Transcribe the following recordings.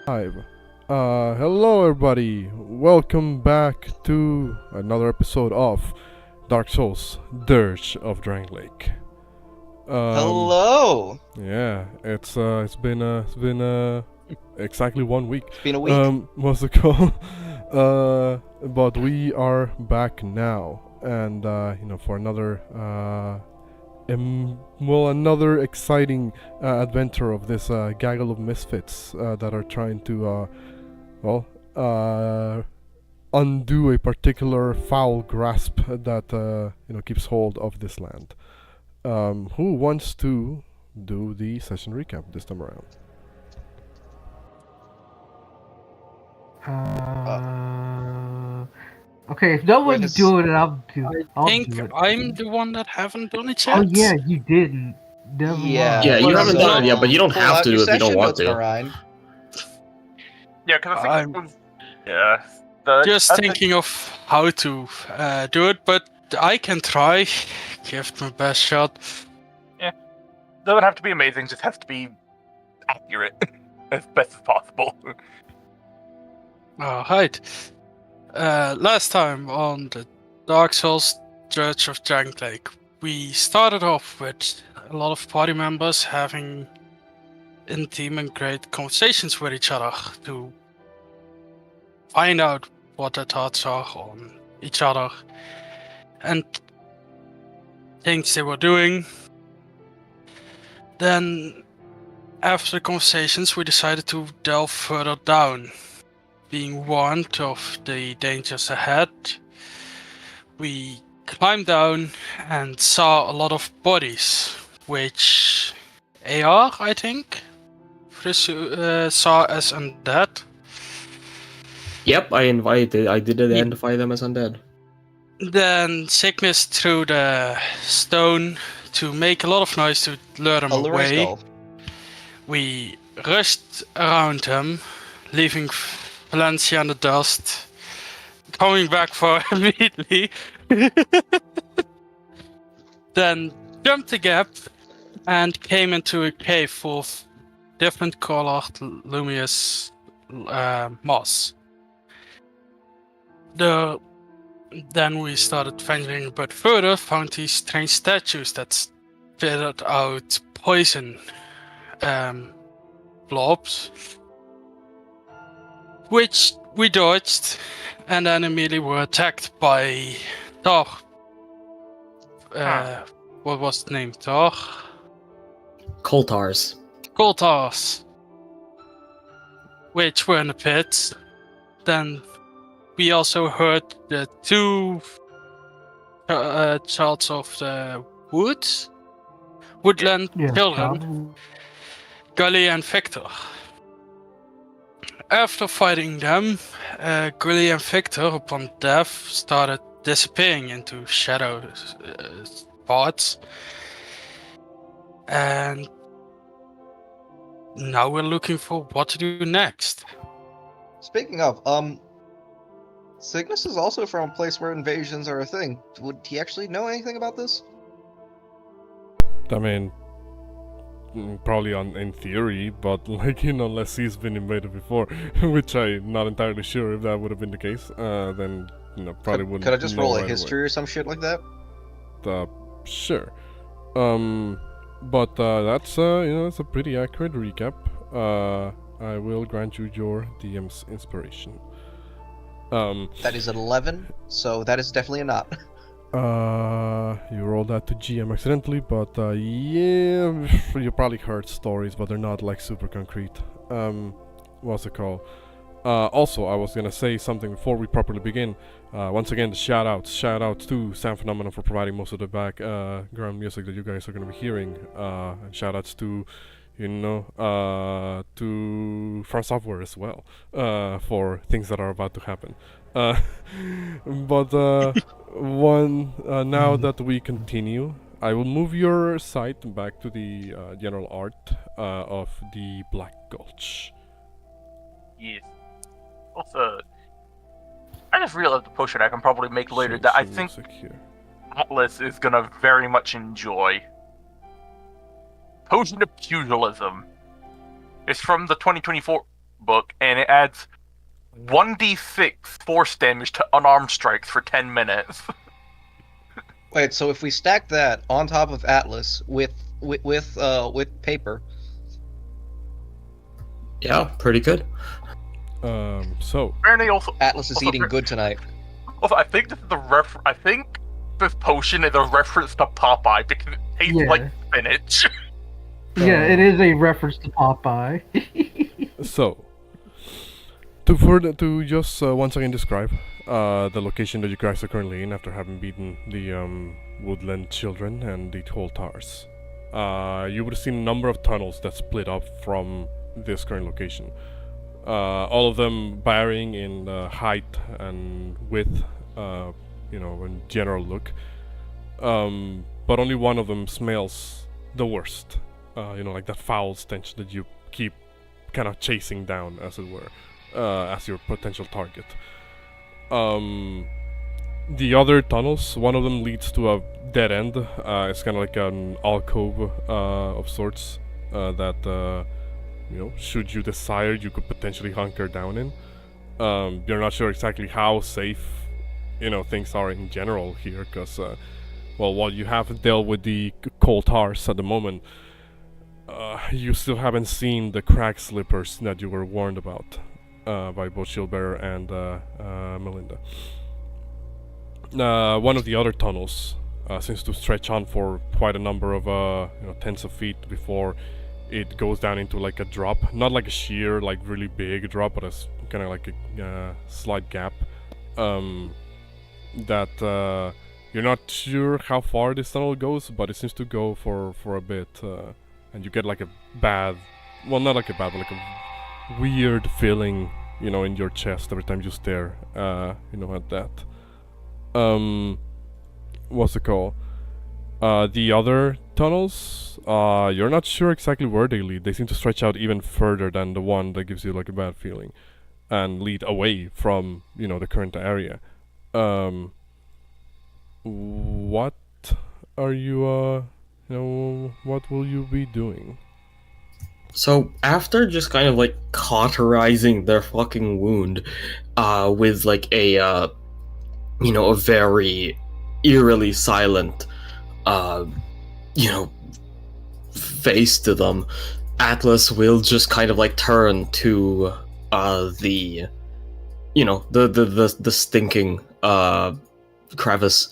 Live. Hello everybody. Welcome back to another episode of Dark Souls: Dirge of Drangleic. Hello. Yeah, it's been exactly 1 week. It's been a week. What's it called? But we are back now, and for another another exciting adventure of this gaggle of misfits that are trying to undo a particular foul grasp that keeps hold of this land. Who wants to do the session recap this time around? Okay, if no Wait, one's this- doing it, I'll do it. I think I'm the one that haven't done it yet. Oh yeah, you didn't. Never Yeah. mind. Yeah, you Well, haven't so- done it yet, but you don't Pull have out to your if you don't session want notes, to. Orion. Yeah, because I think I'm it was, just I think- thinking of how to do it, but I can try. Give it my best shot. doesn't have to be amazing; just has to be accurate as best as possible. Alright. Last time on the Dark Souls Dirge of Drangleic, we started off with a lot of party members having intimate and great conversations with each other to find out what their thoughts are on each other and things they were doing. Then, after the conversations, we decided to delve further down. Being warned of the dangers ahead, we climbed down and saw a lot of bodies, which AR, I think, saw as undead. Yep, I did identify them as undead. Then Signis threw the stone to make a lot of noise to lure them Alluring away. skull. We rushed around him, leaving Valencia in the dust, coming back for immediately. Then jumped the gap and came into a cave full of different colored luminous moss. Then we started venturing a bit further, found these strange statues that spitted out poison blobs, which we dodged, and then immediately were attacked by Thor. What was the name? Thor? Coltars. Goltars, which were in the pit. Then we also heard the two childs of the woodland children, Gully and Victor. After fighting them, Gully and Victor, upon death, started disappearing into shadow parts. And now we're looking for what to do next. Speaking of, Signis is also from a place where invasions are a thing. Would he actually know anything about this? I mean, probably in theory, but unless he's been invaded before, which I'm not entirely sure if that would have been the case, then probably wouldn't. Could I just know roll a right history or some shit like that? away. Sure. But that's it's a pretty accurate recap. I will grant you your DM's inspiration. That is an 11, so that is definitely a not. You rolled that to GM accidentally, but yeah, you probably heard stories, but they're not like super concrete. What's it called? Also, I was gonna say something before we properly begin. Once again, the shout outs to Sam Phenomenon for providing most of the background music that you guys are gonna be hearing. And shout outs to to From Software as well, for things that are about to happen. But now that we continue, I will move your sight back to the general art of the Black Gulch. Yes. Also, I just realized the potion I can probably make later that I think Atlas is gonna very much enjoy. Potion of Pugilism. It's from the 2024 book, and it adds 1d6 force damage to unarmed strikes for 10 minutes. Wait, so if we stack that on top of Atlas with paper, Yeah, pretty good. So Apparently, also Atlas is eating good tonight. Also, I think this is I think this potion is a reference to Popeye because it tastes Yeah. like spinach. Yeah, it is a reference to Popeye. So, to just once again describe the location that you guys are currently in after having beaten the woodland children and the tall tars. You would have seen a number of tunnels that split up from this current location. All of them varying in height and width, and general look. But only one of them smells the worst. Like that foul stench that you keep kind of chasing down, as it were, as your potential target. The other tunnels, one of them leads to a dead end. It's kind of like an alcove of sorts that, should you desire, you could potentially hunker down in. You're not sure exactly how safe, things are in general here, because, while you have dealt with the cold tars at the moment, you still haven't seen the crack slippers that you were warned about by both Shieldbearer and Melinda. One of the other tunnels seems to stretch on for quite a number of tens of feet before it goes down into like a drop, not like a sheer, like really big drop, but it's kind of like a slight gap. That you're not sure how far this tunnel goes, but it seems to go for a bit, and you get like a bad, well, not like a bad, but like a weird feeling, in your chest every time you stare, at that. What's it called? The other tunnels, you're not sure exactly where they lead. They seem to stretch out even further than the one that gives you like a bad feeling, and lead away from, the current area. What are you, what will you be doing? So after just kind of like cauterizing their fucking wound, with like a very eerily silent, face to them, Atlas will just kind of like turn to the stinking crevice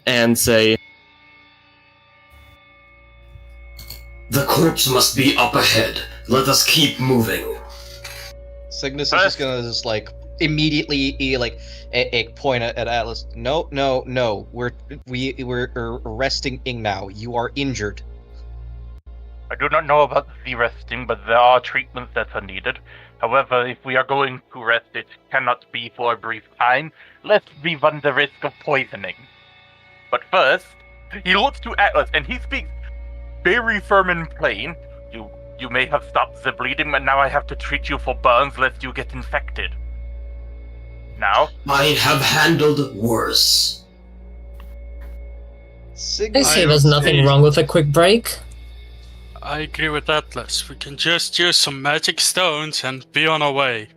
and say, "The corpse must be up ahead. Let us keep moving." Cygnus is just gonna immediately point at Atlas. No, we're resting now. You are injured. I do not know about the resting, but there are treatments that are needed. However, if we are going to rest, it cannot be for a brief time, lest we run the risk of poisoning. But first, he looks to Atlas and he speaks very firm and plain. You may have stopped the bleeding, but now I have to treat you for burns lest you get infected. Now, I have handled worse. They Cygnus, say there's nothing wrong with a quick break. I agree with Atlas. We can just use some magic stones and be on our way.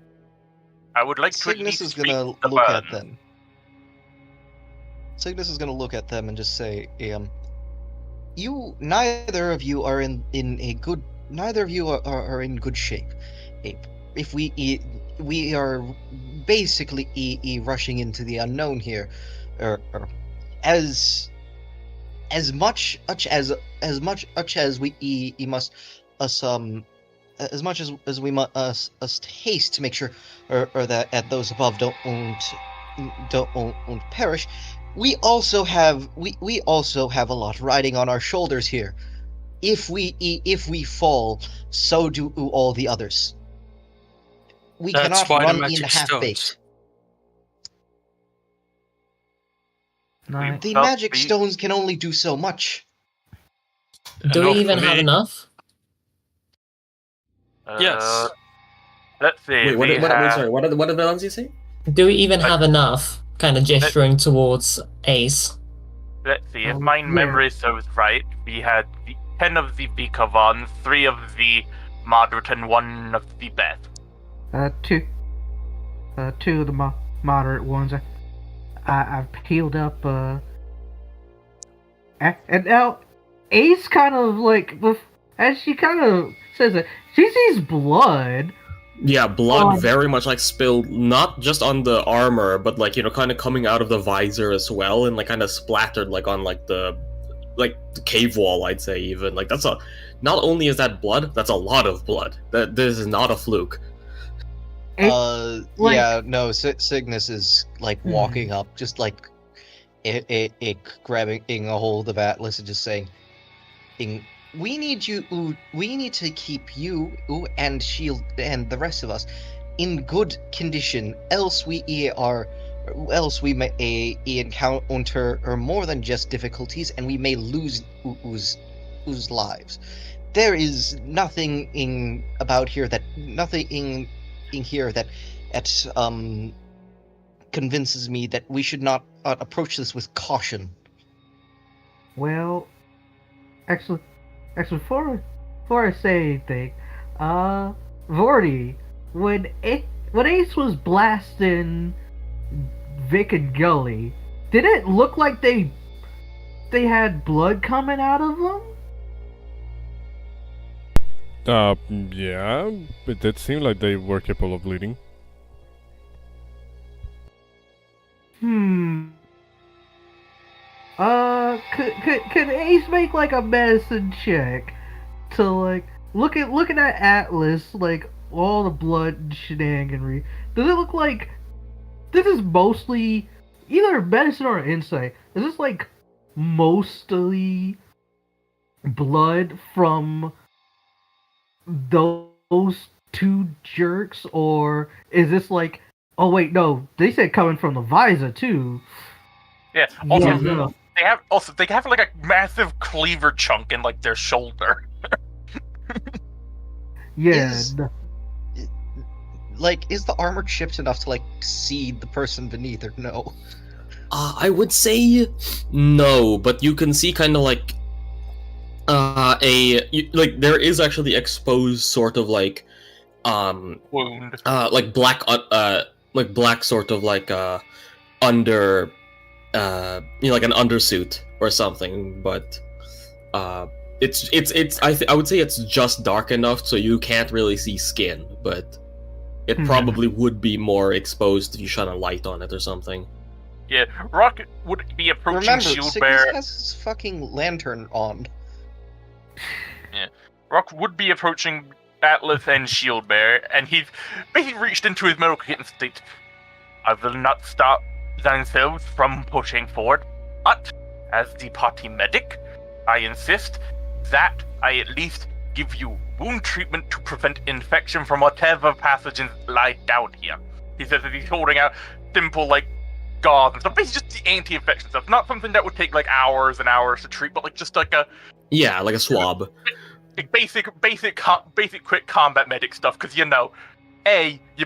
I would like to at Cygnus least is gonna treat the look at burn. them. Cygnus is gonna look at them and just say, neither of you are in good shape. If we are basically rushing into the unknown here, as much as we must haste to make sure or that those above don't perish. We also have a lot riding on our shoulders here. If we fall, so do all the others. We That's cannot why the run in magic half-baked. stones. Nice. The Well, magic stones can only do so much. Do Enough we even for have me. enough? Yes. Let's see. Wait, what we did have- what did Valenzi say? Do we even have enough? Kind of gesturing towards Ace. Let's see. If Yeah. my memory serves right, we had 10 of the Vikavans, 3 of the moderate and one of the best. Two of the moderate ones. I've healed up. And now Ace kind of like, as she kind of says it, she sees blood. Yeah, blood very much like spilled, not just on the armor, but like, kind of coming out of the visor as well, and like kind of splattered like on like the cave wall, I'd say even. Like not only is that blood, that's a lot of blood. This is not a fluke. Signis is like walking up, just like grabbing a hold of Atlas and just saying, we need to keep you and Shield and the rest of us in good condition, else we may encounter more than just difficulties, and we may lose lives. There is nothing in here that convinces me that we should not approach this with caution. Well, actually, before I say anything, Vorti, when Ace was blasting Vic and Gully, did it look like they had blood coming out of them? Yeah, it did seem like they were capable of bleeding. Could Ace make like a medicine check to like looking at Atlas, like all the blood and shenaniganry? Does it look like this is mostly either medicine or insight? Is this like mostly blood from those two jerks, or is this like, oh wait, no, they said coming from the visor too. Yeah. Also, they have like a massive cleaver chunk in like their shoulder. Yeah. Is the armor chipped enough to like see the person beneath, or no? I would say no, but you can see kind of like there is actually exposed sort of like wound, like black sort of like under like an undersuit or something, but it's I would say it's just dark enough so you can't really see skin, but it probably would be more exposed if you shone a light on it or something. Yeah, Rock would be approaching Remember, Shieldbearer. Signis has his fucking lantern on. Yeah, Rock would be approaching Atlas and Shieldbearer, and he's basically reached into his medical kit and states, "I will not stop themselves from pushing forward, but as the party medic, I insist that I at least give you wound treatment to prevent infection from whatever pathogens lie down here." He says that he's holding out simple, like, gauze and stuff, basically just the anti-infection stuff, not something that would take, like, hours and hours to treat, but, like, just like a... Yeah, like a swab. Basic quick combat medic stuff, because, you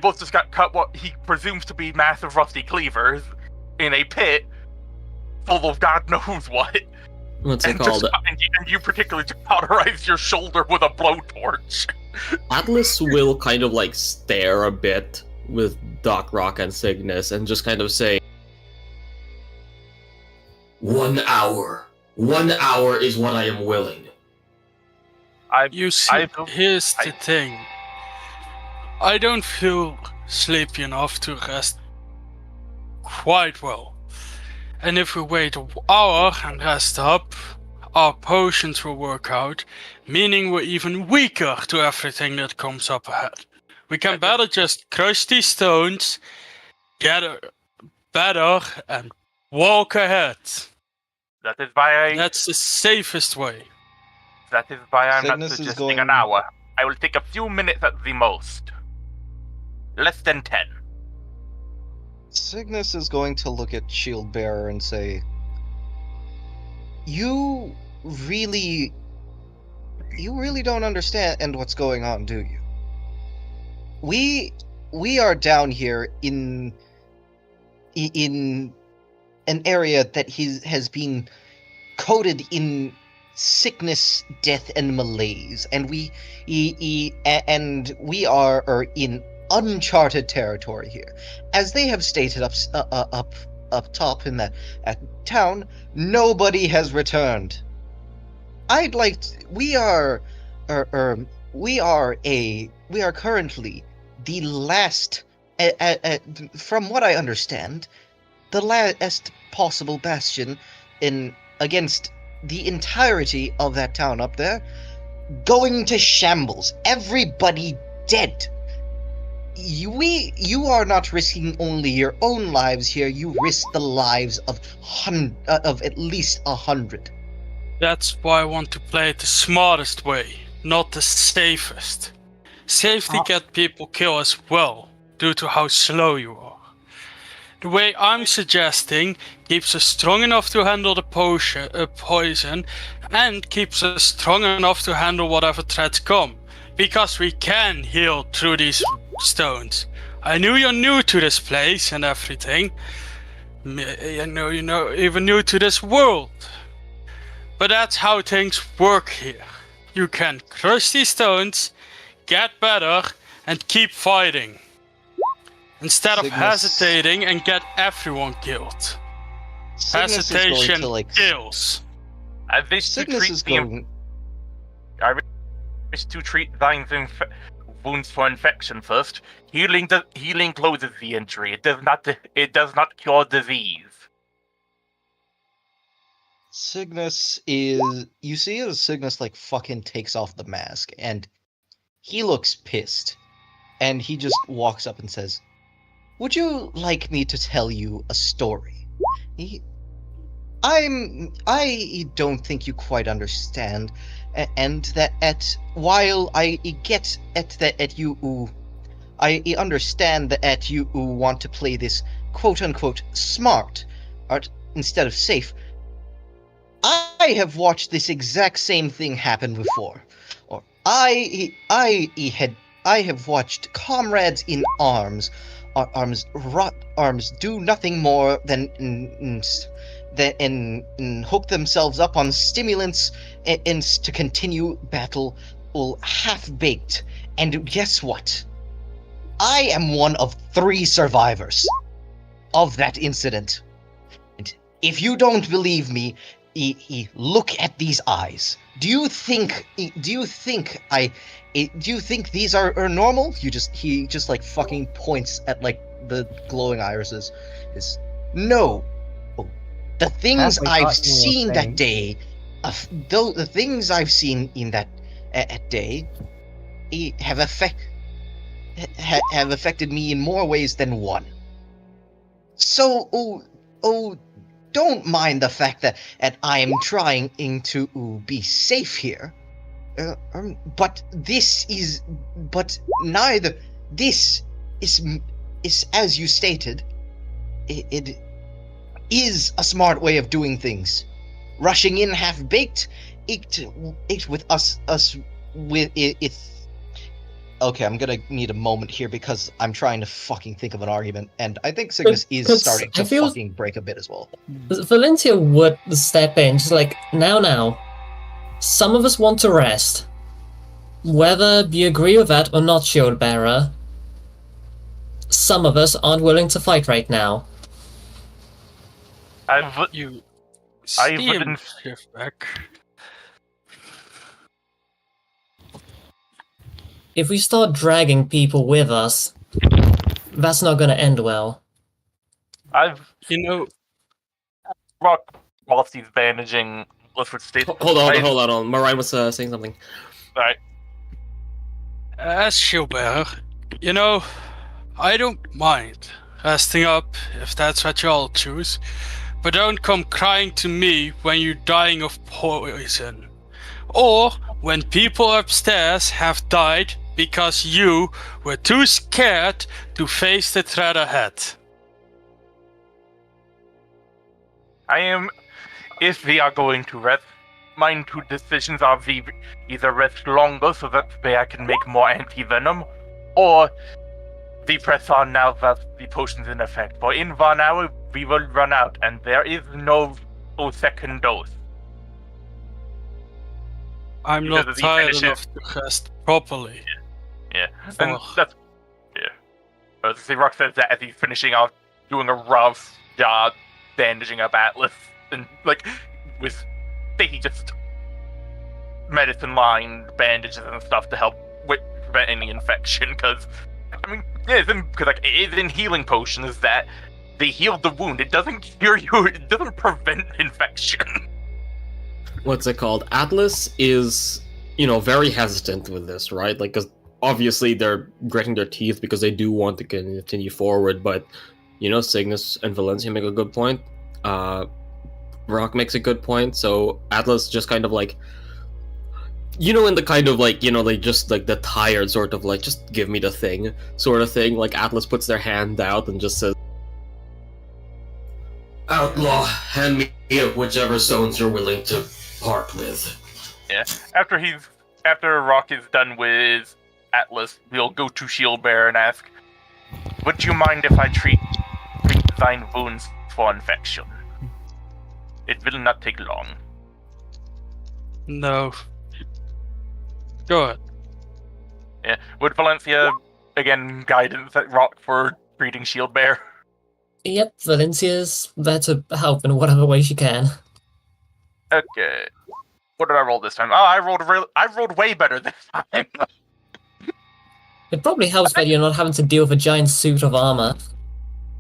both just got cut what he presumes to be massive rusty cleavers in a pit full of God knows what. What's it called? And you particularly just cauterized your shoulder with a blowtorch. Atlas will kind of like stare a bit with Doc Rock and Signis and just kind of say, 1 hour. 1 hour is what I am willing. Here's the thing. I don't feel sleepy enough to rest quite well. And if we wait an hour and rest up, our potions will work out, meaning we're even weaker to everything that comes up ahead. We can better just crush these stones, get better, and walk ahead. That is why That's the safest way. That is why I'm Signis not is suggesting going- an hour. I will take a few minutes at the most. Less than 10. Signis is going to look at Shieldbearer and say, You really don't understand what's going on, do you? We are down here in an area that has been coated in sickness, death, and malaise, and we are in uncharted territory here. As they have stated up top in that town, nobody has returned. We are currently the last, from what I understand, the last possible bastion against the entirety of that town up there, going to shambles. Everybody dead. You are not risking only your own lives here. You risk the lives of at least 100. That's why I want to play it the smartest way, not the safest. Safety get people killed as well, due to how slow you are. The way I'm suggesting keeps us strong enough to handle the poison, and keeps us strong enough to handle whatever threats come, because we can heal through these stones. I knew you're new to this place and everything. I know you're even new to this world. But that's how things work here. You can crush these stones, get better, and keep fighting. Instead of hesitating and get everyone killed. Hesitation kills. I wish to treat Vine's wounds for infection first. Healing closes the injury. It does not cure disease. Signis is... You see as Signis, fucking takes off the mask, and he looks pissed. And he just walks up and says, "Would you like me to tell you a story? I don't think you quite understand, and that while I understand that you want to play this quote-unquote smart art instead of safe. I have watched this exact same thing happen before. Or I have watched comrades in arms do nothing more than hook themselves up on stimulants and to continue battle, half-baked. And guess what? I am one of 3 survivors of that incident. And if you don't believe me, look at these eyes. Do you think these are normal? He just fucking points at the glowing irises. No. The things I've seen that day, the things I've seen in that day, have affected me in more ways than one. So, don't mind the fact that I am trying to be safe here. But this is as you stated, it is a smart way of doing things. Rushing in half-baked, it with us with it. Okay, I'm gonna need a moment here because I'm trying to fucking think of an argument, and I think Signis is starting to fucking break a bit as well. Valentia would step in, just now. Some of us want to rest. Whether you agree with that or not, Shieldbearer, some of us aren't willing to fight right now. I wouldn't. Shift back. If we start dragging people with us, that's not gonna end well. Rock, whilst he's bandaging Clifford State. Hold on. Mariah was saying something. Alright. As Shieldbearer, I don't mind resting up if that's what you all choose, but don't come crying to me when you're dying of poison, or when people upstairs have died because you were too scared to face the threat ahead. If we are going to rest, my 2 decisions are we either rest longer so that way I can make more anti-venom, or we press on now that the potion's in effect. For in 1 hour, we will run out, and there is no second dose. I'm Because not as he tired finishes- enough to rest properly. Yeah, and Oh. that's see, Rock says that as he's finishing off doing a rough job bandaging up Atlas and like with basically just medicine line bandages and stuff to help prevent any infection. Because I mean, yeah, because like it is in healing potions that they heal the wound. It doesn't cure you. It doesn't prevent infection. What's it called? Atlas is, very hesitant with this, right? Like, 'cause obviously they're gritting their teeth because they do want to continue forward, but, Signis and Valencia make a good point. Rock makes a good point, so Atlas just kind of like, in the kind of like, they just like the tired sort of like, just give me the thing sort of thing. Like, Atlas puts their hand out and just says, Outlaw, hand me up whichever stones you're willing to part with. Yeah. After Rock is done with Atlas, we'll go to Shieldbearer and ask, would you mind if I treat thine wounds for infection? It will not take long. No. Go ahead. Yeah. Would Valencia again guidance at Rock for treating Shieldbearer? Yep, Valencia's there to help in whatever way she can. Okay. What did I roll this time? Oh, I rolled way better this time. It probably helps that you're not having to deal with a giant suit of armor.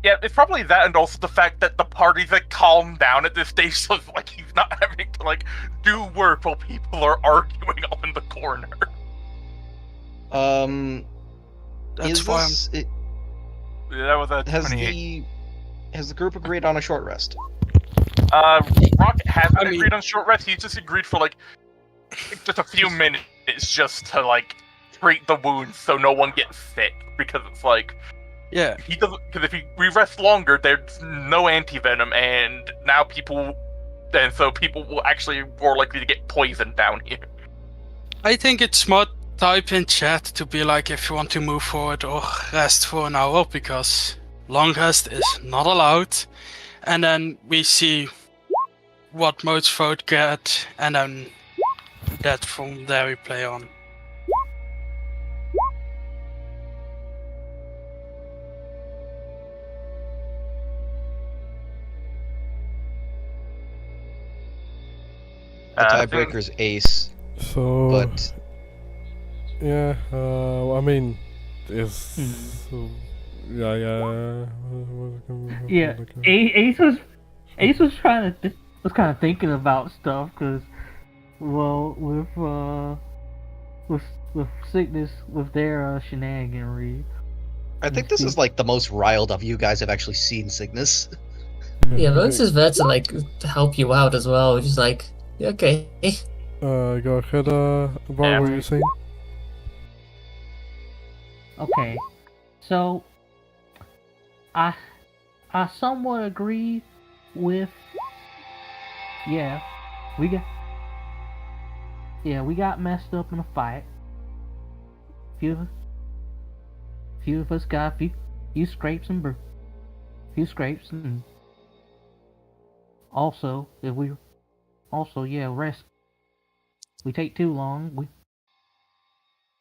Yeah, it's probably that, and also the fact that the party's like calmed down at this stage, so it's like he's not having to like do work while people are arguing up in the corner. That's why I'm... That was a 28. Has the group agreed on a short rest? Rock hasn't agreed on short rest. He's just agreed for like just a few minutes, just to like treat the wounds so no one gets sick. Because it's like, Yeah. he doesn't. Because if we rest longer, there's no anti-venom, and now people will actually more likely to get poisoned down here. I think it's smart type in chat to be like if you want to move forward or rest for an hour, because long rest is not allowed. And then we see what modes vote get, and then that from there we play on. The tiebreaker's ace, So but yeah, I mean, is yeah. Yeah, Ace was trying to was kind of thinking about stuff because, well, with Signis with their shenaniganry. I think this is like the most riled up you guys have actually seen Signis. Yeah, Valencia's there to like help you out as well, which is like, yeah, okay. Go ahead, about what you're saying. Okay, so I somewhat agree with, we got messed up in a fight. Few of us got a few scrapes and and also rest. We take too long.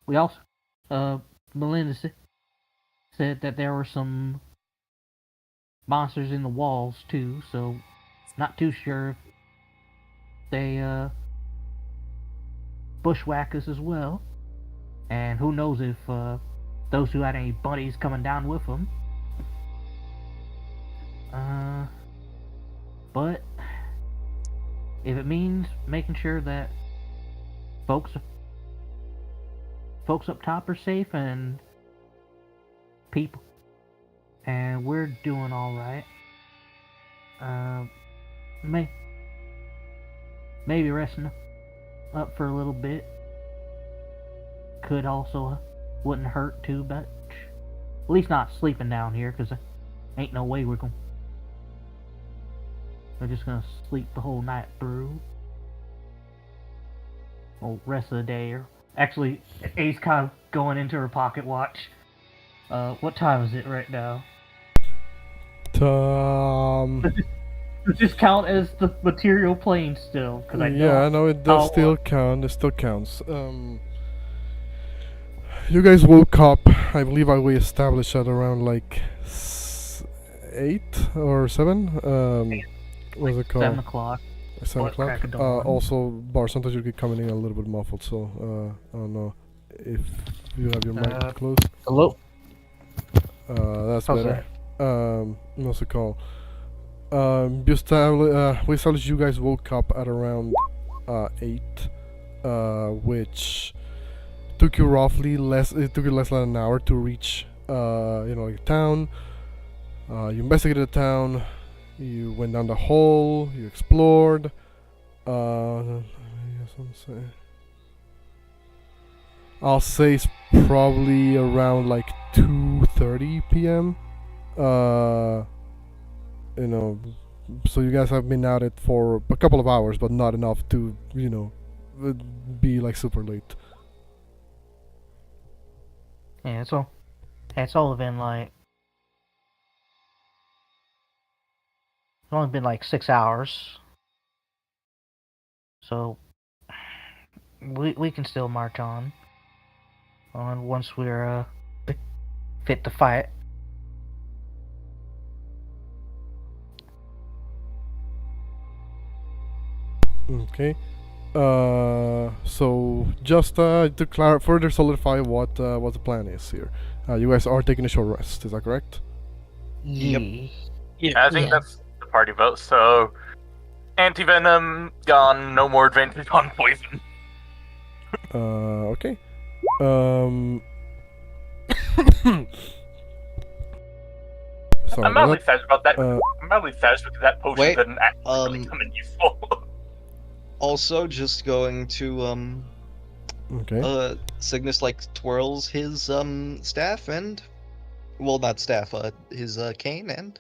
We also Melinda said that there were some monsters in the walls too, so not too sure if they bushwhack us as well. And who knows if those who had any buddies coming down with them. But if it means making sure that folks up top are safe and people, and we're doing all right, maybe resting up for a little bit could also wouldn't hurt too much. At least not sleeping down here, because ain't no way we're just gonna sleep the whole night through. Or rest of the day. Or actually, Ace kind of going into her pocket watch. What time is it right now? Does this count as the material plane still? Because I know. Yeah, no, it does how- still count. It still counts. You guys woke up. I believe we established at around like 8 or 7. What's it called? 7 o'clock. 7 What, o'clock. crack of dawn? Also, Bar, sometimes you get coming in a little bit muffled, so I don't know if you have your mic closed. Hello. That's How's better. What's it called? We established you guys woke up at around 8, which took you roughly less. It took you less than an hour to reach, like town. You investigated the town. You went down the hole. You explored. I'll say it's probably around like 2:30 p.m. So you guys have been at it for a couple of hours, but not enough to, be like super late. Yeah, it's only been like. It's only been like 6 hours. So we can still march on once we're fit to fight. Okay. So just to further solidify what the plan is here, you guys are taking a short rest. Is that correct? Yep. Yeah, I think that's the party vote. So, anti-venom gone. No more advantage on poison. Okay. Sorry I'm mildly sad about that. I'm mildly sad because that potion Wait, didn't actually come in useful. Also, just going to Okay. Signis twirls his staff and, well, not staff, his cane and.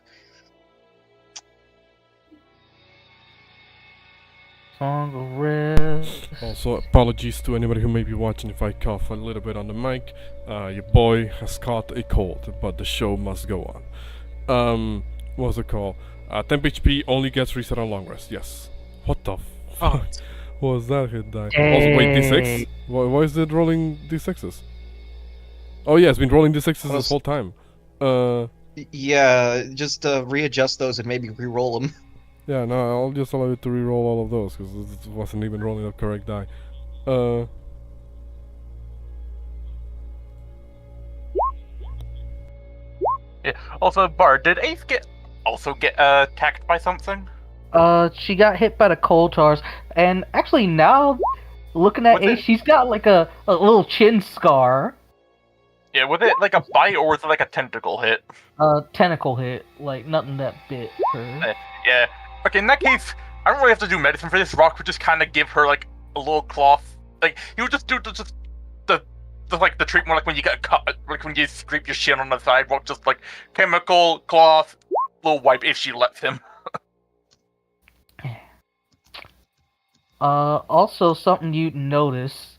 Song of rest. Also, apologies to anybody who may be watching if I cough a little bit on the mic. Your boy has caught a cold, but the show must go on. What's it called? Temp HP only gets reset on long rest. Yes. What the fuck? What was that hit die? Also, wait, D6? Why is it rolling D6s? Oh yeah, it's been rolling D6s this whole time. Yeah, just readjust those and maybe re-roll them. Yeah, no, I'll just allow you to re-roll all of those because it wasn't even rolling the correct die. Yeah. Also, Bar, did Ace get attacked by something? She got hit by the coal tars, and actually now, looking at Ace, she's got like a little chin scar. Yeah, was it like a bite or was it like a tentacle hit? Tentacle hit, like nothing that bit her. Yeah. Okay, in that case, I don't really have to do medicine for this. Rock would just kind of give her like a little cloth. Like he would just do the treatment like when you get cut, like when you scrape your shin on the sidewalk, just like chemical cloth, little wipe if she lets him. Also something you'd notice,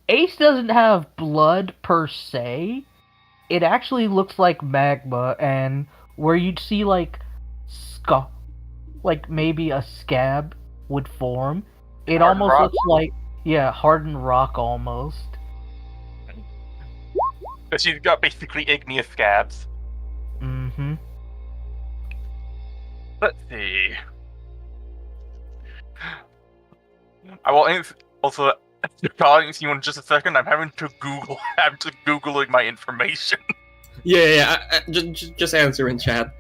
Ace doesn't have blood per se. It actually looks like magma, and where you'd see like maybe a scab would form, it Hardened almost rock? looks like hardened rock almost. But she's got basically igneous scabs. Mm-hmm. Let's see. I will also. Calling you in just a second. I'm having to Google. I'm just googling my information. Yeah. Just answer in chat.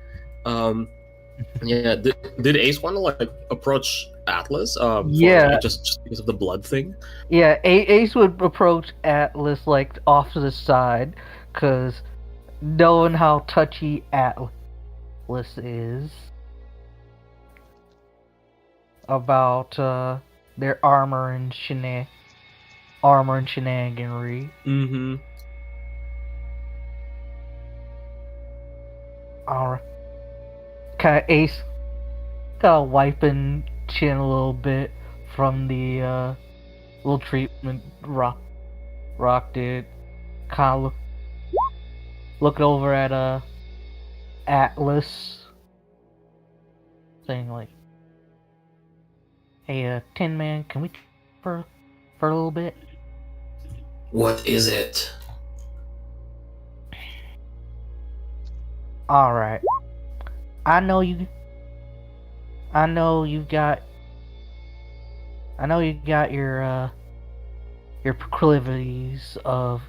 Yeah. Did Ace want to like approach Atlas? Yeah. Just because of the blood thing. Yeah, Ace would approach Atlas like off to the side, cause knowing how touchy Atlas is about their armor and shenaniganry. Mm-hmm. Alright. Kinda Ace wiping chin a little bit from the little treatment Rock did. Kinda look over at Atlas saying like, "Hey, Tin Man, can we for a little bit?" What is it? All right. I know you got your proclivities of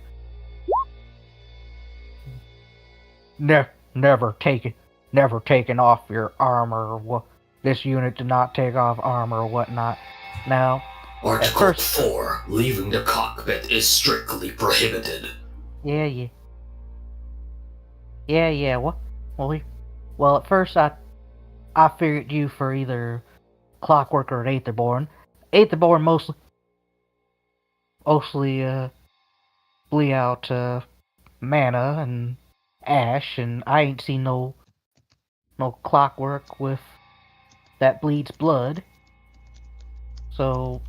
never taking off your armor. Or what? This unit did not take off armor or whatnot. Now, Article first- 4, leaving the cockpit is strictly prohibited. yeah. Well, at first I figured you for either Clockwork or Aetherborn. Aetherborn mostly bleed out mana and ash, and I ain't seen no Clockwork with that bleeds blood. So,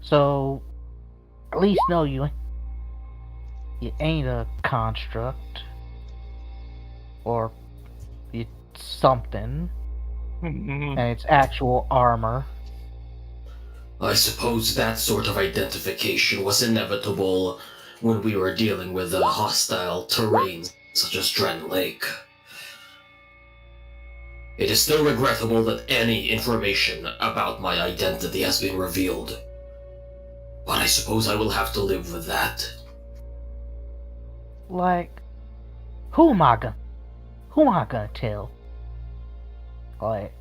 so at least know you ain't a construct or you something, and it's actual armor. I suppose that sort of identification was inevitable when we were dealing with a hostile terrain such as Drangleic. It is still regrettable that any information about my identity has been revealed, but I suppose I will have to live with that. Like, who am I gonna tell? Like,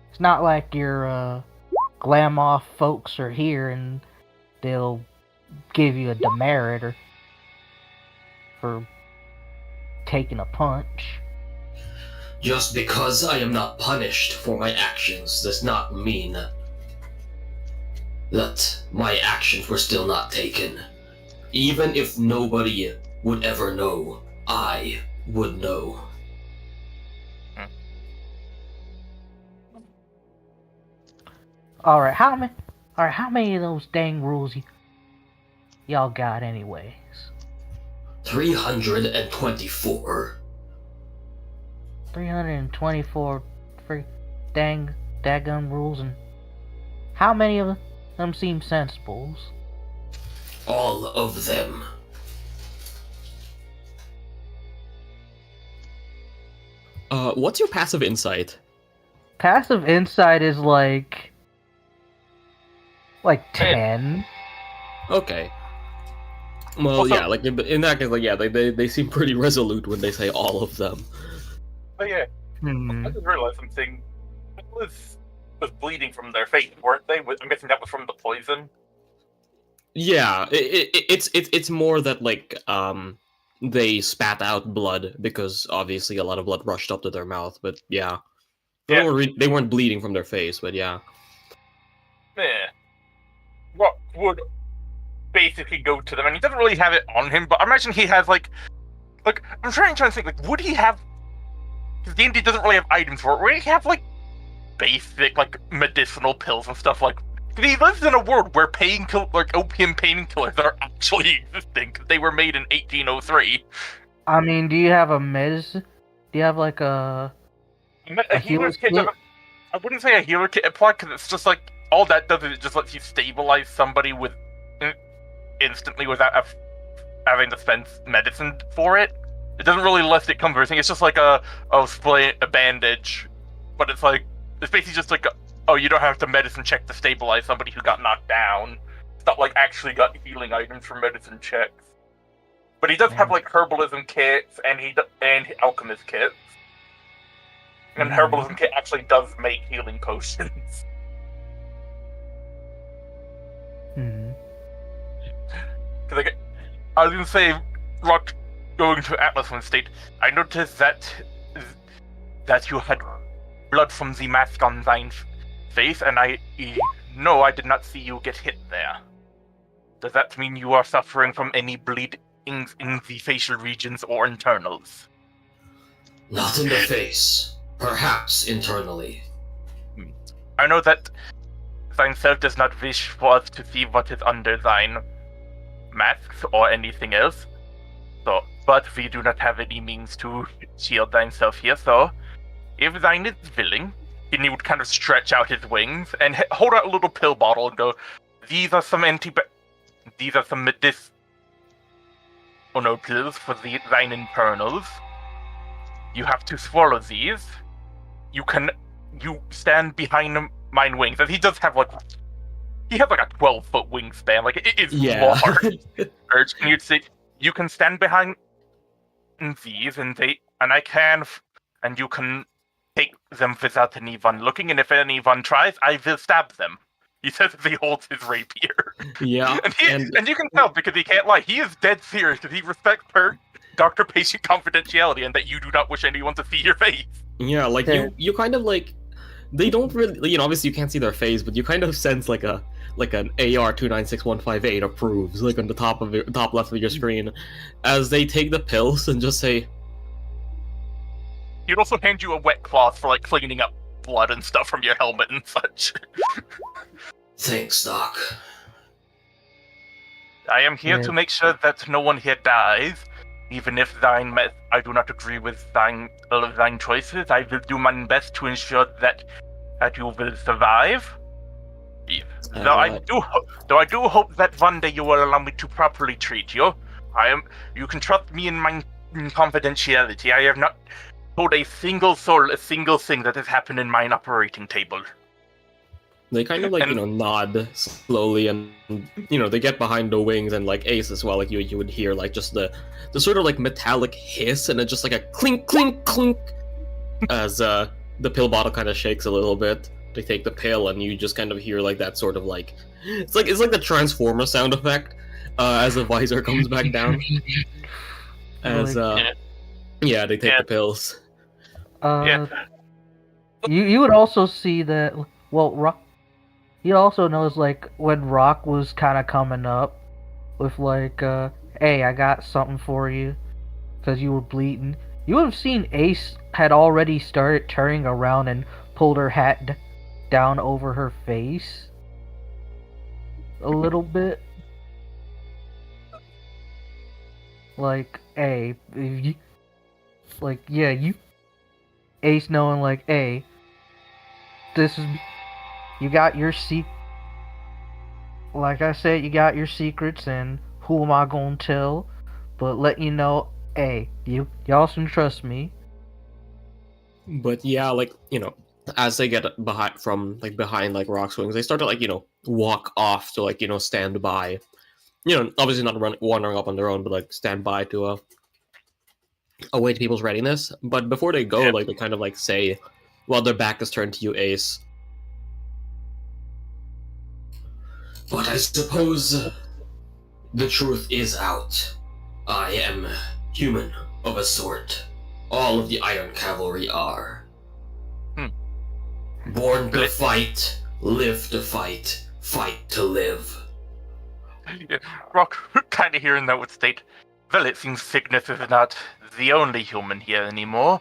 it's not like your Glamoff folks are here and they'll give you a demerit or for taking a punch. Just because I am not punished for my actions does not mean that my actions were still not taken. Even if nobody would ever know, I would know. Alright, how many of those dang rules y'all got anyways? 324. 324 free daggum rules, and how many of them seem sensibles? All of them. What's your passive insight? Passive insight is like 10. Okay. Well, Also- yeah, like in that case, like yeah, they seem pretty resolute when they say all of them. Oh yeah, I just realized something. Was bleeding from their face, weren't they? I'm guessing that was from the poison. Yeah, it's more that like they spat out blood because obviously a lot of blood rushed up to their mouth. But yeah, Yeah. they weren't bleeding from their face. But yeah, Yeah. What would basically go to them, and he doesn't really have it on him, but I imagine he has like I'm trying to think, like, would he have? Because D&D doesn't really have items for it. Would he have like basic like medicinal pills and stuff like? Because he lives in a world where opium painkillers are actually existing because they were made in 1803. I mean, do you have a medicine? Do you have like a A healer's kit. I wouldn't say a healer kit apply because it's just like all that does is it just lets you stabilize somebody with instantly without having to spend medicine for it. It doesn't really let it conversing. It's just like a bandage, but it's basically just like you don't have to medicine check to stabilize somebody who got knocked down. It's not like actually got healing items for medicine checks. But he does have like herbalism kits and alchemist kits. And herbalism kit actually does make healing potions. Because I was gonna say, Rock, going to Atlas one state, I noticed that you had blood from the mask on thine face, and I did not see you get hit there. Does that mean you are suffering from any bleeding in the facial regions or internals? Not in the face. Perhaps internally. I know that thine self does not wish for us to see what is under thine masks or anything else. So but we do not have any means to shield thyself here, so if thine is willing, and he would kind of stretch out his wings and hold out a little pill bottle and go, these are some medicinal pills for thine internals. You have to swallow these. You stand behind mine wings, and he does have he has like a 12-foot wingspan, like it is large. Urge, and you'd say, you can stand behind these, and you can take them without anyone looking, and if anyone tries, I will stab them. He says as he holds his rapier. Yeah. And you can tell, because he can't lie, he is dead serious, because he respects doctor-patient confidentiality, and that you do not wish anyone to see your face. Yeah, like, you kind of, like, they don't really, obviously you can't see their face, but you kind of sense, like, an AR-296158 approves, like, on the top left of your screen, as they take the pills and just say... He'd also hand you a wet cloth for, like, cleaning up blood and stuff from your helmet and such. Thanks, Doc. I am here to make sure that no one here dies. Even if I do not agree with all of thine choices, I will do my best to ensure that you will survive. Though I do hope that one day you will allow me to properly treat you. You can trust me in my confidentiality. I have not told a single soul a single thing that has happened in my operating table. They kind of nod slowly, and they get behind the wings, and like Ace as well, like you would hear like just the sort of like metallic hiss, and then just like a clink clink clink as the pill bottle kind of shakes a little bit. They take the pill, and you just kind of hear like that sort of like it's like the Transformer sound effect as the visor comes back down. As they take the pills. You would also see that Rock. You also notice like when Rock was kind of coming up with like, hey, I got something for you, because you were bleeding. You would have seen Ace had already started turning around and pulled her hat down over her face a little bit. Like, hey, Ace knowing like, hey, this is, you got your like I said, you got your secrets, and who am I gonna tell? But let you know, hey, y'all can trust me. But yeah, like, as they get behind like Rock's wings, they start to like, walk off to like, stand by. Obviously not wandering up on their own, but like stand by to await people's readiness. But before they go, like they kind of like say, while their back is turned to you, Ace. But I suppose the truth is out. I am human of a sort. All of the Iron Cavalry are. Born to fight, live to fight, fight to live. Rock, kind of hearing that would state, well, it seems Signis is not the only human here anymore.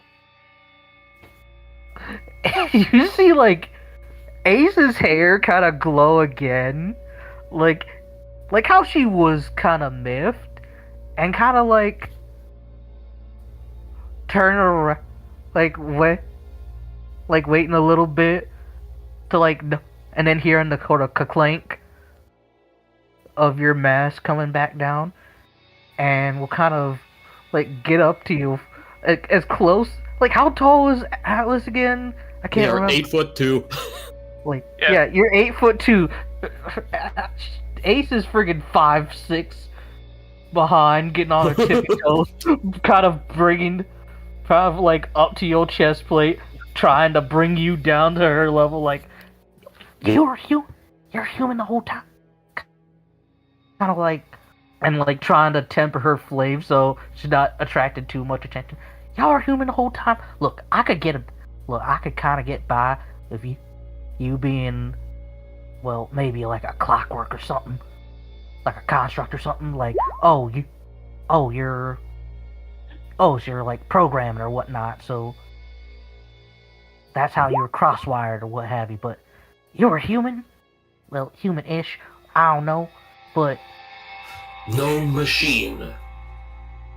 You see, like, Ace's hair kind of glow again. Like how she was kind of miffed, and kind of like turn around, like waiting a little bit to like, and then hearing the sort of clank of your mask coming back down, and will kind of like get up to you as close. Like, how tall is Atlas again? I can't remember. 8'2". Like, yeah, you're 8'2". Ace is friggin' 5'6" behind, getting on her tippy toes, kind of like up to your chest plate, trying to bring you down to her level. Like, you're human the whole time. Kind of like, and like trying to temper her flame so she's not attracted too much attention. Y'all are human the whole time. Look, I could kind of get by if you being, well, maybe like a clockwork or something, like a construct or something. Like, you're like programming or whatnot. So that's how you're crosswired or what have you. But you're a human, well, human-ish. I don't know, but no machine.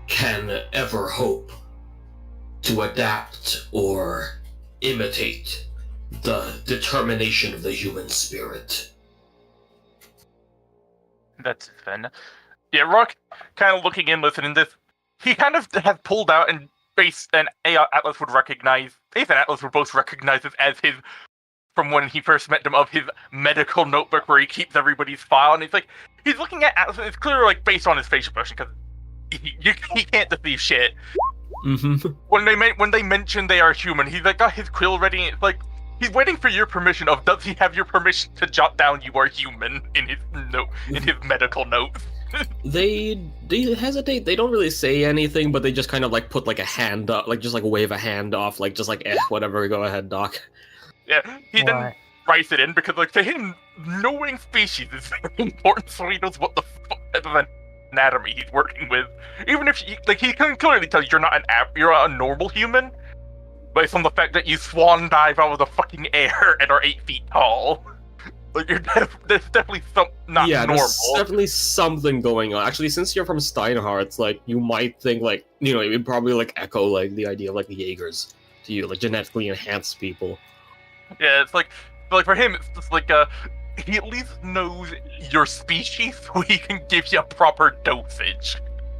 can ever hope to adapt or imitate the determination of the human spirit. That's fun. Yeah, Rock kind of looking in, listening to this, he kind of has pulled out and Base and Atlas would recognize, Base and Atlas would both recognize this as his, from when he first met them, of his medical notebook where he keeps everybody's file, and he's looking at Atlas, and it's clear, like, based on his facial expression, because he can't deceive shit. Mm-hmm. When they mention they are human, he's like got his quill ready, and it's like, he's waiting for your permission of, does he have your permission to jot down you are human in his note, in his medical notes? They hesitate. They don't really say anything, but they just kind of like put like a hand up, like just like wave a hand off, like just like whatever. Go ahead, Doc. Yeah, he then writes it in because like to him, knowing species is very important, so he knows what the fuck of anatomy he's working with. Even if he can clearly tell you're not you're a normal human, based on the fact that you swan dive out of the fucking air and are 8 feet tall. Like, there's definitely not normal. There's definitely something going on. Actually, since you're from Steinhardt's, like, you might think, like, you know, it would probably, like, echo, like, the idea of, like, the Jaegers to you, like, genetically enhanced people. Yeah, it's like for him, it's just like, he at least knows your species, so he can give you a proper dosage.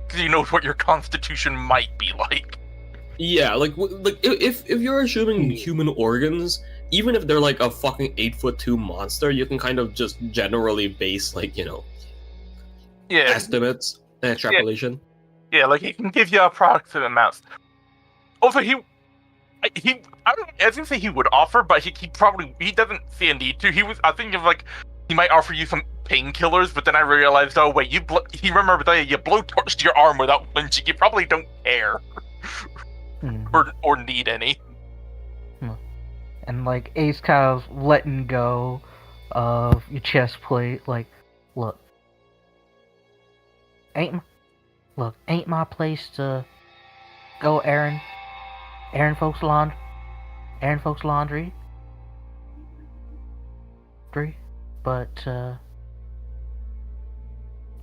Because he knows what your constitution might be like. Yeah, like if you're assuming human organs, even if they're like a fucking 8'2" monster, you can kind of just generally base like, you know, estimates and extrapolation. Yeah, like he can give you approximate amounts. Also, I didn't say he would offer, but he doesn't see a need to. I think of like he might offer you some painkillers, but then I realized, oh wait, he remembered that you blowtorched your arm without flinching. You probably don't care. Or need any. And like Ace kind of letting go of your chest plate, like, look, ain't my place to go airing folks' laundry, but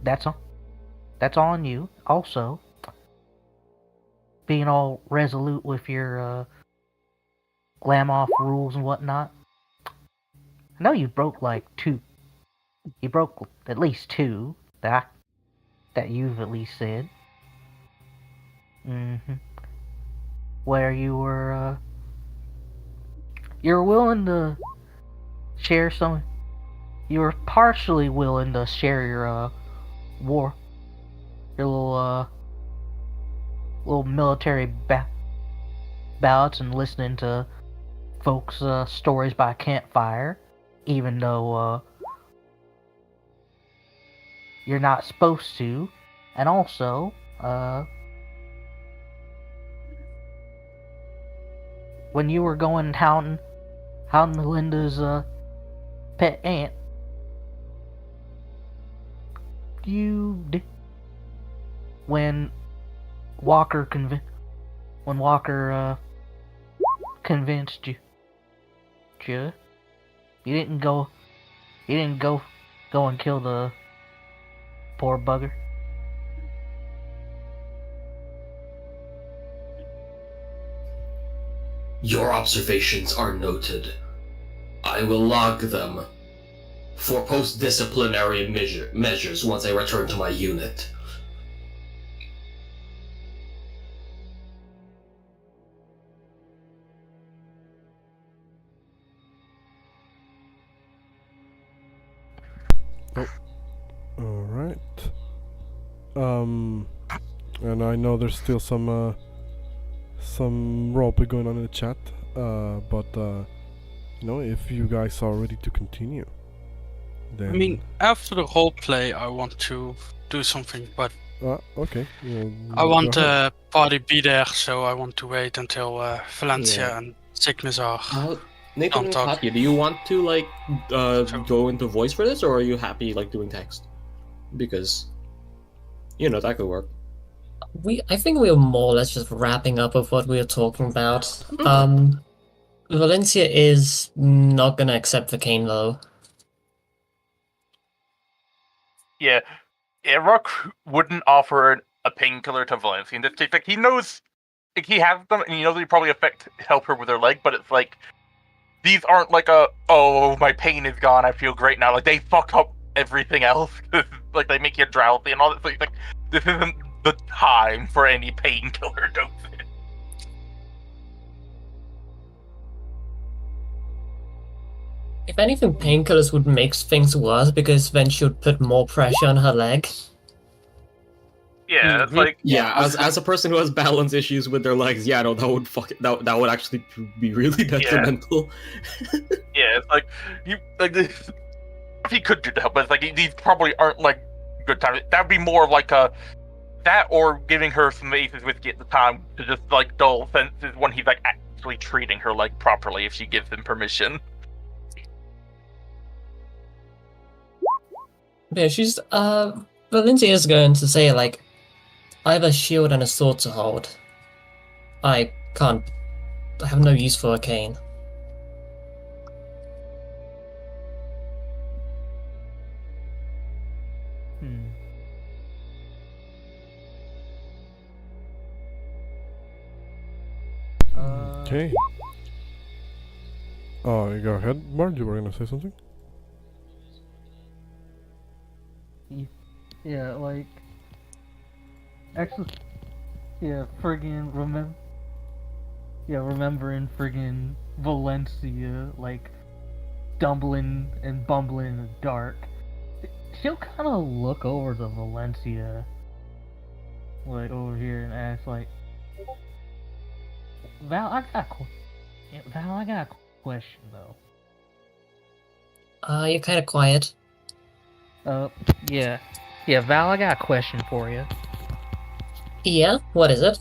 that's on you. Also, being all resolute with your glam off rules and whatnot. I know you broke like 2. You broke at least 2 that you've at least said. Where you were willing to share some. You were partially willing to share your your little military ballots and listening to folks' stories by campfire, even though you're not supposed to. And also, when you were going hounding Linda's pet ant, when Walker convinced you, you didn't go and kill the poor bugger. Your observations are noted. I will log them for post-disciplinary measures once I return to my unit. Alright. And I know there's still some roleplay going on in the chat, but you know, if you guys are ready to continue, then... I mean, after the roleplay, I want to do something, but okay. I want the party be there, so I want to wait until Valencia and Signis are. Nathan, Katya, do you want to like go into voice for this, or are you happy like doing text? Because you know that could work. I think we are more or less just wrapping up of what we are talking about. Valencia is not gonna accept the cane though. Yeah, Rock wouldn't offer a painkiller to Valencia in this case. Like, he knows, like, he has them, and he knows they probably help her with her leg, but it's like, these aren't like oh, my pain is gone, I feel great now. Like, they fuck up everything else. Like, they make you drowsy and all that. So it's like, this isn't the time for any painkiller dosage. If anything, painkillers would make things worse because then she would put more pressure on her leg. Yeah, it's like as a person who has balance issues with their legs, yeah, no, that would actually be really detrimental. Yeah, it's like if he could do that, but it's like these probably aren't like good times. That'd be more of like that or giving her some Ace's whiskey at the time to just like dull senses when he's like actually treating her leg properly if she gives him permission. Yeah, she's Valencia is going to say like, I have a shield and a sword to hold. I have no use for a cane. Okay. Oh, you go ahead, Bard. You were gonna say something? Yeah, like, actually, yeah, friggin' remembering friggin' Valencia, like, stumbling and bumbling in the dark. She'll kind of look over to Valencia, like, over here and ask, like, Val, I got a question, though. You're kind of quiet. Yeah, Val, I got a question for you. Yeah? What is it?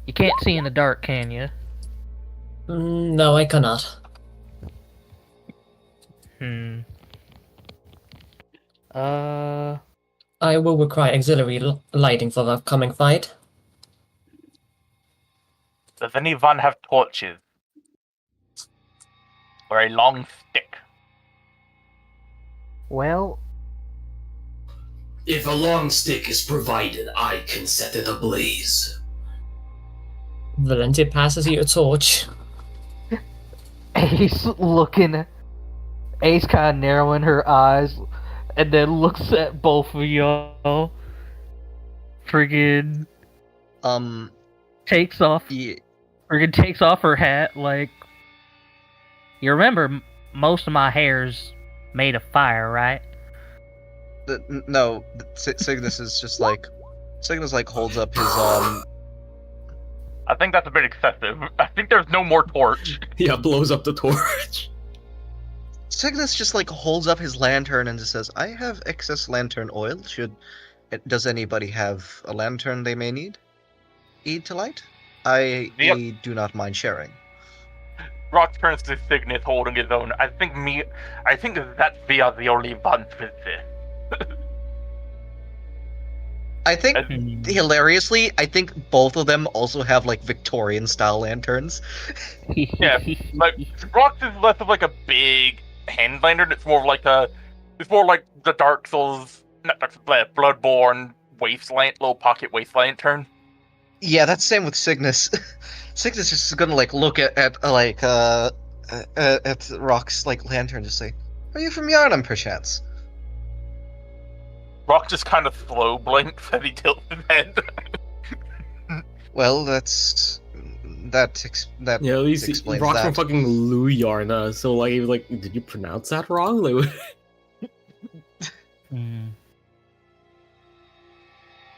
You can't see in the dark, can you? No, I cannot. I will require auxiliary lighting for the upcoming fight. Does anyone have torches? Or a long stick? Well, If a long stick is provided, I can set it ablaze. Valencia passes you a torch. Ace kind of narrowing her eyes, and then looks at both of y'all. Friggin' takes off her hat. Like, you remember, most of my hair's made of fire, right? No, Signis is just like... Signis, like, holds up his, I think that's a bit excessive. I think there's no more torch. Yeah, blows up the torch. Signis just, like, holds up his lantern and just says, I have excess lantern oil. Does anybody have a lantern they may need to light? I do not mind sharing. Rock turns to Signis holding his own. I think that we are the only ones with this. I think, hilariously, I think both of them also have, like, Victorian-style lanterns. Yeah, like, Rox is less of, like, a big hand lantern. It's more like the Dark Souls, not Dark Souls, Bloodborne low pocket waist lantern. Yeah, that's the same with Signis. Signis is just gonna, like, look at Rock's, like, lantern and just say, are you from Yarnum, perchance? Rock just kind of slow blinks as he tilts his head. Well, that Yeah, at least explains Rock's that. from fucking Luyarna, so like he was like, did you pronounce that wrong? Like,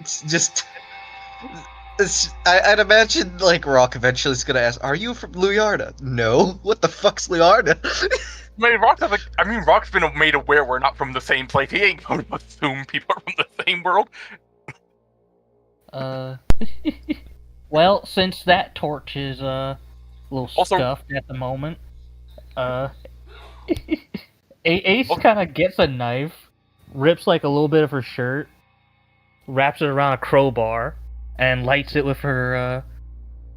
It's just... I'd imagine, like, Rock eventually is gonna ask, are you from Luyarna? No. What the fuck's Luyarna? Rock's been made aware we're not from the same place. He ain't going to assume people are from the same world. Well, since that torch is a little Also- scuffed at the moment, Ace kind of gets a knife, rips like a little bit of her shirt, wraps it around a crowbar, and lights it with her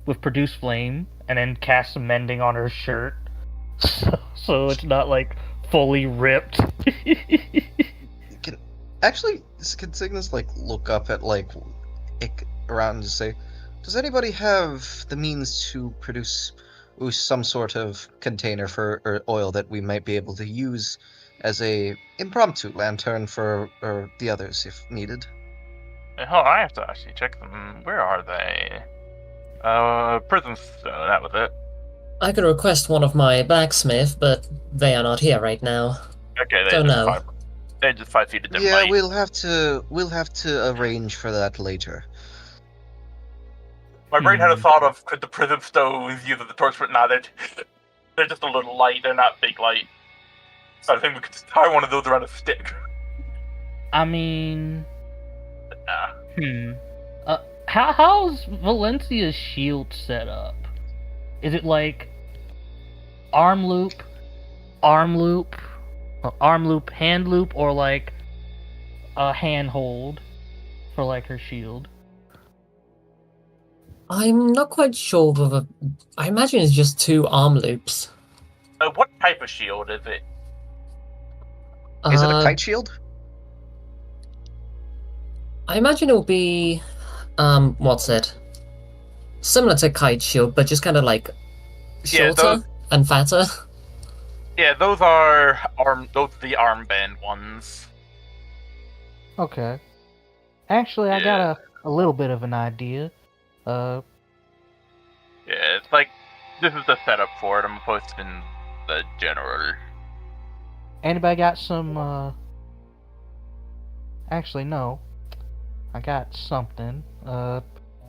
with produce flame, and then casts some mending on her shirt, so it's not like fully ripped. Actually, Can Signis like look up at like around and just say, does anybody have the means to produce some sort of container for oil that we might be able to use as a impromptu lantern for the others if needed? Hell, I have to actually check them. Where are they? Prison stone, that was it. I could request one of my blacksmith, but they are not here right now. Okay, Don't know. They're just 5 feet of dim Yeah, light. we'll have to arrange for that later. My brain had a thought of, could the prison stones use the torch, but nah, they're just a little light, they're not big light. So I think we could just tie one of those around a stick. I mean, Nah. how's Valencia's shield set up? Is it like arm loop, hand loop, or like a hand hold for like her shield? I'm not quite sure whether... I imagine it's just 2 arm loops. What type of shield is it? Is it a kite shield? I imagine it will be... what's it? Similar to kite shield, but just kind of like shorter and fatter. Yeah, those are the armband ones. Okay. Actually, I got a little bit of an idea. Yeah, it's like, this is the setup for it, I'm posting the general. Anybody got some, Actually, no. I got something. Kind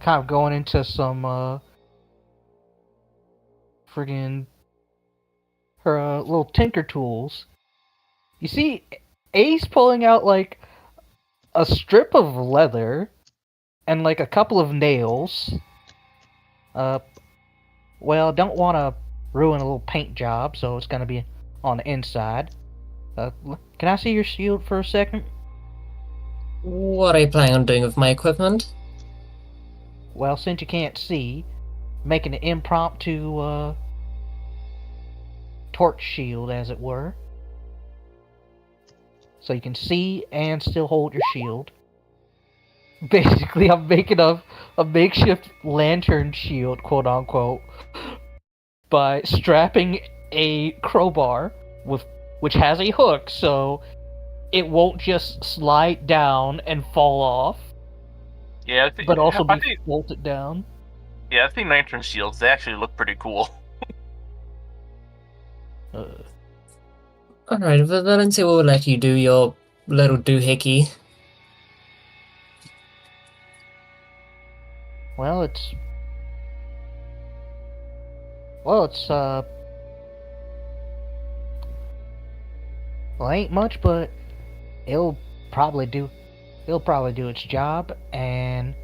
of going into some, friggin' her, little tinker tools. You see, A's pulling out, like, a strip of leather and, like, a couple of nails. Well, don't want to ruin a little paint job, so it's gonna be on the inside. Can I see your shield for a second? What are you planning on doing with my equipment? Well, since you can't see, making an impromptu, torch shield, as it were. So you can see and still hold your shield. Basically, I'm making a makeshift lantern shield, quote-unquote, by strapping a crowbar, which has a hook, so it won't just slide down and fall off. Yeah, but also be bolted down. Yeah, I've seen lantern shields. They actually look pretty cool. Alright, Valencia will let you do your little doohickey. Well, it ain't much, but it'll probably do its job, and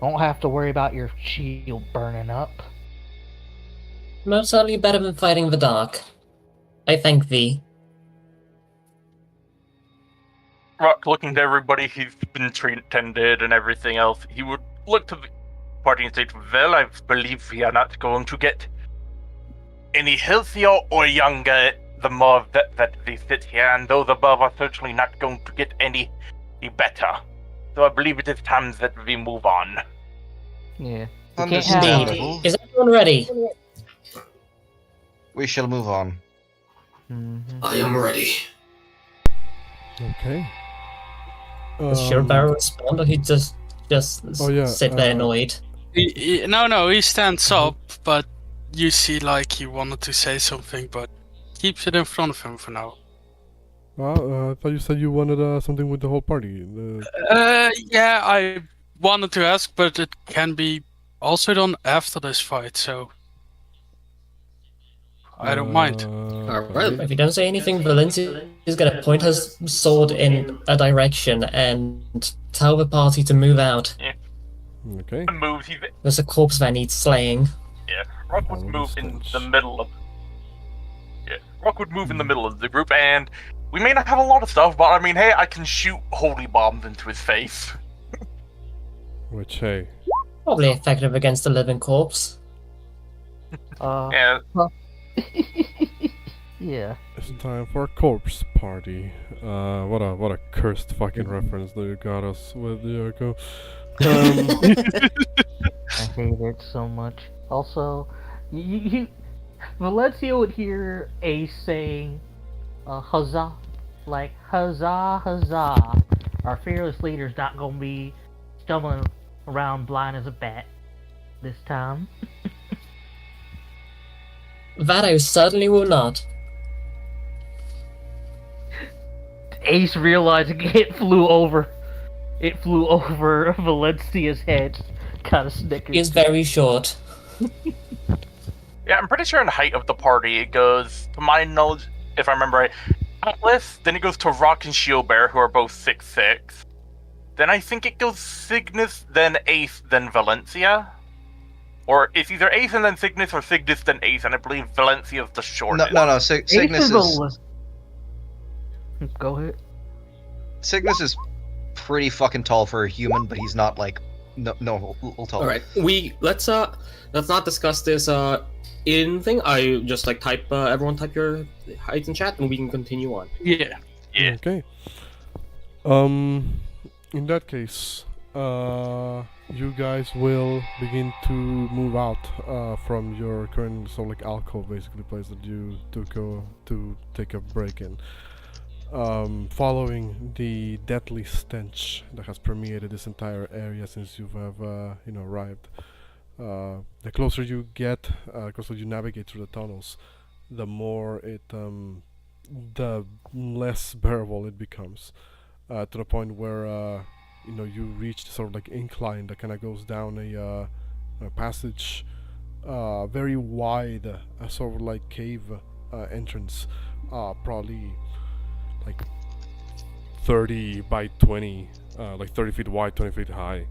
won't have to worry about your shield burning up. Most certainly better than fighting the dark. I thank thee. Rock, looking to everybody, he's been tended and everything else, he would look to the party and say, well, I believe we are not going to get any healthier or younger the more that we sit here, and those above are certainly not going to get any better. So I believe it is time that we move on. Yeah. Understandable. Is everyone ready? We shall move on. Mm-hmm. I am ready. Okay. Does Shieldbearer respond, or he just sit there annoyed? He stands up, but you see like he wanted to say something, but keeps it in front of him for now. I thought you said you wanted something with the whole party. Yeah, I wanted to ask, but it can be also done after this fight, so I don't mind. Alright. If you don't say anything, Valencia is gonna point her sword in a direction and tell the party to move out. Okay. Moves, There's a corpse that needs slaying. yeah, Rock would move in the middle of... Yeah, Rock would move in the middle of the group, and we may not have a lot of stuff, but I mean, hey, I can shoot holy bombs into his face. Which, hey. Probably effective against a living corpse. Yeah. Yeah. It's time for a corpse party. What a cursed fucking reference that you got us with, Yoko. I hate it so much. Also, Valencia would hear Ace saying, huzzah. Like, huzzah, huzzah. Our fearless leader's not gonna be stumbling around blind as a bat this time. That I certainly will not. Ace realizing it flew over Valencia's head. Kind of snickered. It's very short. Yeah, I'm pretty sure in the height of the party it goes, to my knowledge, if I remember right, Atlas, then it goes to Rock and Shieldbear, who are both 6'6". Then I think it goes Signis, then Ace, then Valencia. Or it's either Ace and then Signis, or Signis then Ace, and I believe Valencia is the shortest. No. Cygnus is. Go ahead. Cygnus is pretty fucking tall for a human, but he's not like no tall. All right, let's not discuss this in thing. I just like type everyone type your height in chat, and we can continue on. Yeah. Okay. In that case, you guys will begin to move out from your current sort of alcove, basically place that you took to take a break in. Following the deadly stench that has permeated this entire area since you have arrived. The closer you get, closer you navigate through the tunnels, the more the less bearable it becomes, to the point where you reach sort of like incline that kind of goes down a passage, very wide, sort of like cave entrance, probably like 30 by 20, like 30 feet wide, 20 feet high.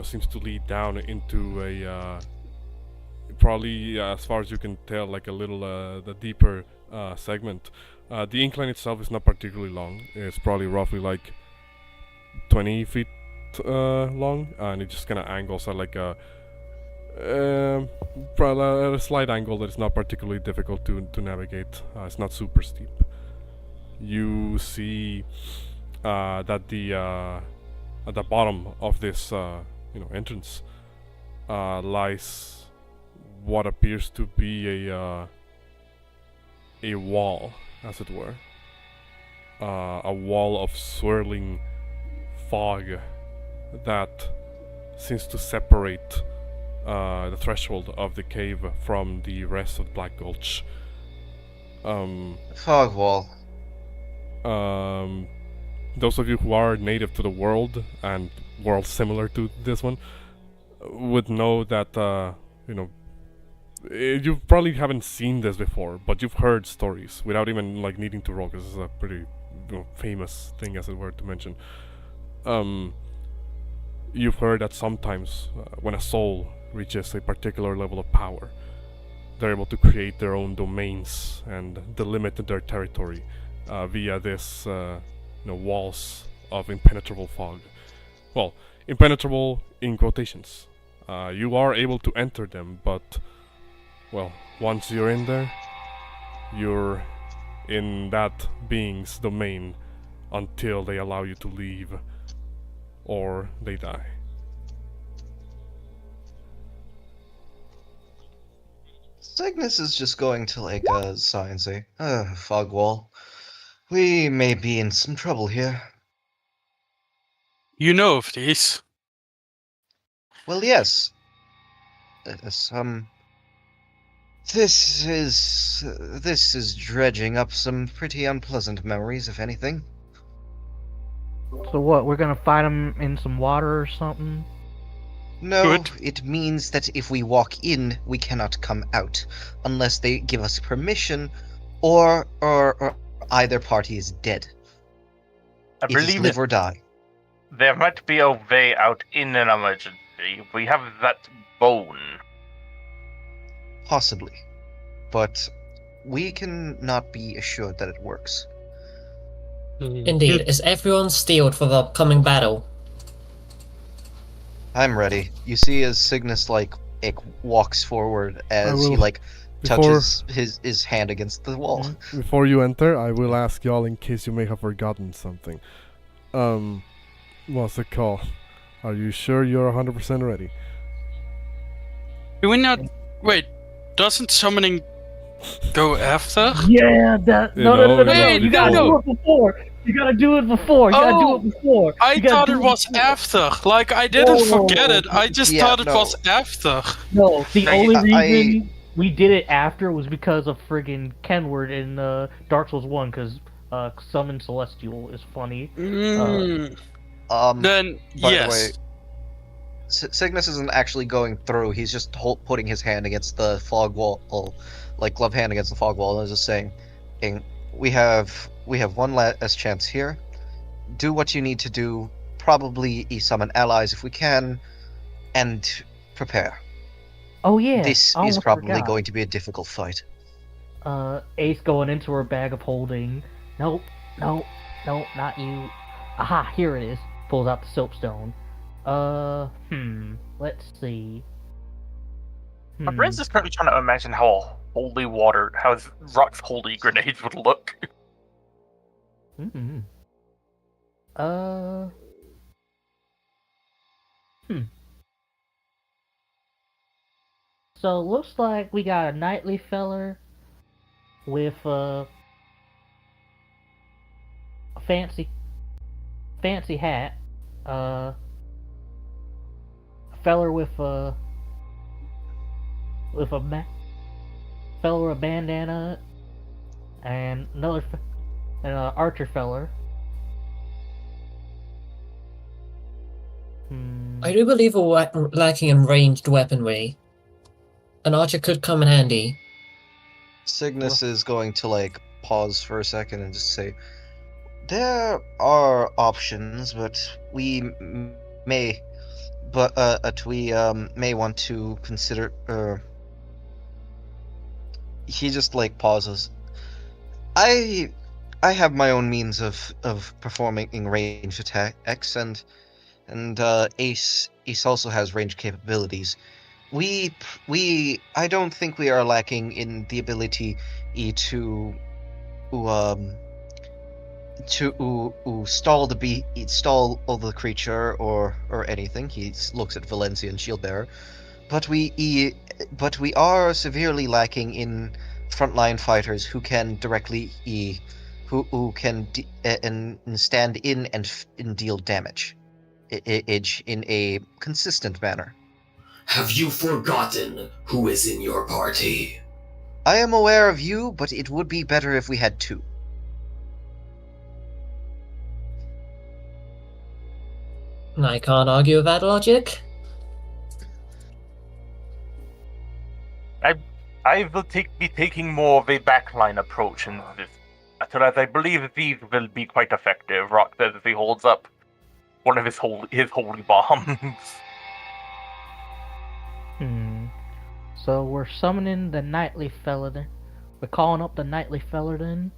Seems to lead down into a probably, as far as you can tell, like a little the deeper segment. The incline itself is not particularly long. It's probably roughly like 20 feet long, and it just kind of angles at like a slight angle that is not particularly difficult to navigate. It's not super steep. You see that at the bottom of this entrance lies what appears to be a wall, as it were, a wall of swirling fog that seems to separate the threshold of the cave from the rest of Black Gulch. Fog wall. Those of you who are native to the world and worlds similar to this one would know that you probably haven't seen this before, but you've heard stories without even like needing to roll, because this is a pretty famous thing, as it were, to mention. You've heard that sometimes when a soul reaches a particular level of power, they're able to create their own domains and delimit their territory via this walls of impenetrable fog. Well, impenetrable in quotations. You are able to enter them, but well, once you're in there, you're in that being's domain until they allow you to leave or they die. Cygnus is just going to like sigh and say, fog wall. We may be in some trouble here. You know of these? Well, yes. This is dredging up some pretty unpleasant memories, if anything. So what, we're gonna fight them in some water or something? No, Good. It means that if we walk in, we cannot come out, unless they give us permission, or either party is dead. I It is believe live or die. there might be a way out in an emergency. We have that bone. Possibly. But we can not be assured that it works. Indeed. Is everyone steeled for the upcoming battle? I'm ready. You see as Cygnus like walks forward as he will- like Before, touches his hand against the wall. before you enter, I will ask y'all in case you may have forgotten something. What's it called? Are you sure you're 100% ready? Do we not? Wait, doesn't summoning go after? Yeah, that. You No, no, no, know, no, no. Wait, You gotta no. do it before. You gotta do it before. You gotta do it before. I You gotta thought do it was before. after. Like, I didn't Whoa. forget it. I just Yeah, thought it no. was after. No, the No, only I- reason we did it after was because of friggin' Kenward in Dark Souls 1, because Summon Celestial is funny. Mm, then, by the yes. way, Signis isn't actually going through. He's just putting his hand against the fog wall, like glove hand against the fog wall, and just saying, "We have one last chance here. Do what you need to do. Probably summon allies if we can, and prepare. Oh yeah, This I is almost probably forgot. going to be a difficult fight." Ace going into her bag of holding. Nope, nope, not you. Aha, here it is. Pulls out the soapstone. Let's see. My brain's just currently trying to imagine how Rock's holy grenades would look. Hmm. So looks like we got a knightly feller with a fancy hat. A feller with a feller with a bandana, and another and an archer feller. I do believe we're lacking in ranged weaponry. An archer could come in handy. Signis is going to pause for a second and just say, "There are options, but we may want to consider." He just pauses. I have my own means of performing in ranged attacks, and Ace also has ranged capabilities. I don't think we are lacking in the ability to stall the creature or anything. He looks at Valencia and Shieldbearer, but we are severely lacking in frontline fighters who can directly who can stand in and deal damage in a consistent manner. Have you forgotten who is in your party? I am aware of you, but it would be better if we had two. I can't argue with that logic. I will be taking more of a backline approach in this battle, as I believe these will be quite effective. Rock says as he holds up one of his holy bombs. So we're summoning the knightly fella then. We're calling up the knightly fella then.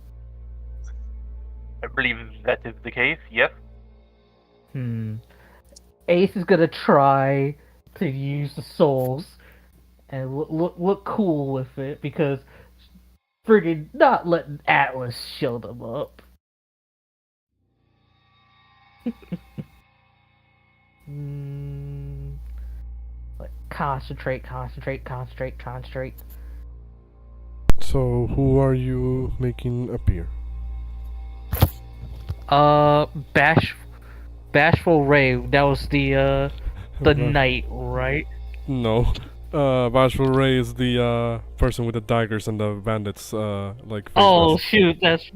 I believe that is the case, yes. Ace is gonna try to use the souls and look cool with it, because friggin' not letting Atlas show them up. Concentrate. So, who are you making appear? Bashful Ray. That was the knight, right? No. Bashful Ray is the person with the daggers and the bandits, face Oh mask.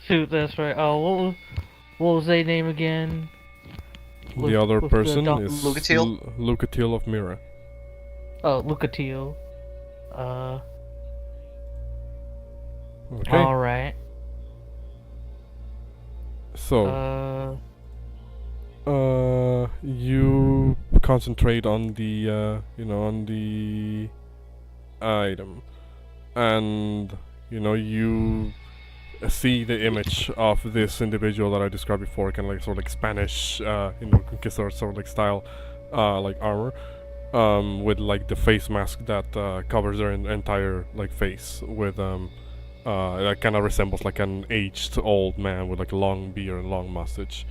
shoot, that's right. Oh, what was their name again? The other with person the is Lucatiel? Lucatiel of Mira. Oh, Lucatiel. Okay. Alright. So, you concentrate on the, on the item, and you see the image of this individual that I described before, kind of sort of Spanish, conquistador sort of style, armor, with like the face mask that covers their entire like face with that kind of resembles like an aged old man with like a long beard and long mustache.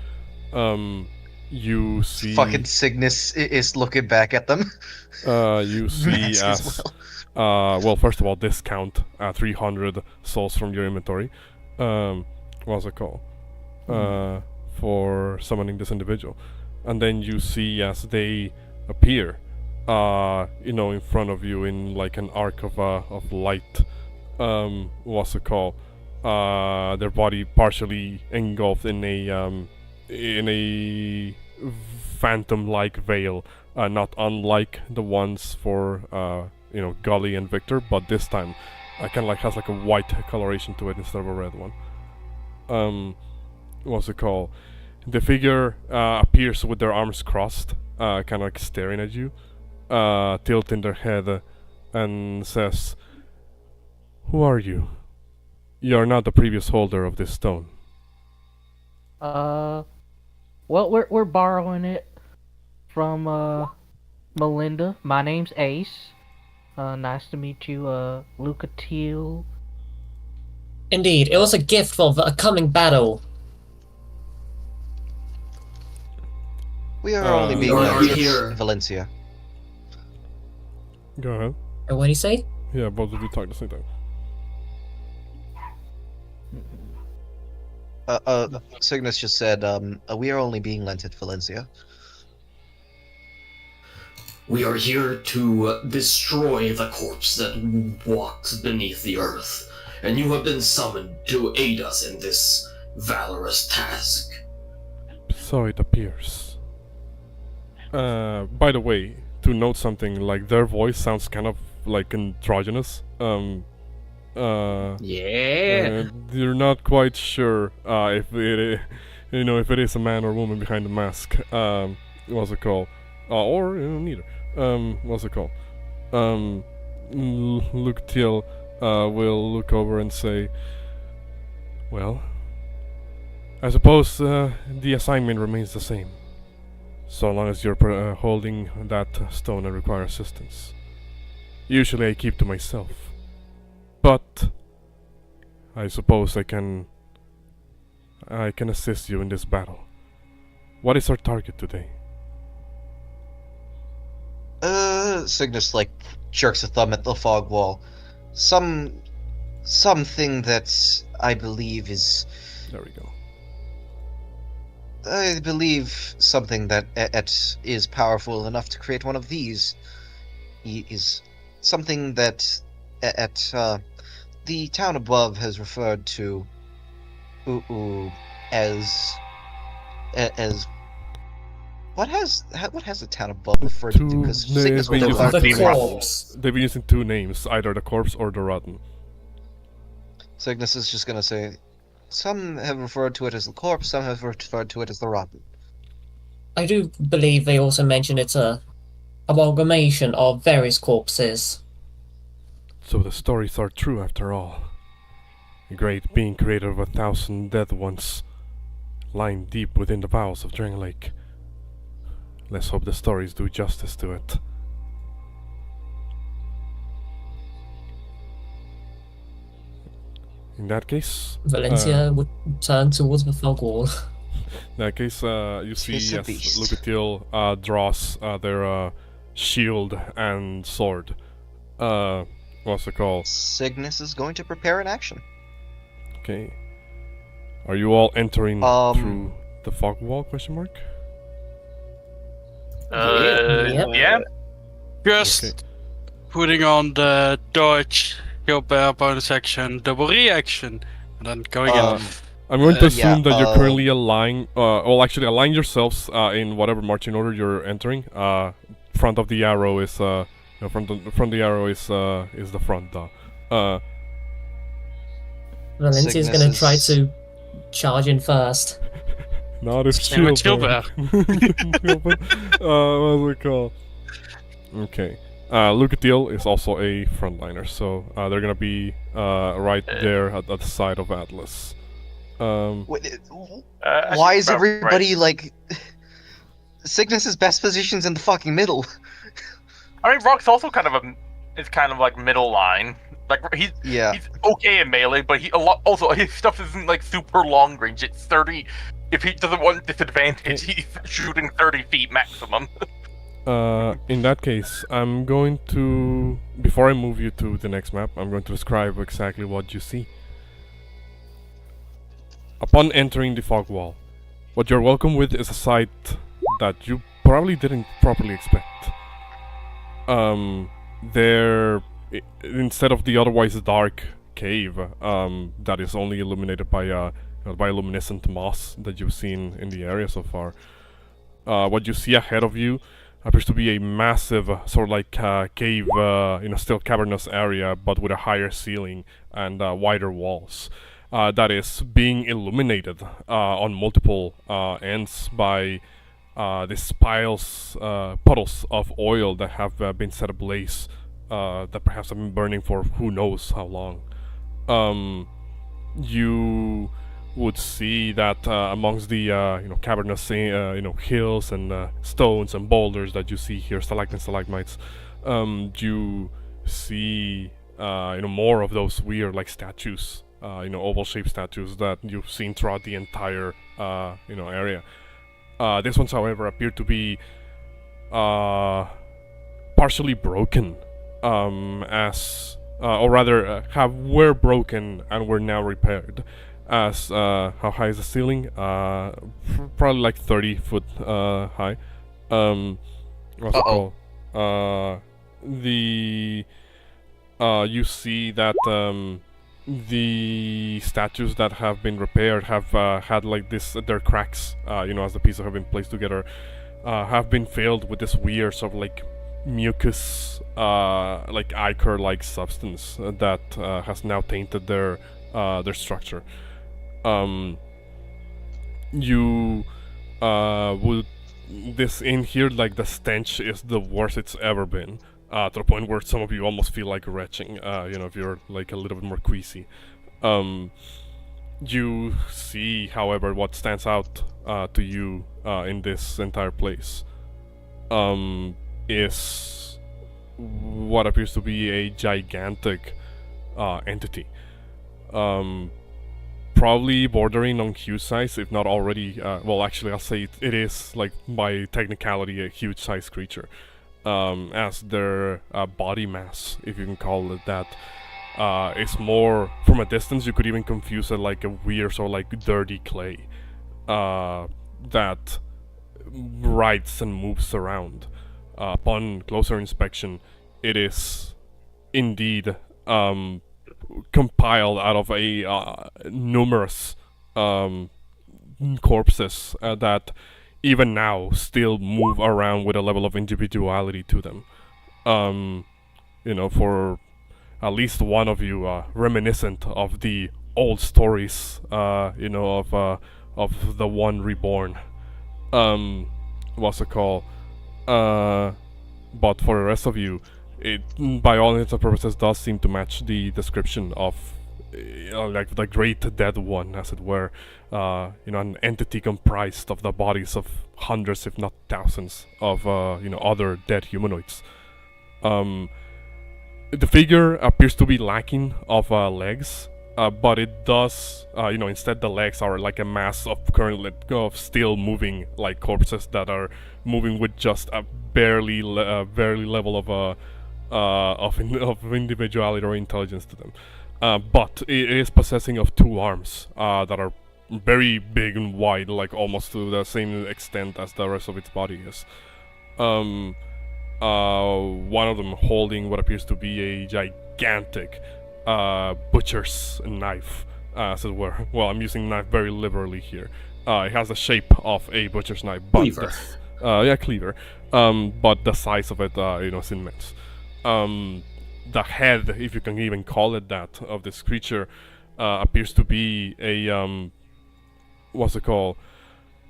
You see Fucking Signis is looking back at them. you see Mask as well, first of all, discount 300 souls from your inventory. What's it called? For summoning this individual. And then you see as they appear, in front of you in like an arc of light. What's it called? Their body partially engulfed in a phantom-like veil, not unlike the ones for Gully and Victor, but this time kind of like has like a white coloration to it instead of a red one. What's it called? The figure appears with their arms crossed, kind of like staring at you, tilting their head, and says, "Who are you? You are not the previous holder of this stone." Well, we're borrowing it from Melinda. My name's Ace. Nice to meet you, Luca Teal. Indeed, it was a gift for a coming battle. We are only being we are led here. to Valencia. Go ahead. What do you say? Yeah, both of you talk at the same time. Signis just said, we are only being lent at Valencia. We are here to destroy the corpse that walks beneath the earth, and you have been summoned to aid us in this valorous task. So it appears. By the way, to note something, like their voice sounds kind of like androgynous. You're not quite sure if it is a man or woman behind the mask. What's it called? Or neither. What's it called? Luke Teal will look over and say, "Well, I suppose the assignment remains the same, so long as you're holding that stone and require assistance. Usually I keep to myself, but I suppose I can assist you in this battle. What is our target today?" Signis like jerks a thumb at the fog wall. Something that I believe is. There we go. I believe something that is powerful enough to create one of these is something that the town above has referred to as what has the town above referred to? Because Signis will names. know The Team corpse. They've been using two names, either the corpse or the rotten. Cygnus is just gonna say, some have referred to it as the corpse, some have referred to it as the rotten. I do believe they also mentioned it's a amalgamation of various corpses. So the stories are true after all. A great being creator of 1,000 dead ones, lying deep within the bowels of Drangleic. Let's hope the stories do justice to it. In that case, Valencia would turn towards the fog wall. in that case, you see Tis a as beast. Lucatil draws their shield and sword. What's it called? Cygnus is going to prepare an action. Okay. Are you all entering Um, through the fog wall? Question mark. Yeah. Just Okay. putting on the dodge, your bear bonus action, double reaction, and then going in. I'm going to assume yeah, that you're currently aligning. Actually, align yourselves in whatever marching order you're entering. Front of the arrow is front the arrow is the front. Valencia's Cygnus gonna is- try to charge in first. Not if Same with shield Chill what's it called? Okay. Lucatil is also a frontliner, so they're gonna be right there at the side of Atlas. Wait, I why think is about everybody right. like? Cygnus's best position's in the fucking middle. I mean, Rock's also kind of is kind of like middle line. Like he's okay in melee, but also his stuff isn't like super long range. It's 30. If he doesn't want disadvantage, he's shooting 30 feet maximum. In that case, I'm going to, before I move you to the next map, I'm going to describe exactly what you see. Upon entering the fog wall, what you're welcome with is a sight that you probably didn't properly expect. Instead of the otherwise dark cave that is only illuminated by luminescent moss that you've seen in the area so far, what you see ahead of you appears to be a massive sort of like cave, still cavernous area, but with a higher ceiling and wider walls. That is being illuminated on multiple ends by these puddles of oil that have been set ablaze, that perhaps have been burning for who knows how long. You would see that amongst the cavernous hills and stones and boulders that you see here, stalactites and stalagmites, you see more of those weird like statues, oval-shaped statues that you've seen throughout the entire area. These ones, however, appear to be partially broken, were broken and were now repaired. As how high is the ceiling? Probably like 30 foot high. What's it called? You see that the statues that have been repaired have had like their cracks, as the pieces have been placed together, have been filled with this weird sort of like mucus, like ichor-like substance that has now tainted their structure. You would this in here, like the stench is the worst it's ever been, to the point where some of you almost feel like retching, if you're like a little bit more queasy. You see, however, what stands out to you in this entire place is what appears to be a gigantic entity. Probably bordering on huge size, if not already. Actually, I'll say it is, like, by technicality, a huge size creature. As their body mass, if you can call it that, is more, from a distance, you could even confuse it like a weird sort of like dirty clay that writhes and moves around. Upon closer inspection, it is indeed compiled out of a numerous corpses that even now still move around with a level of individuality to them. For at least one of you, reminiscent of the old stories, of the One Reborn. What's it called? But for the rest of you, it, by all intents and purposes, does seem to match the description of, like the Great Dead One, as it were. An entity comprised of the bodies of hundreds, if not thousands, of other dead humanoids. The figure appears to be lacking of legs, but it does, instead the legs are like a mass of still moving like corpses that are moving with just a barely level of individuality or intelligence to them. But it is possessing of two arms that are very big and wide, like almost to the same extent as the rest of its body is. One of them holding what appears to be a gigantic butcher's knife, as it were. Well, I'm using knife very liberally here. It has the shape of a butcher's knife, but Cleaver. Cleaver. But the size of it, is immense. The head, if you can even call it that, of this creature appears to be a what's it called?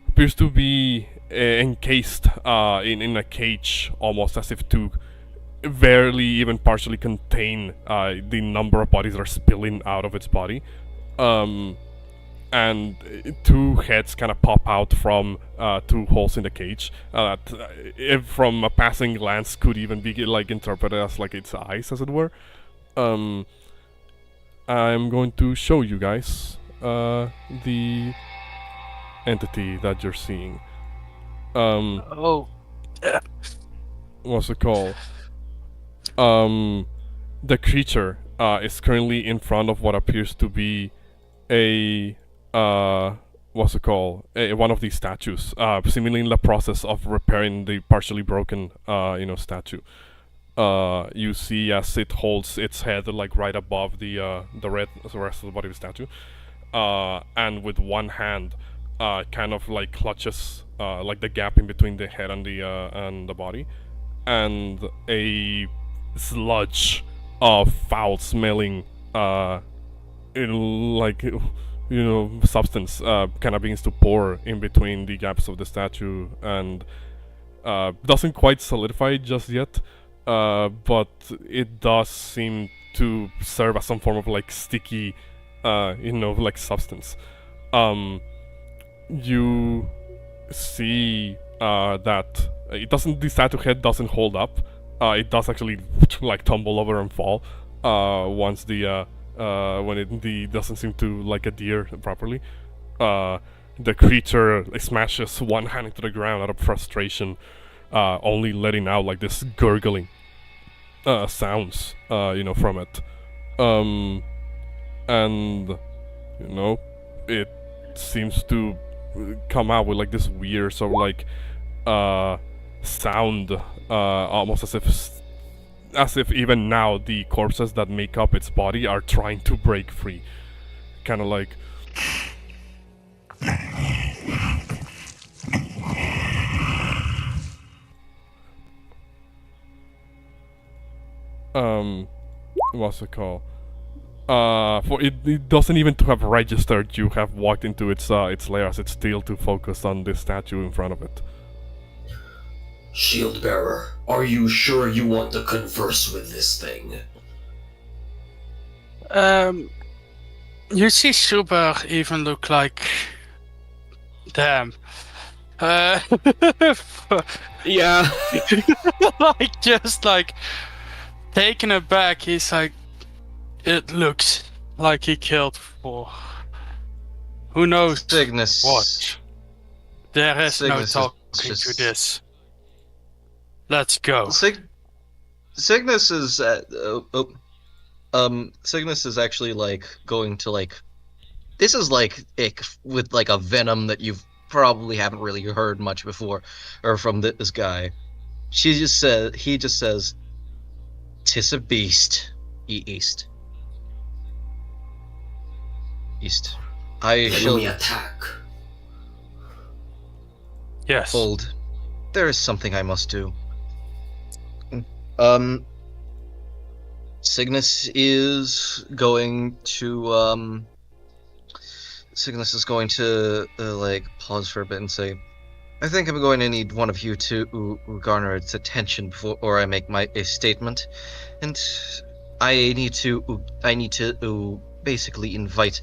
Appears to be encased in a cage, almost as if to barely even partially contain the number of bodies that are spilling out of its body. and two heads kind of pop out from two holes in the cage that, if from a passing glance, could even be like interpreted as like its eyes, as it were. I'm going to show you guys the entity that you're seeing. Oh. What's it called? The creature is currently in front of what appears to be a what's it called? One of these statues, seemingly in the process of repairing the partially broken, statue. You see as it holds its head like right above the rest of the body of the statue, and with one hand, kind of like clutches like the gap in between the head and the body, and a sludge of foul-smelling, substance kind of begins to pour in between the gaps of the statue, and doesn't quite solidify just yet, but it does seem to serve as some form of like sticky, substance. You see that the statue head doesn't hold up. It does actually like tumble over and fall once when it doesn't seem to like adhere properly. The creature smashes one hand into the ground out of frustration, only letting out like this gurgling sounds, from it. And it seems to come out with like this weird sort of like sound, almost as if even now the corpses that make up its body are trying to break free, kind of like. What's it called? For it doesn't even to have registered you have walked into its lair, as it's still too focused on this statue in front of it. Shield bearer, are you sure you want to converse with this thing? You see Super even look like... Damn. Yeah. like, just like... Taken aback, he's like... It looks like he killed for... Who knows Signis. what? There is Signis no is talking just- to this. Let's go. Signis is Signis is actually like going to like, this is like ick with like a venom that you've probably haven't really heard much before or from this guy. He just says, "'Tis a beast, east. I shall Enemy attack. Yes. hold. There is something I must do." Signis is going to like pause for a bit and say, "I think I'm going to need one of you to garner its attention before I make a statement, and I need to basically invite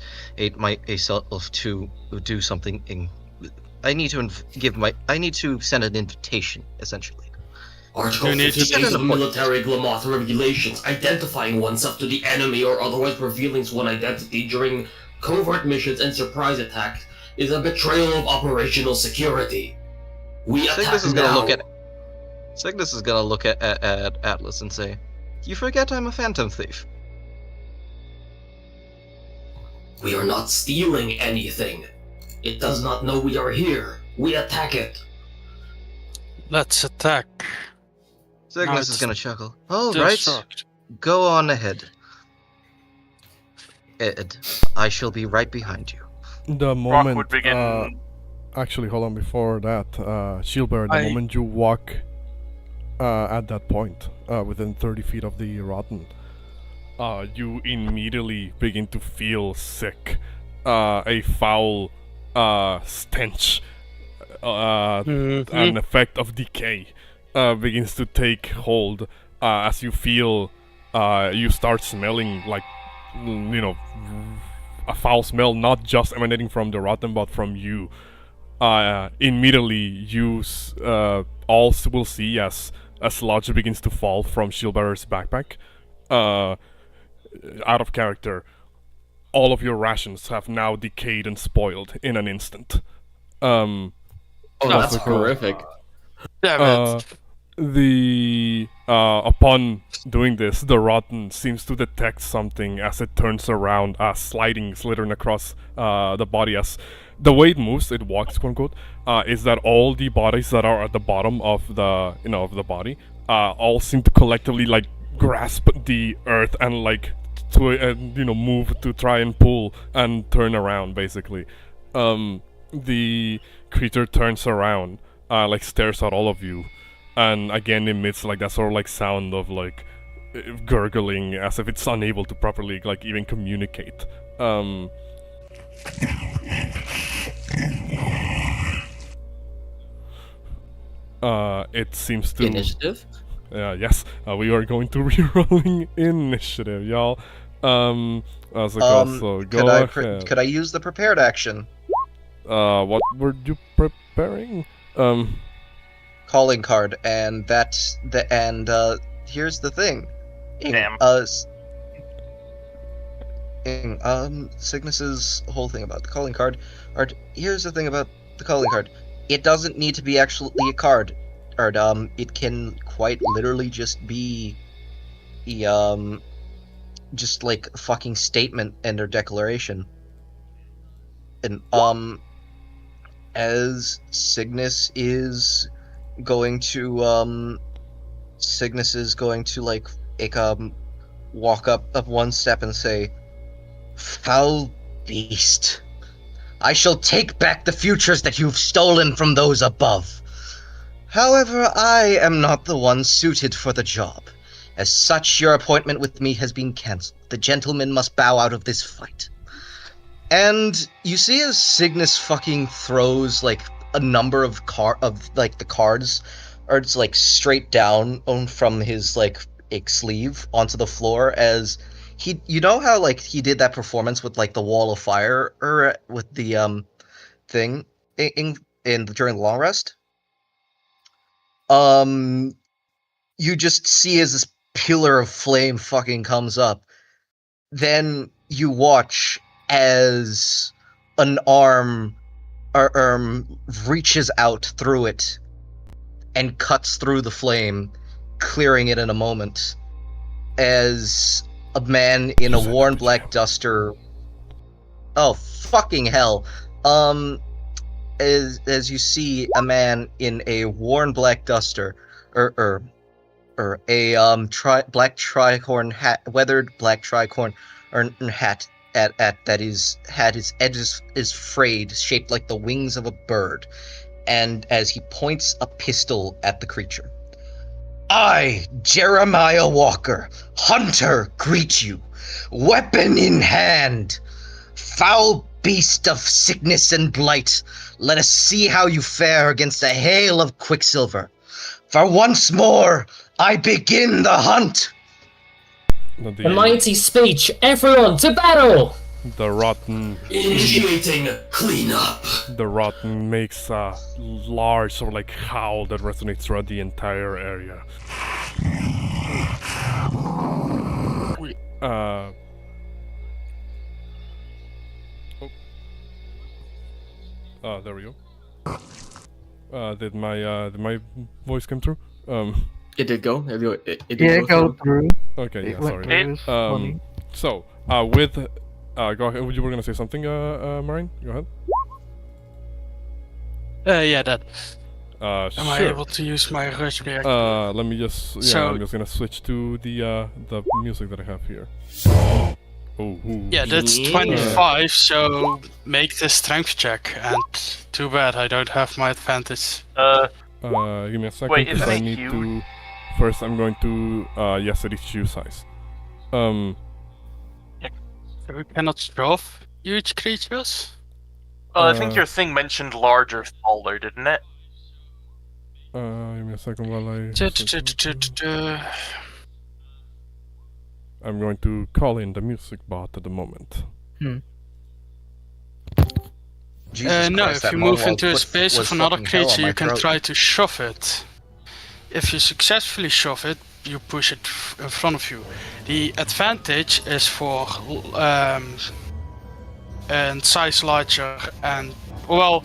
myself to do something. I need to send an invitation, essentially." Article You need to 58 do- of military Glamoth regulations, identifying oneself to the enemy or otherwise revealing one's identity during covert missions and surprise attacks is a betrayal of operational security. We attack Cygnus is now. gonna look at Atlas and say, "You forget I'm a phantom thief." We are not stealing anything. It does not know we are here. We attack it. Let's attack. Cygnus is it's gonna chuckle. All right, Destruct. go on ahead. Ed, I shall be right behind you. The moment, would begin- actually, hold on. Before that, Shieldbearer, the moment you walk at that point, within 30 feet of the Rotten, you immediately begin to feel sick. A foul stench, an effect of decay, begins to take hold as you feel, you start smelling like, a foul smell, not just emanating from the rotten, but from you. Immediately, you all will see as sludge begins to fall from Shieldbearer's backpack. Out of character, all of your rations have now decayed and spoiled in an instant. Oh, that's horrific. Damn it. Upon doing this, the rotten seems to detect something as it turns around, slithering across the body. As the way it moves, it walks, quote unquote, is that all the bodies that are at the bottom of the body all seem to collectively like grasp the earth and like to move to try and pull and turn around. Basically, the creature turns around, like stares at all of you, and again emits like that sort of like sound of like gurgling, as if it's unable to properly like even communicate. It seems to Initiative? yes, we are going to re-rolling initiative, y'all. As it goes, so go ahead. Could I use the prepared action? What were you preparing? Calling card, and that's the here's the thing. Damn. Signis's whole thing about the calling card. Here's the thing about the calling card. It doesn't need to be actually a card. It can quite literally just be just like a fucking statement and a declaration. And as Signis is going to walk up one step and say, "Foul beast, I shall take back the futures that you've stolen from those above. However, I am not the one suited for the job. As such, your appointment with me has been cancelled. The gentleman must bow out of this fight." And you see as Signis fucking throws like a number of the cards, or it's like straight down from his like sleeve onto the floor, as you know how like he did that performance with like the wall of fire, or with the thing in during the long rest. You just see as this pillar of flame fucking comes up. Then you watch as an arm reaches out through it and cuts through the flame, clearing it in a moment. As a man in a worn black duster... Oh, fucking hell. As you see a man in a worn black duster, or a black tricorn hat, weathered black tricorn hat that his edge is frayed, shaped like the wings of a bird, and as he points a pistol at the creature. "I, Jeremiah Walker, hunter, greet you, weapon in hand. Foul beast of sickness and blight, let us see how you fare against a hail of quicksilver. For once more, I begin the hunt." A mighty speech, everyone to battle! The rotten... Initiating cleanup. The rotten makes a large sort of like howl that resonates throughout the entire area. There we go. Did my voice come through? It did go. It Yeah, go through. Okay, It yeah, went sorry. through. It's funny. So, go ahead. You were gonna say something, Marine? Go ahead. Yeah, that. Am I sure. able to use my rush reaction? Let me just. Yeah, So- I'm just gonna switch to the music that I have here. Oh. Yeah, that's Yeah. 25, so make the strength check, and too bad I don't have my advantage. Give me a second. Wait, 'cause isn't I it need huge? to. First, I'm going to. Yes, it is shoe size. So we cannot shove huge creatures? Well, I think your thing mentioned large or smaller, didn't it? Give me a second while I. I'm going to call in the music bot at the moment. Jesus no, Christ, if that you move monologue into a was- space was of another fucking hell on creature, my you can throat. try to shove it. If you successfully shove it, you push it in front of you. The advantage is for and size larger and well.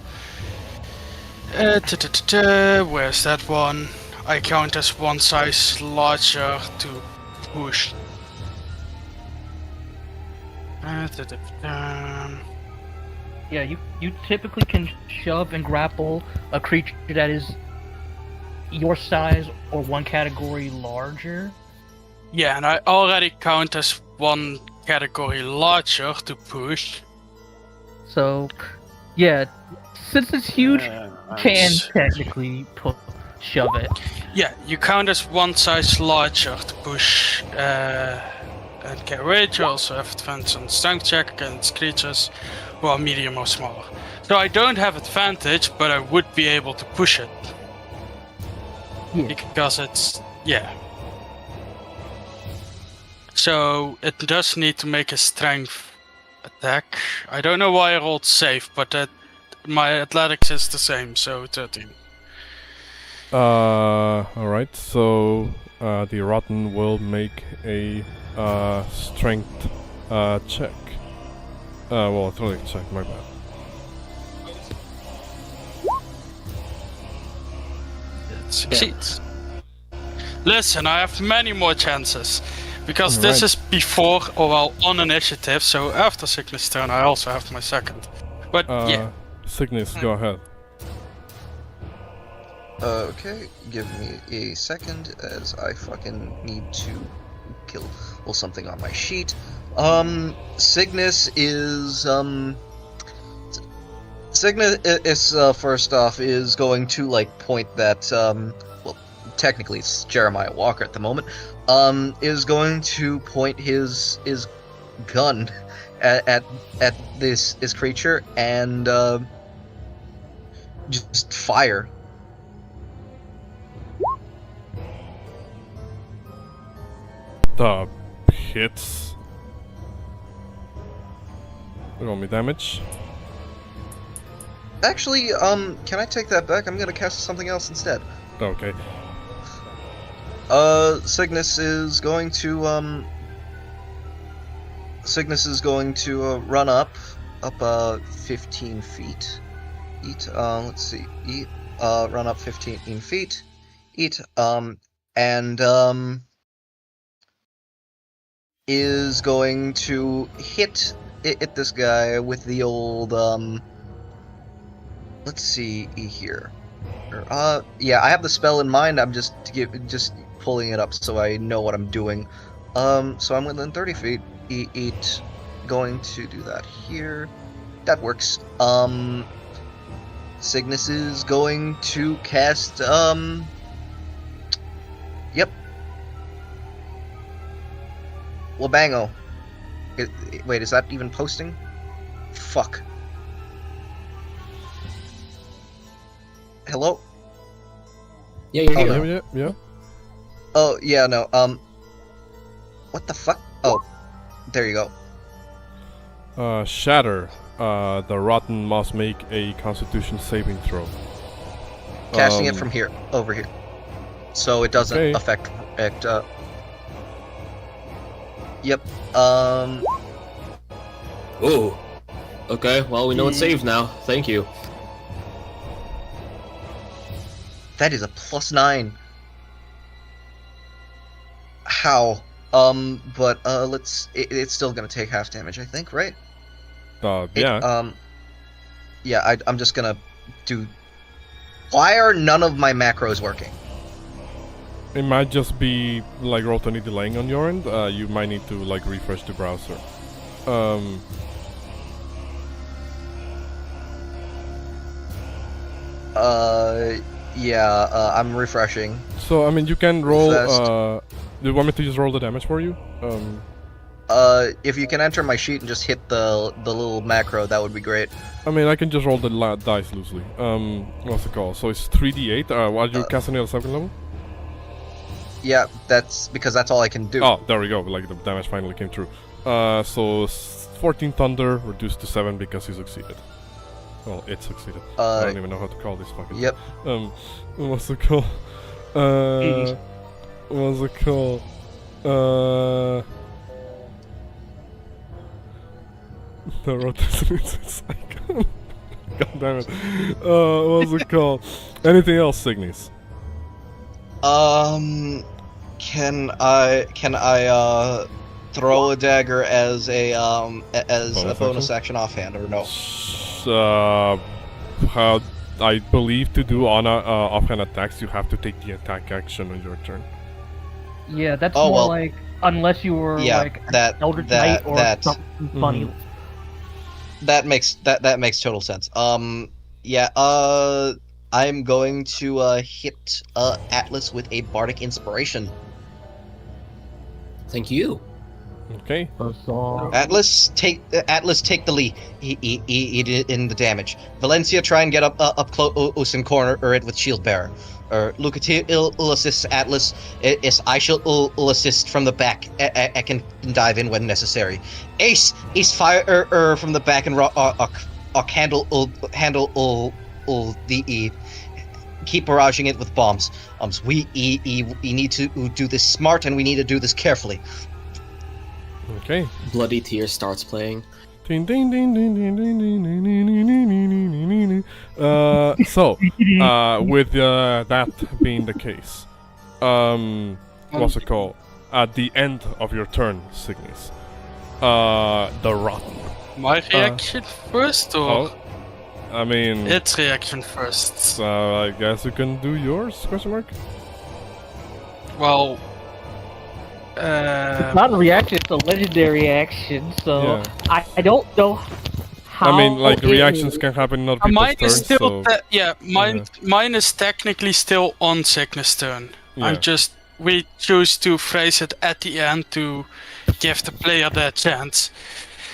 Where's that one? I count as one size larger to push. Yeah, you typically can shove and grapple a creature that is your size or one category larger. Yeah, and I already count as one category larger to push. So, yeah, since it's huge, can s- technically shove it. Yeah, you count as one size larger to push and get rage. You also have advantage on strength check against creatures who are medium or smaller. So I don't have advantage, but I would be able to push it. Yeah. Because it's, yeah. So it does need to make a strength attack. I don't know why I rolled safe, but my athletics is the same, so 13. Alright, so the Rotten will make a strength check. Well, athletic check, my bad. It succeeds. Listen, I have many more chances. Because this is before, or well, on initiative, so after Signis' turn I also have my second. But yeah. Signis, go ahead. Okay, give me a second as I fucking need to kill something on my sheet. Signis is first off is going to like point that well, technically it's Jeremiah Walker at the moment. Is going to point his gun at this creature and just fire. The hits. Roll me damage. Actually, can I take that back? I'm gonna cast something else instead. Okay. Signis is going to run up 15 feet. Let's see. Run up 15 feet. And is going to hit this guy with the old let's see here. Yeah, I have the spell in mind. I'm just pulling it up so I know what I'm doing. So I'm within 30 feet. Eat. Going to do that here. That works. Signis is going to cast. Yep. Labango. Wait, is that even posting? Fuck. Hello? Yeah, you're Oh, here. Yeah. Oh, yeah, no, what the fuck? Oh, there you go. Shatter. The Rotten must make a Constitution saving throw. Casting it from here, over here. So it doesn't Okay. affect, yep, Ooh. Okay, well, we know it's saved now. Thank you. that is a +9. How? But, it's still gonna take half damage, I think, right? Yeah. Yeah, I'm just gonna do... Why are none of my macros working? It might just be like Roll20 delaying on your end. You might need to like refresh the browser. Yeah, I'm refreshing. So I mean, you can roll. Fast. Do you want me to just roll the damage for you? If you can enter my sheet and just hit the little macro, that would be great. I mean, I can just roll the dice loosely. What's it called? So it's 3d8. Are you casting it at 2nd level? Yeah, that's because that's all I can do. Oh, there we go. Like the damage finally came through. So 14 thunder reduced to 7 because he succeeded. Well, it succeeded. I Uh, don't even know how to call this fucking. yep. What's it called? What's it called? The rotation is like. God damn it. What's it called? Anything else, Signis? Can I throw a dagger as a bonus action offhand or no? How I believe to do on offhand attacks, you have to take the attack action on your turn. Yeah, that's Oh, more well. like unless you were Yeah, like that Eldritch that Knight or that something funny. that makes total sense. Yeah. I'm going to hit Atlas with a bardic inspiration. Thank you. Okay. Atlas, take the lead. He did in the damage. Valencia, try and get up close and corner it with shield bearer. Or Lucati will assist Atlas. I shall assist from the back. I can dive in when necessary. Ace fire from the back and handle the keep barraging it with bombs. We need to do this smart and we need to do this carefully. Okay. Bloody Tear starts playing. Ding, ding, ding, ding, ding, ding, ding, ding, ding, ding, ding, ding, ding. With that being the case, what's it called? At the end of your turn, Signis, the rotten. My reaction first, or I mean, its reaction first? so I guess you can do yours? Question mark. Well, It's not a reaction; it's a legendary action. So Yeah. I don't know how. I mean, like it reactions is. can happen in other people's mine is turns. still So mine is technically still on Signis' turn. yeah. We choose to phrase it at the end to give the player that chance.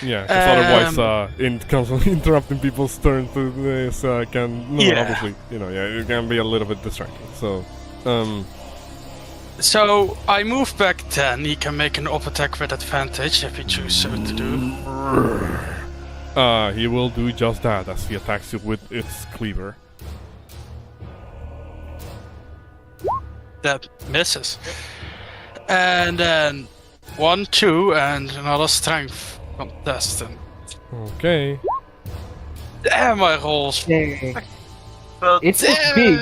Yeah, because otherwise, constantly interrupting people's turn to this can, obviously, it can be a little bit distracting. So, So I move back 10. He can make an up attack with advantage if he chooses so to do. he will do just that as he attacks you with its cleaver. That misses. And then 1, 2, and another strength contestant. Okay. Damn, my rolls. Dang. Well, It's just big.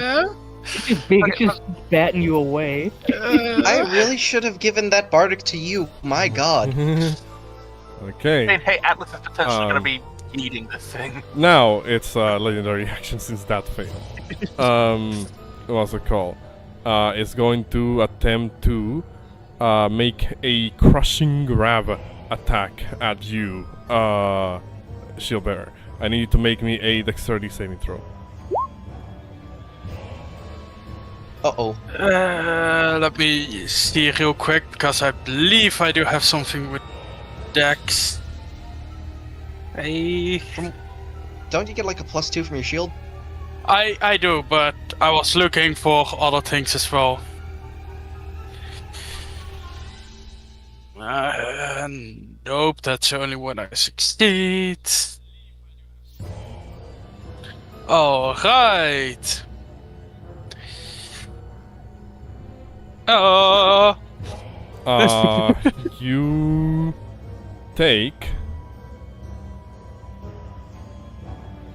It's just big. It's just batting you away. I really should have given that bardic to you. My God. Okay. hey, Atlas is potentially going to Um, be needing this thing. Now it's a legendary action since that failed. What's it called? It's going to attempt to make a crushing grab attack at you, shield bearer. I need you to make me a dexterity saving throw. Uh-oh. Let me see real quick, because I believe I do have something with Dex. Don't you get like a +2 from your shield? I do, but I was looking for other things as well. Nope, that's the only one I succeed. Alright. You take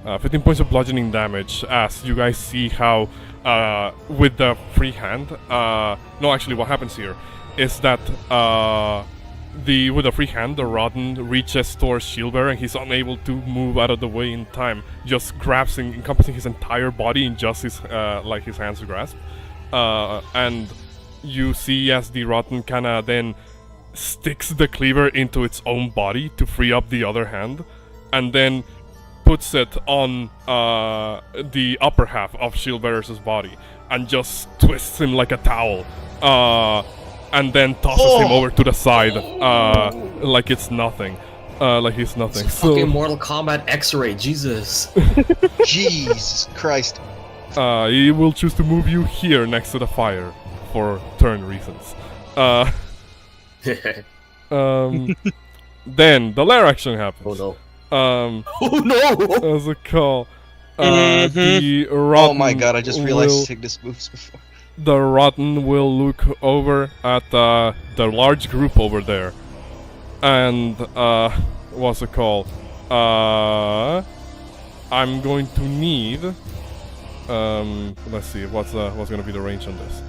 15 points of bludgeoning damage as you guys see how with the free hand, no, actually what happens here is that with the free hand, the Rotten reaches towards Shieldbearer and he's unable to move out of the way in time, just grabs and encompassing his entire body in just his his hand's grasp, and you see as the Rotten kinda then sticks the cleaver into its own body to free up the other hand, and then puts it on the upper half of Shieldbearer's body and just twists him like a towel, and then tosses him over to the side like it's nothing. Like he's nothing. It's fucking Mortal Kombat X-Ray, Jesus. Jesus Christ. He will choose to move you here next to the fire for turn reasons. Then the lair action happens. Oh no. Oh no! As a call, The rotten Oh my god, I just realized will- Signis moves before. the rotten will look over at the large group over there, and what's it called? I'm going to need. Let's see what's gonna be the range on this.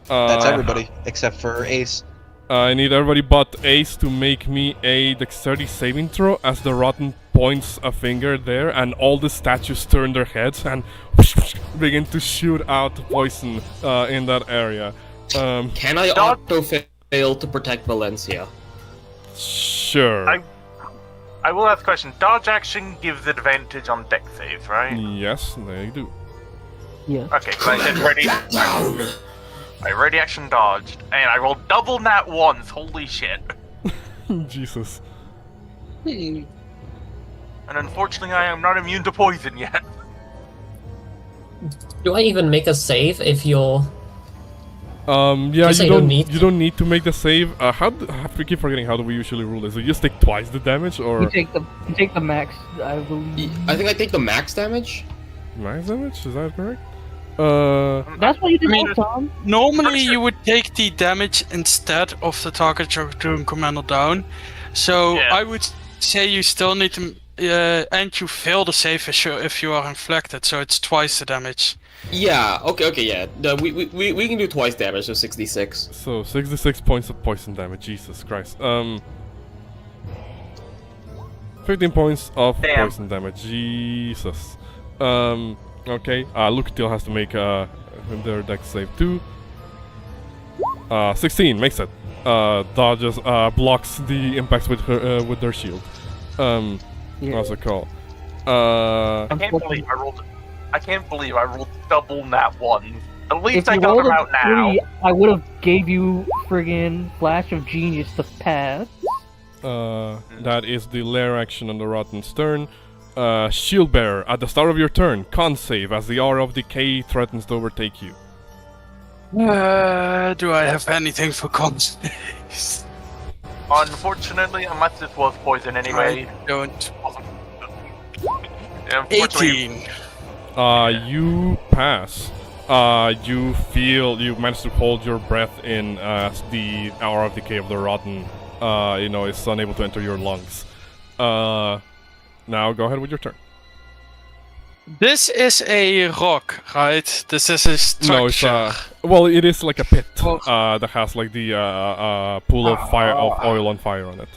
That's everybody except for Ace. I need everybody but Ace to make me a dexterity saving throw as the rotten points a finger there, and all the statues turn their heads and begin to shoot out poison in that area. Can I auto fail to protect Valencia? Sure. I will ask a question. Dodge action gives advantage on dex saves, right? Yes, they do. Yeah. Okay, so I did ready. Down. I ready action dodged, and I rolled double nat ones. Holy shit! Jesus. And unfortunately, I am not immune to poison yet. Do I even make a save if you're... Yeah, Guess I you don't don't need you don't need to make the save. I keep forgetting how do we usually rule this. Do you just take twice the damage or You take the max, I believe. I think I take the max damage. max damage? Is that correct? That's what you did I mean, last time. Normally, you would take the damage instead of the target you're doing commander down. So Yeah. I would say you still need to, and you fail the save if you are inflicted. So it's twice the damage. Yeah. Okay. Yeah. We can do twice damage, so 66. So 66 points of poison damage. Jesus Christ. 15 points of Damn. poison damage. Jesus. Okay. Luke still has to make their dex save too. 16 makes it. Dodges blocks the impacts with her with their shield. What's it called? I can't believe I rolled double nat ones. At If least I you got rolled them a out now. 3, I would have gave you friggin' Flash of Genius to pass. That is the lair action on the Rotten's turn. Shield Bearer, at the start of your turn, con save as the aura of decay threatens to overtake you. Do I have anything for cons? Unfortunately, unless this was poison anyway. I don't. Unfortunately, 18. You pass. You manage to hold your breath in as the aura of decay of the Rotten, is unable to enter your lungs. Now go ahead with your turn. This is a rock, right? This is a structure. No, it's it is like a pit Oh. that has like the pool of fire of oil on fire on it.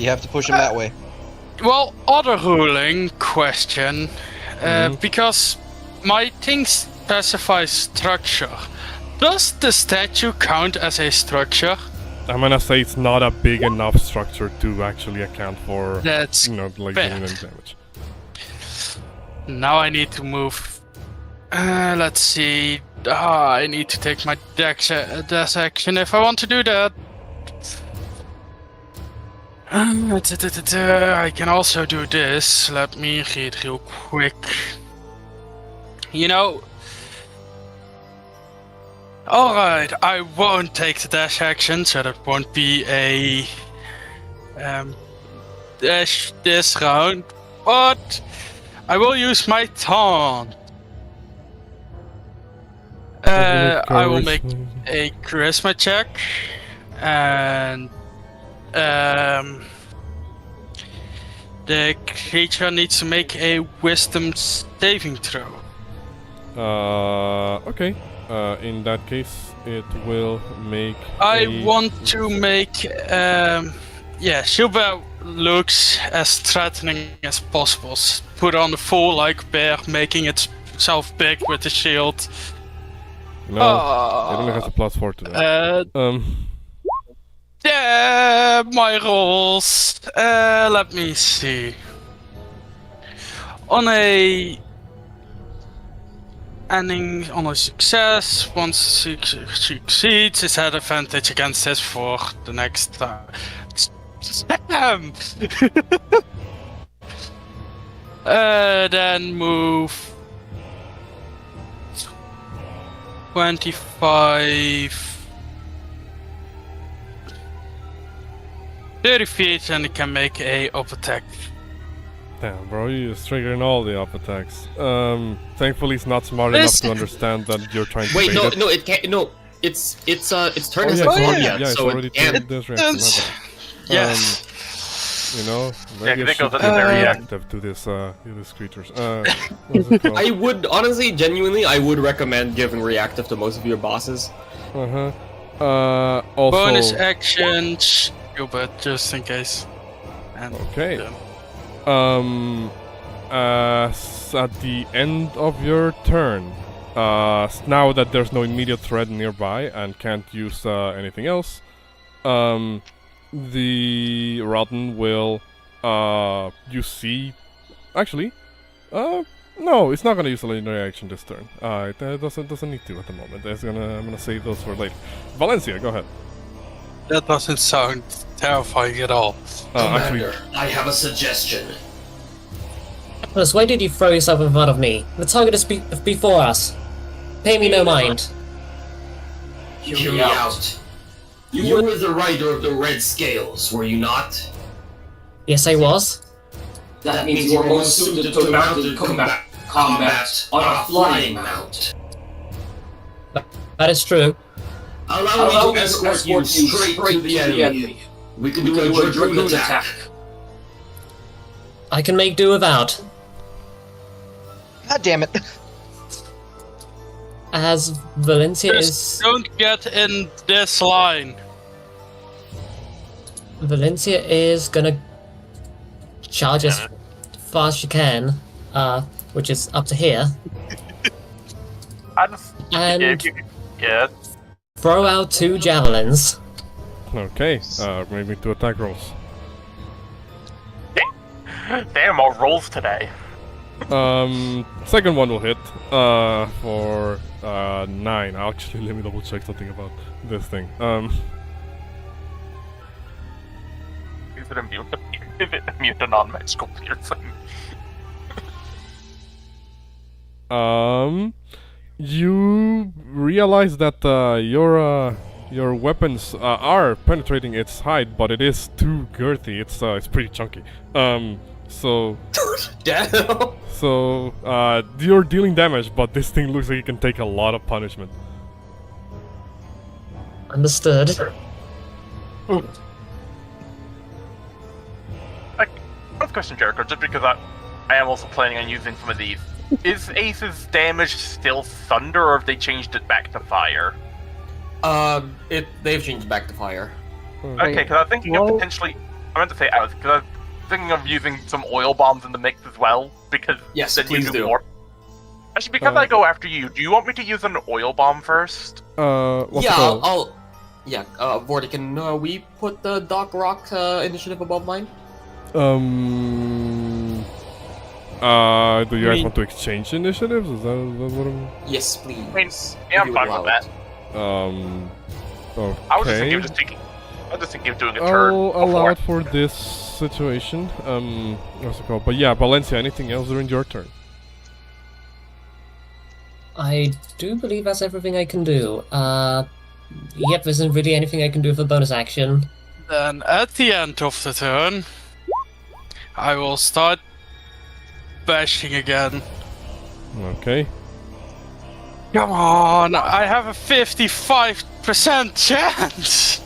You have to push him that way. Well, other ruling question, because my thing specifies structure. Does the statue count as a structure? I'm gonna say it's not a big enough structure to actually account for, That's doing bad. any damage. Now I need to move. Let's see. I need to take my dex action if I want to do that. I can also do this. Let me read real quick. Alright, I won't take the dash action, so that won't be a dash this round. But I will use my taunt. I will make a charisma check, and the creature needs to make a wisdom saving throw. Okay. In that case, it will make. I want to make. Shilba looks as threatening as possible. Put on the full like bear, making itself big with the shield. No, it only has a +4 to that. Yeah, my rolls. Let me see. On a success, once it succeeds, it's had advantage against this for the next time. Damn! Then move 25. 30 feet and it can make a up attack. Damn, bro, you're just triggering all the up attacks. Thankfully, it's not smart enough to understand that you're trying to Wait, bait no, it. no, it can't. No, its turn Oh, isn't yeah, gone yeah, yet, it's so already it can't. turned this reaction. my bad. Yes. You know, Yeah, maybe I 'cause it goes should into be their reactive to these creatures. What's it called? I would honestly, genuinely, I would recommend giving reactive to most of your bosses. Also, Bonus actions, but just in case. And okay. yeah. At the end of your turn, now that there's no immediate threat nearby and can't use anything else, the Rotten will, you see, actually, no, it's not gonna use a legendary action this turn. It doesn't need to at the moment. I'm gonna save those for later. Valencia, go ahead. That doesn't sound terrifying at all. Actually, Commander, I have a suggestion. Plus, why did you throw yourself in front of me? The target is before us. Pay me no mind. Hear me out. You were the rider of the red scales, were you not? Yes, I was. That means you are more suited to mounted combat on a flying mount. That is true. Allow me to escort you straight to the enemy. We can do a dragoon attack. I can make do without. God damn it. As Valencia Just is... don't get in this line. Valencia is gonna charge as fast as she can, which is up to here, I just, and yeah. throw out 2 javelins. okay. Maybe 2 attack rolls. Damn, all rolls today. Second one will hit. For 9. Actually, let me double check something about this thing. Is it immune to, is it immune to non-magical piercing? You realize that your weapons are penetrating its hide, but it is too girthy. It's pretty chunky. So Damn. you're dealing damage, but this thing looks like it can take a lot of punishment. Understood. First question, Jericho, just because I am also planning on using some of these. Is Ace's damage still thunder, or have they changed it back to fire? They've changed back to fire. Okay, because I was thinking of potentially. I meant to say Alice, because I was thinking of using some oil bombs in the mix as well, because Yes, then you please do. more. Actually, because I go after you, do you want me to use an oil bomb first? What's Yeah, it called? Vorti, can we put the Doc Rock initiative above mine? Do you guys want to exchange initiatives? Is that what I'm... Yes, please. I mean, yeah, I'm If you fine allow with that. Okay. I was just thinking of doing a turn. I'll before allow I- it for this situation. What's it called? But yeah, Valencia, anything else during your turn? I do believe that's everything I can do. Yep, there isn't really anything I can do for bonus action. Then at the end of the turn, I will start bashing again. Okay. Come on, I have a 55% chance!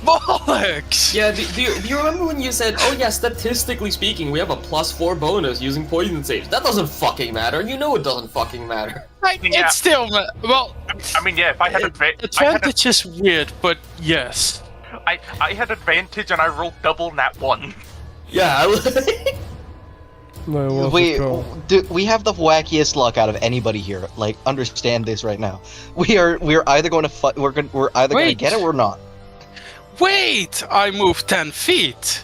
Bollocks! Yeah, do you remember when you said, oh yeah, statistically speaking, we have a +4 bonus using poison saves? That doesn't fucking matter. You know it doesn't fucking matter. Yeah. It's still, well, I mean, yeah, if I had advantage is weird, but yes. I had advantage and I rolled double nat 1. Yeah. No, what's We it called? we have the wackiest luck out of anybody here. Like, understand this right now. We're either going to we're either going to Wait. get it or not. Wait! I moved 10 feet!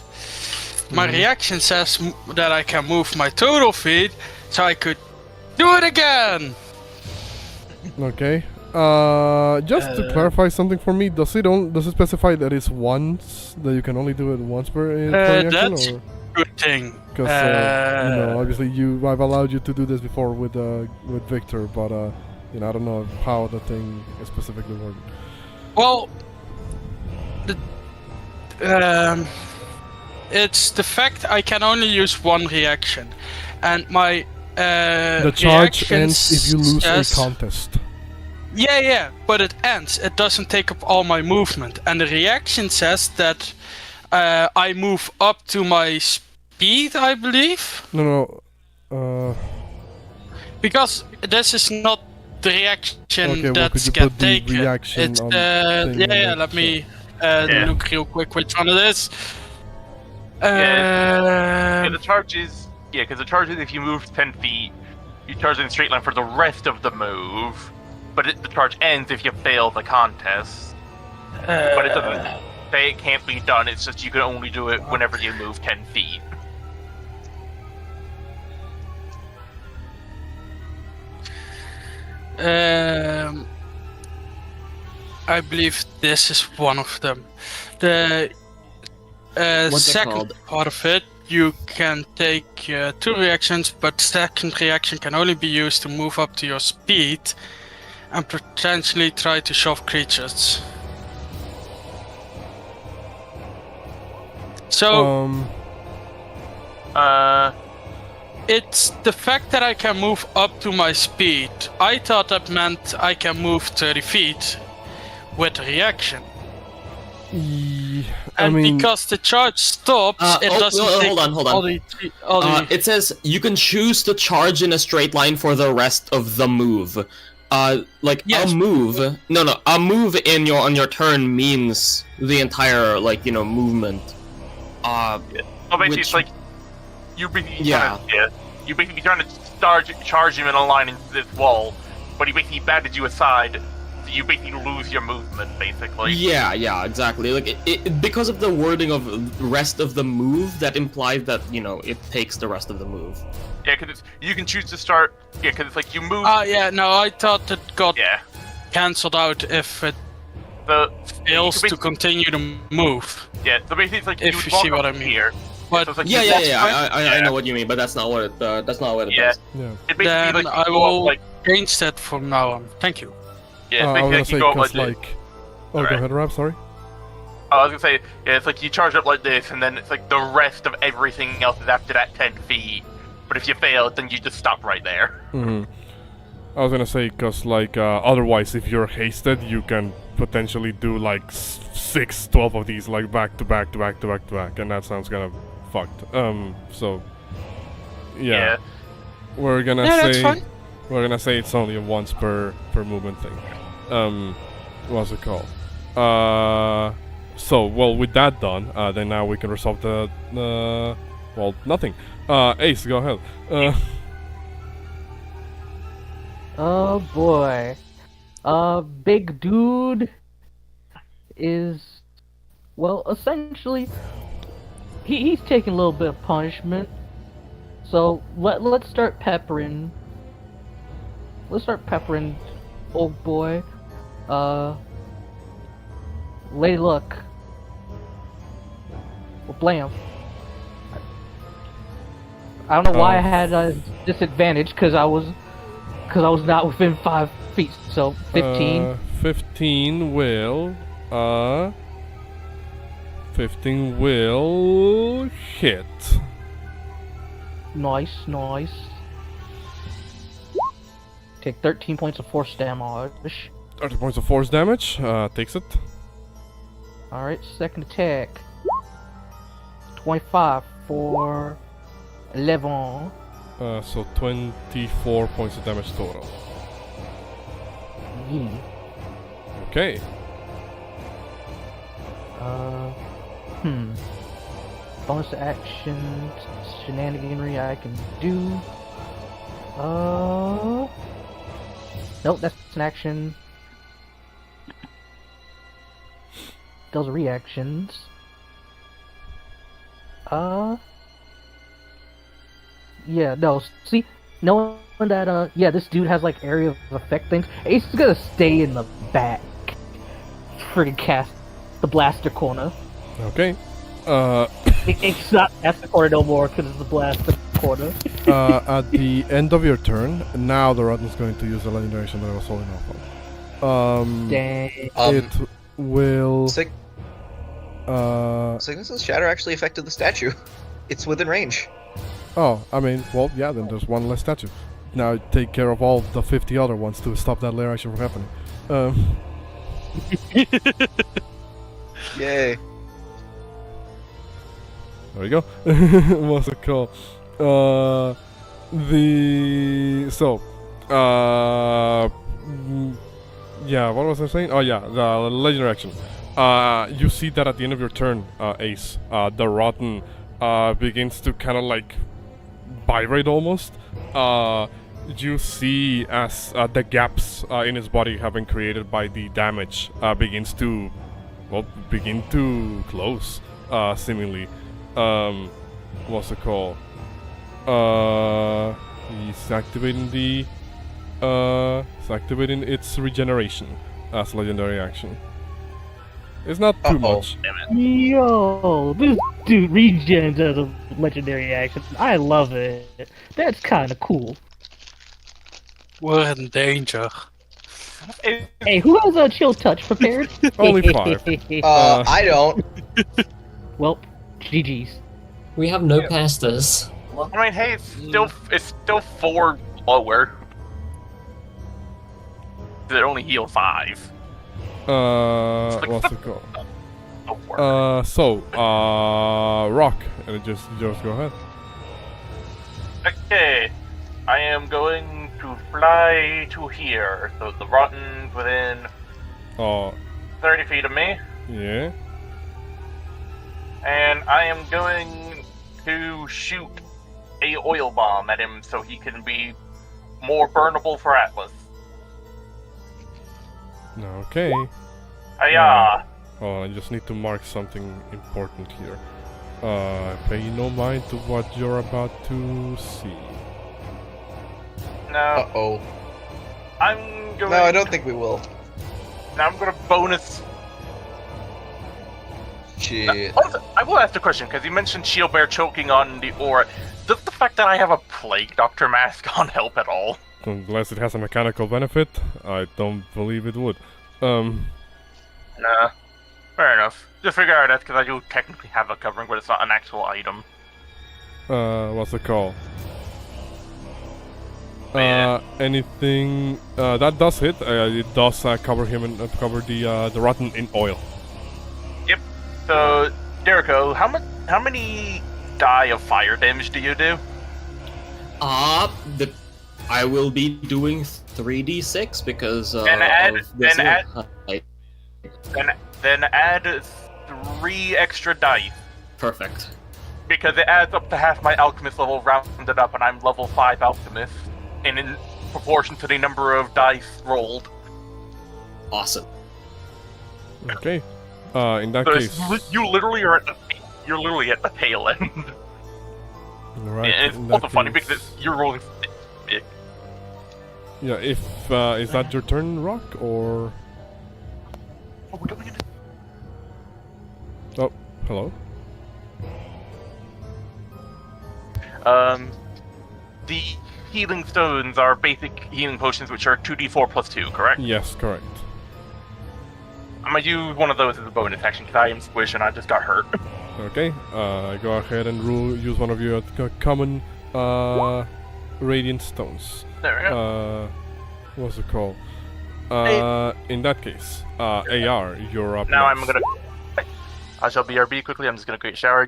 My reaction says that I can move my total feet, so I could do it again! Okay. Just to clarify something for me, does it does it specify that it's once, that you can only do it once per reaction, That's or? good thing. Because you know, obviously I've allowed you to do this before with Victor, but you know, I don't know how the thing is specifically working. Well, It's the fact I can only use one reaction, and my The charge reaction ends if you lose says- a contest. Yeah, but it ends. It doesn't take up all my movement, and the reaction says that I move up to my speed, I believe, No. because this is not the reaction Okay, well, that's could you get put the taken. reaction It's on thing yeah. on Let it? me Yeah. look real quick which one it is. Yeah, the charge is because the charge is if you move 10 feet, you charge in a straight line for the rest of the move, but the charge ends if you fail the contest. But it doesn't say it can't be done. It's just you can only do it whenever you move 10 feet. I believe this is one of them. The What's it second called? part of it, you can take 2 reactions, but second reaction can only be used to move up to your speed and potentially try to shove creatures. So it's the fact that I can move up to my speed. I thought that meant I can move 30 feet with a reaction. I And mean, because the charge stops, it doesn't take hold on. all the It says you can choose to charge in a straight line for the rest of the move. Yes. A move. A move on your turn means the entire movement. So basically, Which- it's like you basically Yeah. you basically trying to charge him in a line into this wall, but he basically batted you aside, so you basically lose your movement, basically. Yeah, exactly. Like because of the wording of rest of the move, that implies that it takes the rest of the move. Yeah, because you can choose to start. Yeah, because it's like you move. I thought it got Yeah. cancelled out if it The fails you to can continue to move. Yeah, so basically it's like If would you walk see what up I mean. Here. But So it's like Yeah, you walk- I know what you mean, but that's not what it. That's not what it Yeah. does. yeah. It basically then like I you go up, will like change that from now on. Thank you. yeah, I it's was basically gonna like say, you go up 'cause like this. Oh, go Alright. ahead, Rab, sorry. I was gonna say yeah, it's like you charge up like this, and then it's like the rest of everything else is after that 10 feet. But if you fail, then you just stop right there. I was gonna say, because, otherwise, if you're hasted, you can potentially do, 12 of these, back to back to back to back to back, and that sounds kind of fucked. So, yeah. We're gonna Yeah, say... that's fine. We're gonna say it's only a once per movement thing. What's it called? So, well, with that done, then now we can resolve the... well, nothing. Ace, go ahead. Oh boy. Big dude is, well, essentially, he's taking a little bit of punishment. So let's start peppering. Let's start peppering, old boy. Lady Luck. Well, blam. I don't know why I had a disadvantage because I was not within 5 feet. So 15. 15 will... 15 will... hit. Nice. Take 13 points of force damage. 30 points of force damage. Takes it. Alright, second attack. 25 for 11. So 24 points of damage total. Yeah. Okay. Bonus action shenaniganry I can do. Nope, that's an action. Those are reactions. Yeah, no, see, knowing that, yeah, this dude has, area of effect things, Ace is gonna stay in the back. Friggin' cast the blaster corner. Okay. It's not blaster corner no more, because it's the blaster corner. At the end of your turn, now the Rotten is going to use the legendary that I was holding off on. Dang. It will... Signis' shatter actually affected the statue. It's within range. Oh, I mean, well, yeah, then there's one less statue. Now take care of all the 50 other ones to stop that lair action from happening. Yay. There we go. What's it called? Yeah, what was I saying? Oh yeah, the legendary action. You see that at the end of your turn, Ace, the Rotten begins to kind of like vibrate almost. You see as the gaps in his body have been created by the damage begin to close, seemingly. What's it called? He's activating its regeneration as legendary action. It's not too much. Yo, this dude regens as a legendary action. I love it. That's kind of cool. We're in danger. Hey, who has a chill touch prepared? Only 5. I don't. Well, GG's. We have no casters. I mean, hey, it's still 4 lower. They only heal 5. What's it called? Rock, and just go ahead. Okay, I am going to fly to here. So the Rotten's within 30 feet of me. Yeah. And I am going to shoot a oil bomb at him so he can be more burnable for Atlas. Okay. Hiya! I just need to mark something important here. Pay no mind to what you're about to see. No. Uh-oh. I'm going. No, I don't think we will. Now I'm gonna bonus. Shit. I will ask a question because you mentioned Shield Bear choking on the aura. Does the fact that I have a Plague Doctor mask on help at all? Unless it has a mechanical benefit, I don't believe it would. Nah. Fair enough. Just figure out that's because I do technically have a covering, but it's not an actual item. What's it called? Yeah. Anything that does hit? It does cover him and cover the Rotten in oil. Yep. So, Jericho, how many die of fire damage do you do? I will be doing 3d6 because Then add 3 extra dice. Perfect. Because it adds up to half my Alchemist level rounded up, and I'm level 5 Alchemist. And in proportion to the number of dice rolled. Awesome. Okay. In that So case, you literally are you're literally at the tail end. right. And it's in also that funny case- because you're rolling. Yeah. If is that your turn, Rock, or? Oh, we're doing it. Oh, hello. The healing stones are basic healing potions, which are 2d4 plus 2, correct? Yes, correct. I'm gonna use one of those as a bonus action because I am squish and I just got hurt. Okay. Go ahead and use one of your common radiant stones. There we go. What's it called? Hey. In that case, AR, you're up. Now next. I'm gonna. I shall BRB quickly. I'm just gonna create a shower.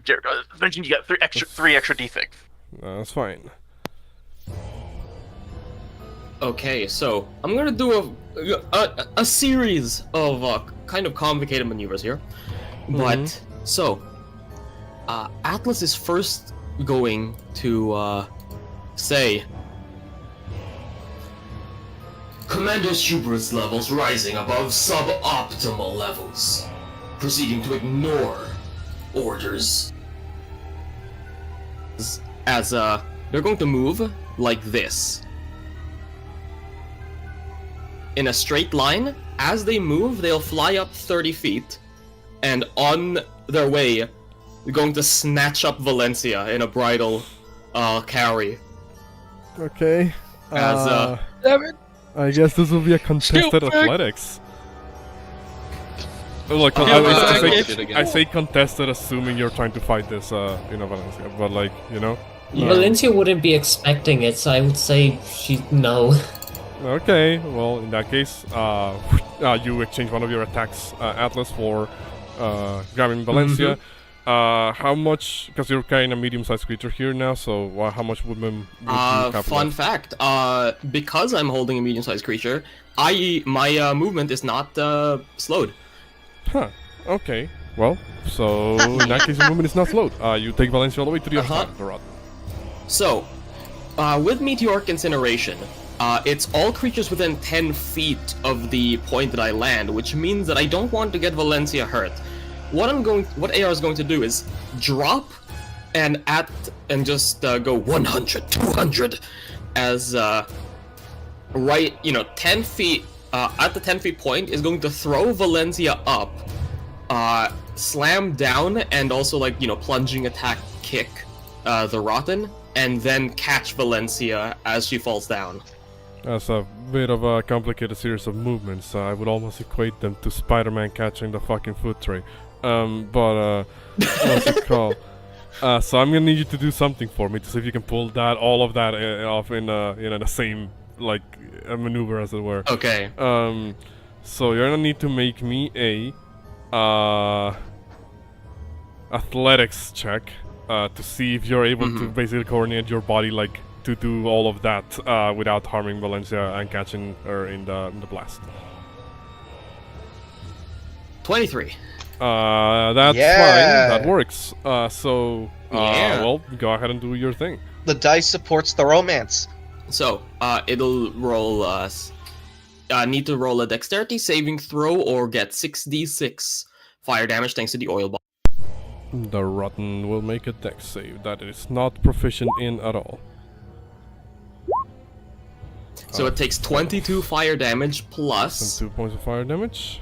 Mentioned you got three extra d6. That's fine. Okay, so I'm gonna do a series of kind of complicated maneuvers here, but so Atlas is first going to say, Commander's hubris levels rising above suboptimal levels. Proceeding to ignore orders. as they're going to move like this. In a straight line, as they move, they'll fly up 30 feet, and on their way, they're going to snatch up Valencia in a bridal carry. Okay. As Damn it! I guess this will be a contested Stupid. athletics. Look, Yeah, I say contested, assuming you're trying to fight this, Valencia. But like, Yeah. Valencia wouldn't be expecting it, so I would say no. Okay. Well, in that case, you exchange one of your attacks, Atlas, for grabbing Valencia. How much? Because you're carrying a medium-sized creature here now. So how much movement would you capitalize? Fun fact. Because I'm holding a medium-sized creature, my movement is not slowed. Huh. Okay. Well, so in that case, your movement is not slowed. You take Valencia all the way to the other side of the rod. So, with Meteoric Incineration, it's all creatures within 10 feet of the point that I land, which means that I don't want to get Valencia hurt. What AR is going to do is drop and just go 100, 200 as 10 feet at the 10 feet point is going to throw Valencia up, slam down, and also plunging attack kick the Rotten, and then catch Valencia as she falls down. That's a bit of a complicated series of movements. I would almost equate them to Spider-Man catching the fucking food tray. What's it called? So I'm gonna need you to do something for me to see if you can pull all of that off in the same a maneuver, as it were. Okay. So you're gonna need to make me a athletics check to see if you're able to basically coordinate your body to do all of that without harming Valencia and catching her in the blast. 23. That's Yeah. fine. That works. Well, go ahead and do your thing. The dice supports the romance. So, it'll roll need to roll a dexterity saving throw or get 6d6 fire damage thanks to the oil bomb. The Rotten will make a dex save that it is not proficient in at all. So it takes 22 fire damage plus 2 points of fire damage.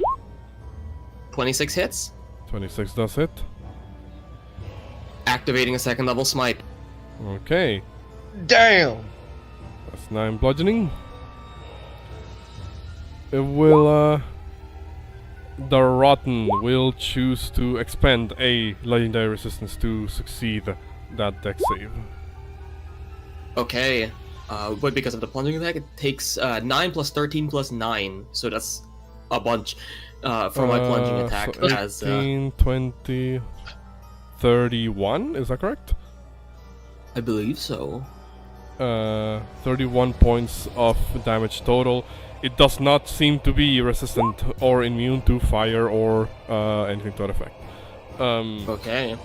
26 hits, 26 does hit. activating a second level smite. Okay, Damn. that's 9 bludgeoning. It will, the Rotten will choose to expend a legendary resistance to succeed that dex save. Okay, but because of the plunging attack, it takes 9 plus 13 plus 9, so that's a bunch for my plunging attack. So As 18, 20, 31, is that correct? I believe so. 31 points of damage total. It does not seem to be resistant or immune to fire or anything to that effect. Okay,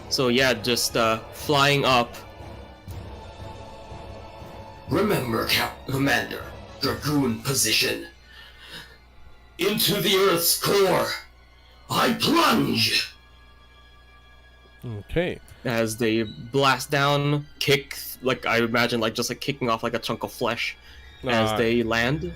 so yeah, just flying up. Remember, Commander, Dragoon position. Into the Earth's core, I plunge! Okay. As they blast down, kick, I imagine, just kicking off a chunk of flesh as they land.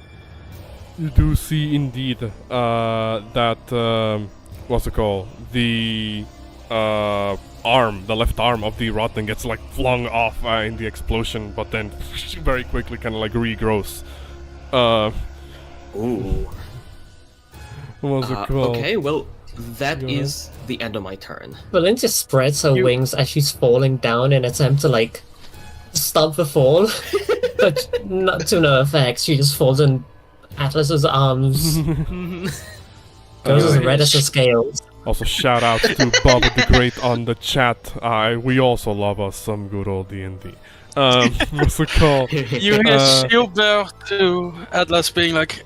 You do see indeed that what's it called? The the left arm of the Rotten gets flung off in the explosion, but then very quickly kind of regrows. Ooh. What's it called? Okay, well, that Yeah. is the end of my turn. Valencia spreads her wings as she's falling down in an attempt to stop the fall, but not to no effect. She just falls in Atlas's arms. Goes as red as the scales. Also, shout out to Bob the Great on the chat. We also love us some good old D&D. What's it called? You hear Shielbear to Atlas being like,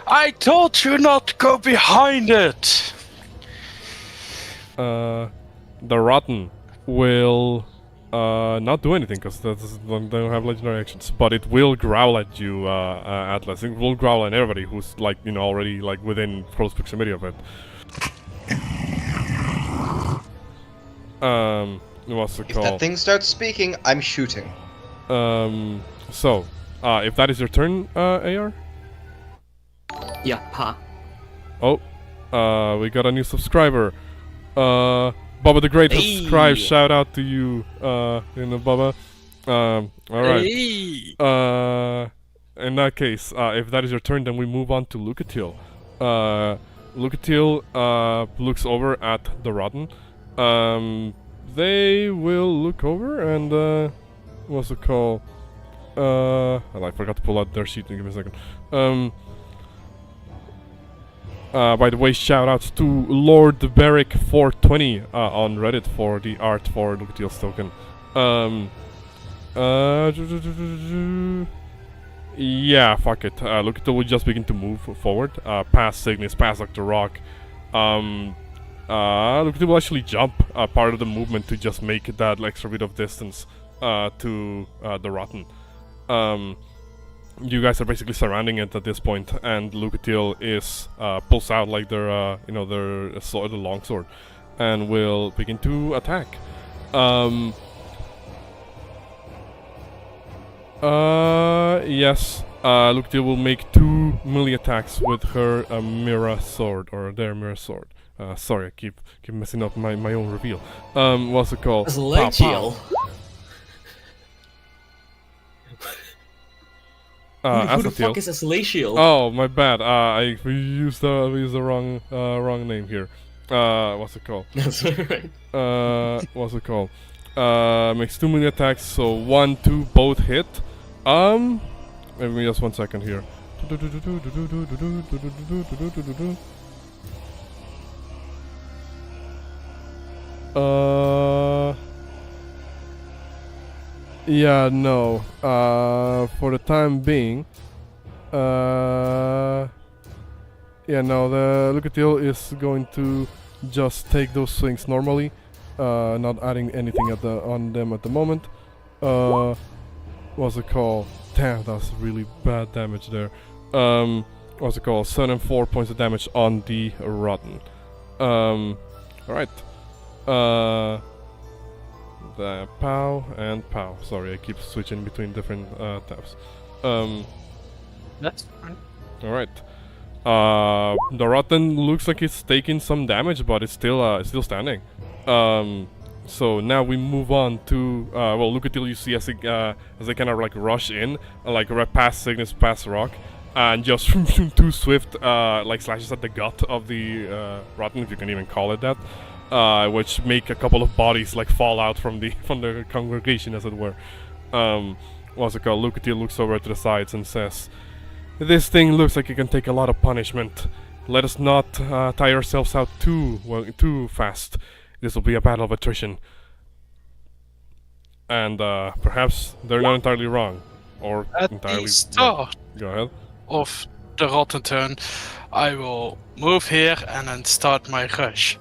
I told you not to go behind it! The Rotten will not do anything because they don't have legendary actions, but it will growl at you, Atlas. It will growl at everybody who's already within close proximity of it. What's it If called? that thing starts speaking, I'm shooting. So, if that is your turn, AR? Yeah, ha. Oh, we got a new subscriber. Bubba the Great Hey. subscribed. Shout out to you, Bubba. Alright. Hey. In that case, if that is your turn, then we move on to Lucatil. Lucatil looks over at the Rotten. They will look over and what's it called? I forgot to pull out their sheet. Give me a second. By the way, shoutouts to Lord Beric 420 on Reddit for the art for Lucatil's token. Yeah, fuck it. Lucatil will just begin to move forward, past Signis, past Dr. Rock. Lucatil will actually jump part of the movement to just make that extra bit of distance to the Rotten. You guys are basically surrounding it at this point, and Lucatil is pulls out like their their sword, the longsword, and will begin to attack. Yes. Lucatil will make 2 melee attacks with her mirror sword, or their mirror sword. Sorry, I keep messing up my own reveal. What's it called? Celestial. Who the fuck is a Celestial? Oh, my bad. I used the wrong name here. What's it called? That's right. What's it called? Makes 2 melee attacks, so 1, 2 both hit. Give me just 1 second here. Yeah, no. For the time being, yeah, no. The Lucatil is going to just take those swings normally, not adding anything on them at the moment. What's it called? Damn, that's really bad damage there. What's it called? 7 and 4 points of damage on the Rotten. Alright. The pow and pow. Sorry, I keep switching between different tabs. That's fine. Alright. The Rotten looks like it's taking some damage, but it's still standing. So now we move on to well, Lucatil, you see as they kind of like rush in, like right past Signis, past Rock, and just 2 swift like slashes at the gut of the Rotten, if you can even call it that, which make a couple of bodies like fall out from the congregation, as it were. What's it called? Lucatil looks over to the sides and says, "This thing looks like it can take a lot of punishment. Let us not tire ourselves out too fast. This will be a battle of attrition." And perhaps they're not entirely wrong, or At entirely. the start Go ahead. of the Rotten turn, I will move here and then start my rush.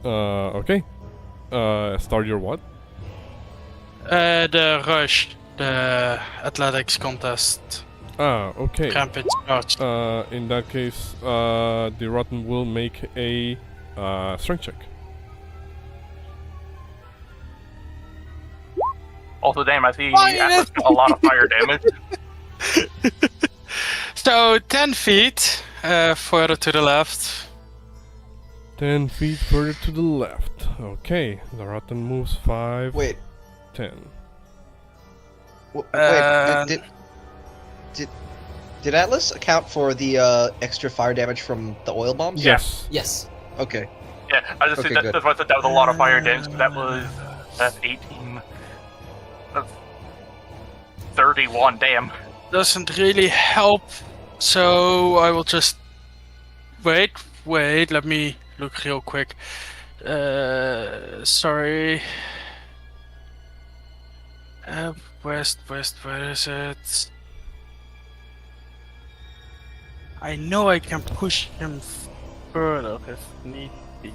Okay. Start your what? The rush, the athletics contest, Okay. rampage charge. In that case, the Rotten will make a strength check. Also, damn, I see Atlas got a lot of fire damage. So 10 feet further to the left. 10 feet further to the left. Okay. The Rotten moves 5. Wait, 10. wait. Did Atlas account for the extra fire damage from the oil bombs? Yes. Yes. Okay. Yeah, I just Okay, said good. that's why I said that was a lot of fire damage, because that's 18. That's 31, damn. Doesn't really help, so I will just wait, let me look real quick. Sorry. Where is it? I know I can push him further if need be.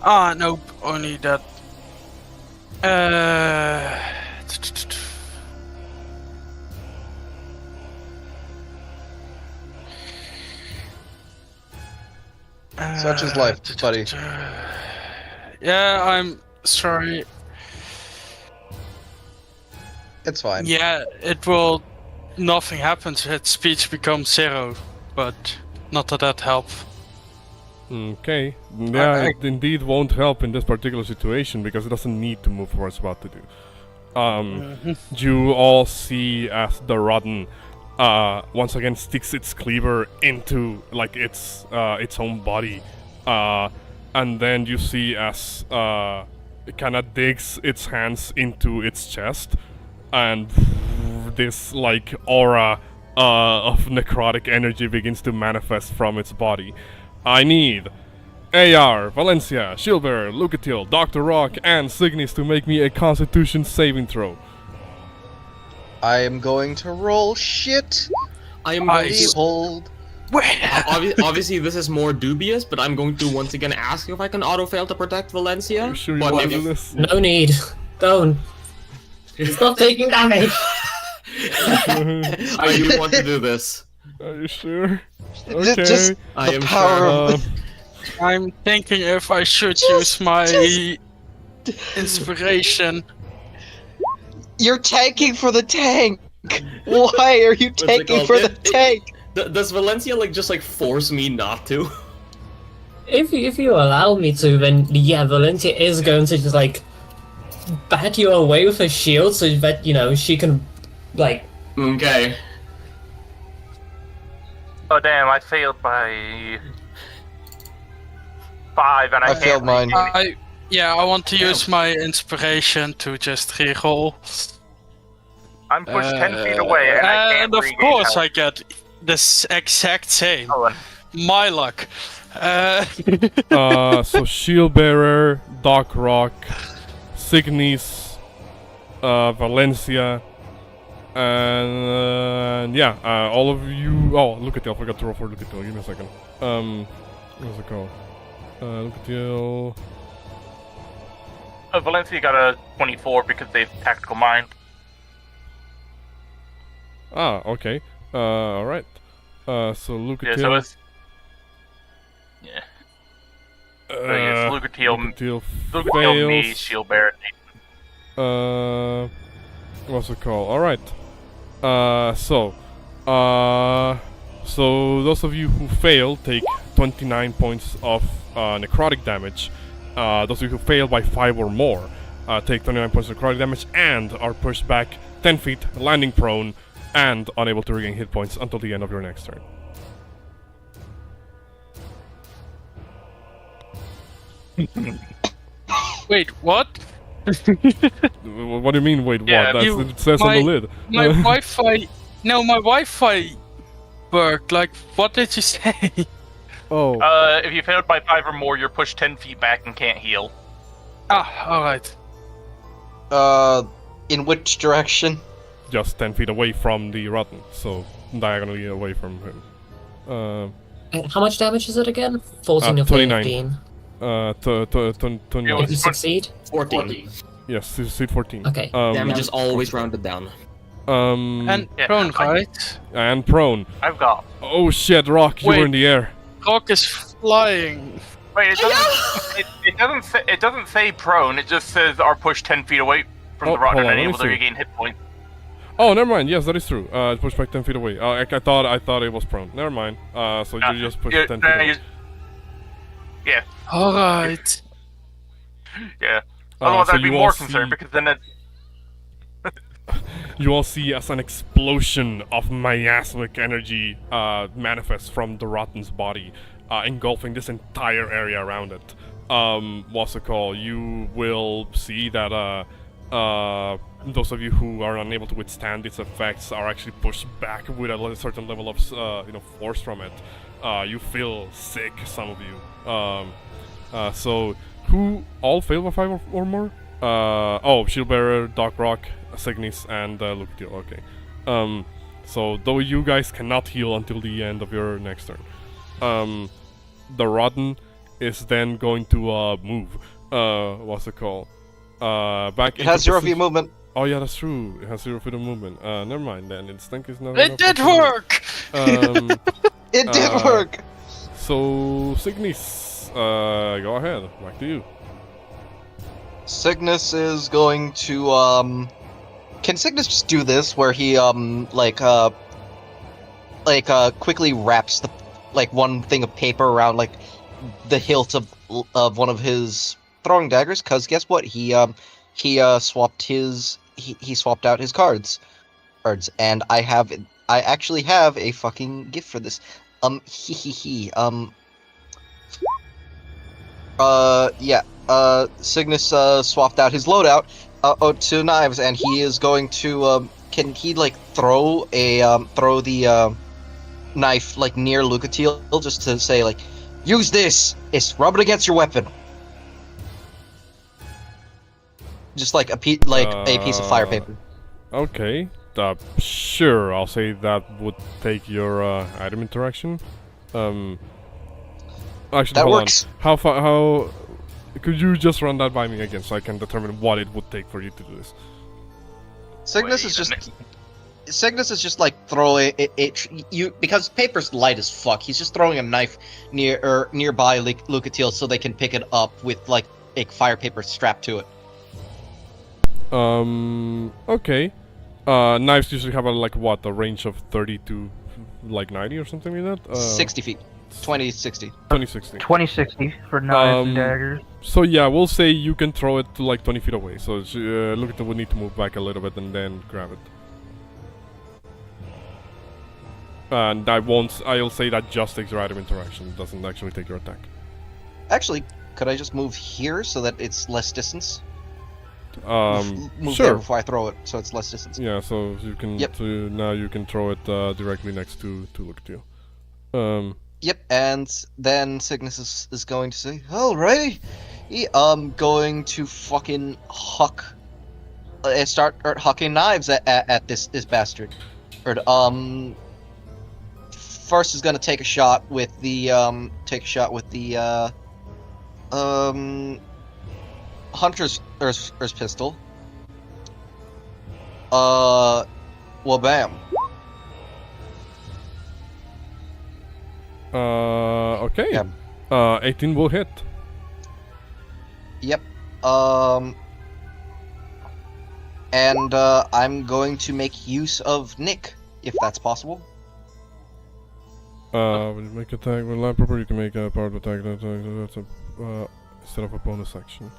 Ah, nope, only that. Such is life, buddy. Yeah, I'm sorry. It's fine. Yeah, it will. Nothing happens. Its speech becomes 0, but not that help. Okay. Yeah, it indeed won't help in this particular situation because it doesn't need to move for what it's about to do. You all see as the Rotten once again sticks its cleaver into like its own body, and then you see as it kind of digs its hands into its chest, and this like aura of necrotic energy begins to manifest from its body. I need AR, Valencia, Shieldbearer, Lucatil, Dr. Rock, and Signis to make me a Constitution saving throw. I am going to roll shit. I am going to... Behold. Obviously, this is more dubious, but I'm going to once again ask if I can auto-fail to protect Valencia. Are you sure you But want to if- do this? No need. Don't. Stop taking damage. I do want to do this. Are you sure? Just Okay. I the am power sure. of I'm thinking if I should use my inspiration. You're tanking for the tank. Why are you What's it tanking called? for the tank? Does Valencia like just like force me not to? If you allow me to, then yeah, Valencia is going to just like bat you away with her shield so that, you know, she can like... Okay. Oh damn! I failed by 5, and I can't failed mine. regain it. I want to use my inspiration to just reroll. I'm pushed 10 feet away, and I can't And of regain course health. I get this exact same. Oh, and My luck. So Shieldbearer, Doc Rock, Signis, Valencia, and yeah, all of you. Oh, Lucatil, I forgot to roll for Lucatil. Give me a second. What's it called? Lucatil. Valencia got a 24 because they have tactical mind. Ah, okay. Alright. So Lucatil. Yeah, so it's yeah. So yes, Lucatil, fails. me, Shield Bearer. What's it called? Alright. So those of you who fail take 29 points of necrotic damage. Those of you who fail by 5 or more take 29 points of necrotic damage and are pushed back 10 feet, landing prone, and unable to regain hit points until the end of your next turn. Wait, what? What do you mean, wait, Yeah, what? It says on the lid. My Wi-Fi. No, my Wi-Fi worked. Like, what did you say? Oh. If you failed by 5 or more, you're pushed 10 feet back and can't heal. Alright. In which direction? Just 10 feet away from the rotten, so diagonally away from him. How much damage is it again? 14 or 29. 15? 29. If you succeed? 14. Yes, succeed 14. Okay. Damage is always rounded down. And Yeah, prone, right? And prone. I've got. Oh shit, Rock, you were Wait. in the air. Rock is flying. Wait, it doesn't say prone. It just says are pushed 10 feet away from Oh, the rock hold and on, let me unable to see. regain hit points. Oh, never mind. Yes, that is true. Push back 10 feet away. I thought it was prone. Never mind. So you just push 10 feet away. Yeah, Alright. yeah. Otherwise, so I'd be you all more see- concerned because then it. You all see as an explosion of miasmic energy manifests from the Rotten's body, engulfing this entire area around it. What's it called? You will see that those of you who are unable to withstand its effects are actually pushed back with a certain level of force from it. You feel sick, some of you. So who all fail by 5 or more? Shieldbearer, Doc Rock, Signis, and Lucatil. Okay. So though you guys cannot heal until the end of your next turn, the Rotten is then going to move. What's it called? Back. It has 0 feet movement. Oh yeah, that's true. It has 0 feet of movement. Never mind then. Its stink is not. It did work! It did work. So Signis, go ahead. Back to you. Cygnus is going to Can Cygnus just do this where he quickly wraps the one thing of paper around the hilt of one of his throwing daggers? Cause guess what? He swapped out his cards, and I I actually have a fucking gift for this. Signis swapped out his loadout to knives, and he is going to can he like throw the knife like near Lucatiel just to say like, use this. It's rub it against your weapon. Just like a piece of fire paper. Okay. Sure. I'll say that would take your item interaction. Actually, That hold works. on. How could you just run that by me again so I can determine what it would take for you to do this? Cygnus is just like throwing it because paper's light as fuck. He's just throwing a knife nearby Lucatiel so they can pick it up with like a fire paper strapped to it. Okay. Knives usually have a range of 30 to like 90 or something like that. 60 feet, 2060. 2060. 2060 for knives and daggers. So yeah, we'll say you can throw it to like 20 feet away. So Lucatiel would need to move back a little bit and then grab it. And I'll say that just takes your item interaction. It doesn't actually take your attack. Actually, could I just move here so that it's less distance? Move sure. there before I throw it, so it's less distance. Yeah, so you can. Yep. So now you can throw it directly next to Lucatiel. Yep, and then Signis is going to say, "Alrighty, I'm going to fucking start hucking knives at this bastard." First is gonna take a shot with the Hunter's pistol. Well, bam. Okay. Yep. 18 will hit. Yep. And I'm going to make use of Nick, if that's possible. When you make attack with line proper, you can make a powered attack. That's instead of a bonus action.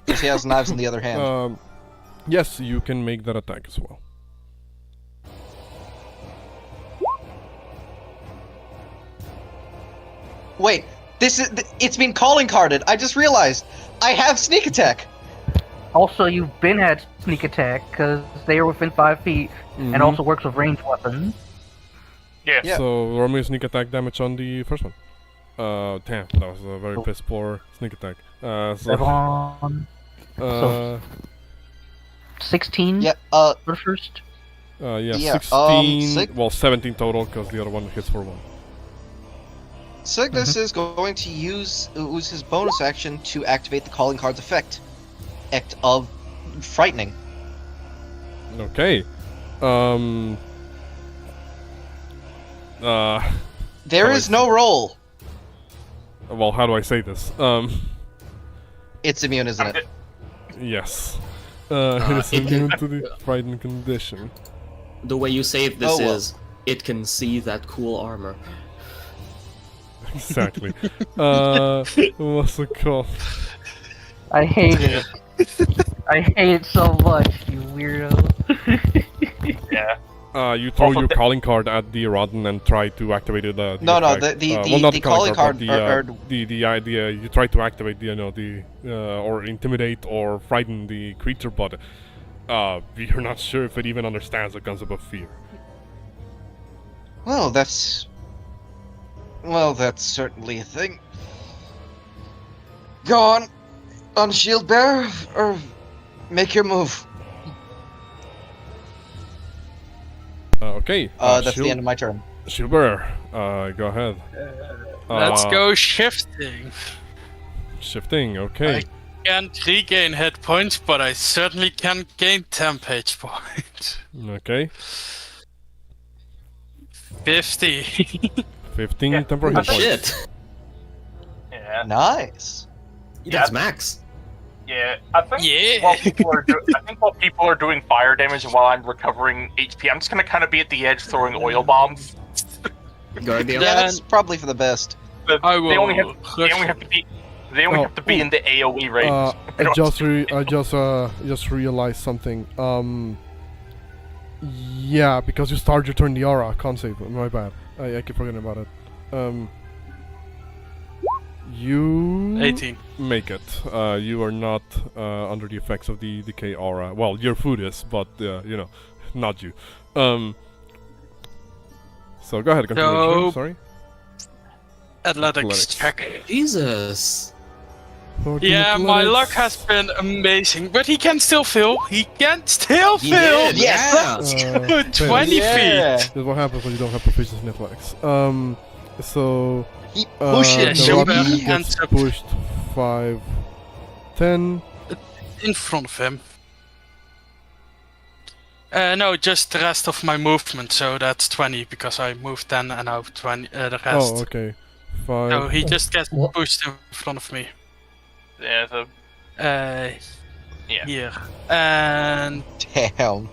Because he has knives in the other hand. Yes, you can make that attack as well. Wait, it's been calling carded. I just realized I have sneak attack. Also, you've been at sneak attack because they are within 5 feet, and also works with ranged weapons. Yeah. So roll me sneak attack damage on the first one. Damn, that was a very piss poor sneak attack. So 16. Yeah. For the first. Yeah, 16. Well, 17 total because the other one hits for 1. Signis is going to use his bonus action to activate the calling card's effect of frightening. Okay. There is no roll. Well, how do I say this? It's immune, isn't it? Yes. It's immune to the frightened condition. The way you save this is, it can see that cool armor. Exactly. What's it called? I hate it. I hate it so much, you weirdo. Yeah. You throw your calling card at the Rodden and try to activate it. The calling card. The idea you try to activate the or intimidate or frighten the creature, but you're not sure if it even understands the concept of fear. Well, that's certainly a thing. Go on shield bearer, or make your move. Okay. That's the end of my turn. Shield bearer, go ahead. Let's go shifting. Shifting, okay. I can't regain hit points, but I certainly can gain temp hit points. Okay. 50. 15 temporary hit points. Shit! Yeah. Nice. That's max. Yeah, I think while people are doing fire damage and while I'm recovering HP, I'm just gonna kind of be at the edge throwing oil bombs. Guardian. Yeah, that's probably for the best. They only have to be in the AOE range. I just realized something. Yeah, because you start your turn the aura. Can't save. My bad. I keep forgetting about it. You 18. make it. You are not under the effects of the decay aura. Well, your food is, but you know, not you. So go ahead. Continue. So- Sorry. Athletics check. Jesus. Yeah, my luck has been amazing, but he can still fail. He can still He fail. did, yes. Let's Uh, go 20 Yeah. feet. That's what happens when you don't have proficiency in athletics. So He pushes Yeah, the Shield rock Bearer gets hands up. pushed 5, 10. In front of him. No, just the rest of my movement, so that's 20 because I moved 10 and now 20 the rest. Oh, okay. 5. So he just gets What? pushed in front of me. Yeah, so yeah. Here. And Damn.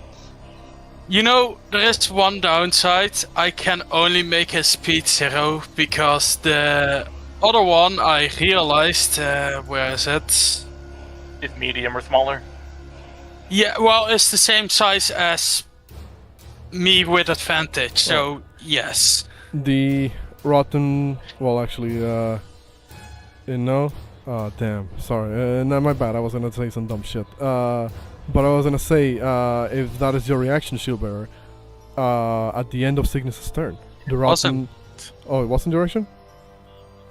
you know, there is one downside. I can only make his speed 0 because the other one I realized, where is it? Is medium or smaller? Yeah, well, it's the same size as me with advantage, so yes. The rotten. Well, actually, no. Oh, damn. Sorry. No, my bad. I was gonna say some dumb shit. But I was gonna say, if that is your reaction, Shieldbearer, at the end of Signis' turn, the rotten. Oh, it wasn't your reaction?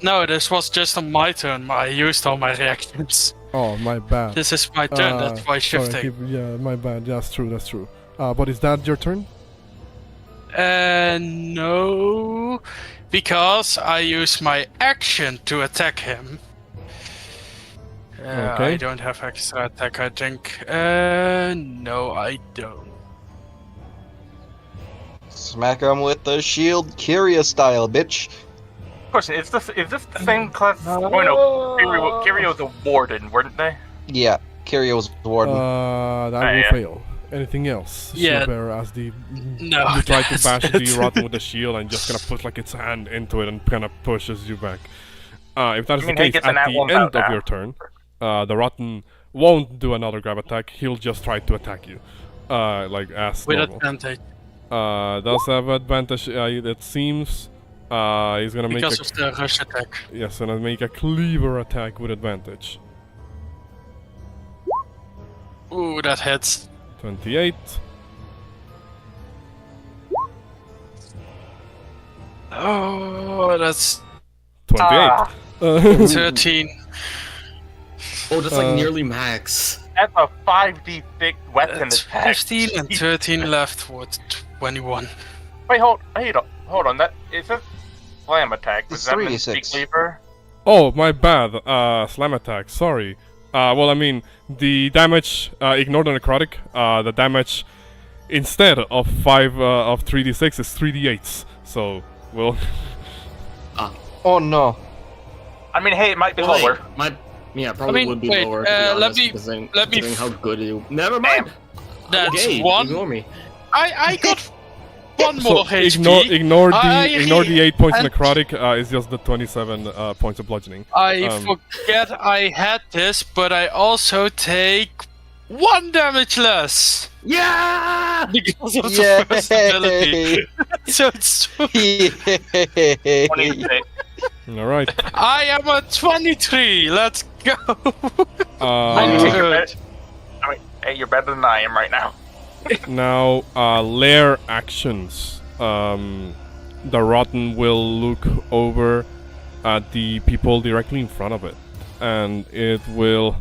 No, this was just on my turn. I used all my reactions. Oh, my bad. This is my turn, that's why sorry, shifting. yeah, my bad. That's true. That's true. But is that your turn? No, because I use my action to attack him. Okay. I don't have extra attack, I think. No, I don't. Smack him with the shield, Kyria style, bitch. Question: Is this the same class? Oh no, Kirio's a warden, weren't they? Yeah, Kyria was the warden. That will yeah. fail. Anything else? Yeah. Shieldbearer as the No, you try to that's bash it. the rotten with the shield and just kind of put like its hand into it and kind of pushes you back. If that is the I mean, he case, gets at an at the one end out of now. your turn, the rotten won't do another grab attack. He'll just try to attack you, like as With normal. advantage, Does have advantage. It seems. He's gonna make because a of the rush attack. yes, gonna make a cleaver attack with advantage. Ooh, that hits. 28. Oh, that's 28. Ah. 13. Oh, that's like nearly max. That's a 5d6 weapon That's attack. 15 and 13 left for 21. Wait, hold on. That is a slam attack. Was It's that meant to be 3d6. cleaver? Oh, my bad. Slam attack. Sorry. Well, I mean, the damage. Ignore the necrotic. The damage instead of 3d6 is 3d8s. So we'll. Oh no. I mean, hey, it might be Well, lower. Probably mean, would be wait, lower. To be let honest, me- considering, let me considering how good you. Never mind. That's Okay, one. ignore me. I got one So more HP. ignore the 8 points and- necrotic. It's just the 27 points of bludgeoning. I Um, forget I had this, but I also take 1 damage less Yeah. because of the first ability. So it's Yay! 26. All right. I am at 23. Let's go. Good. I mean, hey, you're better than I am right now. Now, lair actions. The rotten will look over at the people directly in front of it, and it will.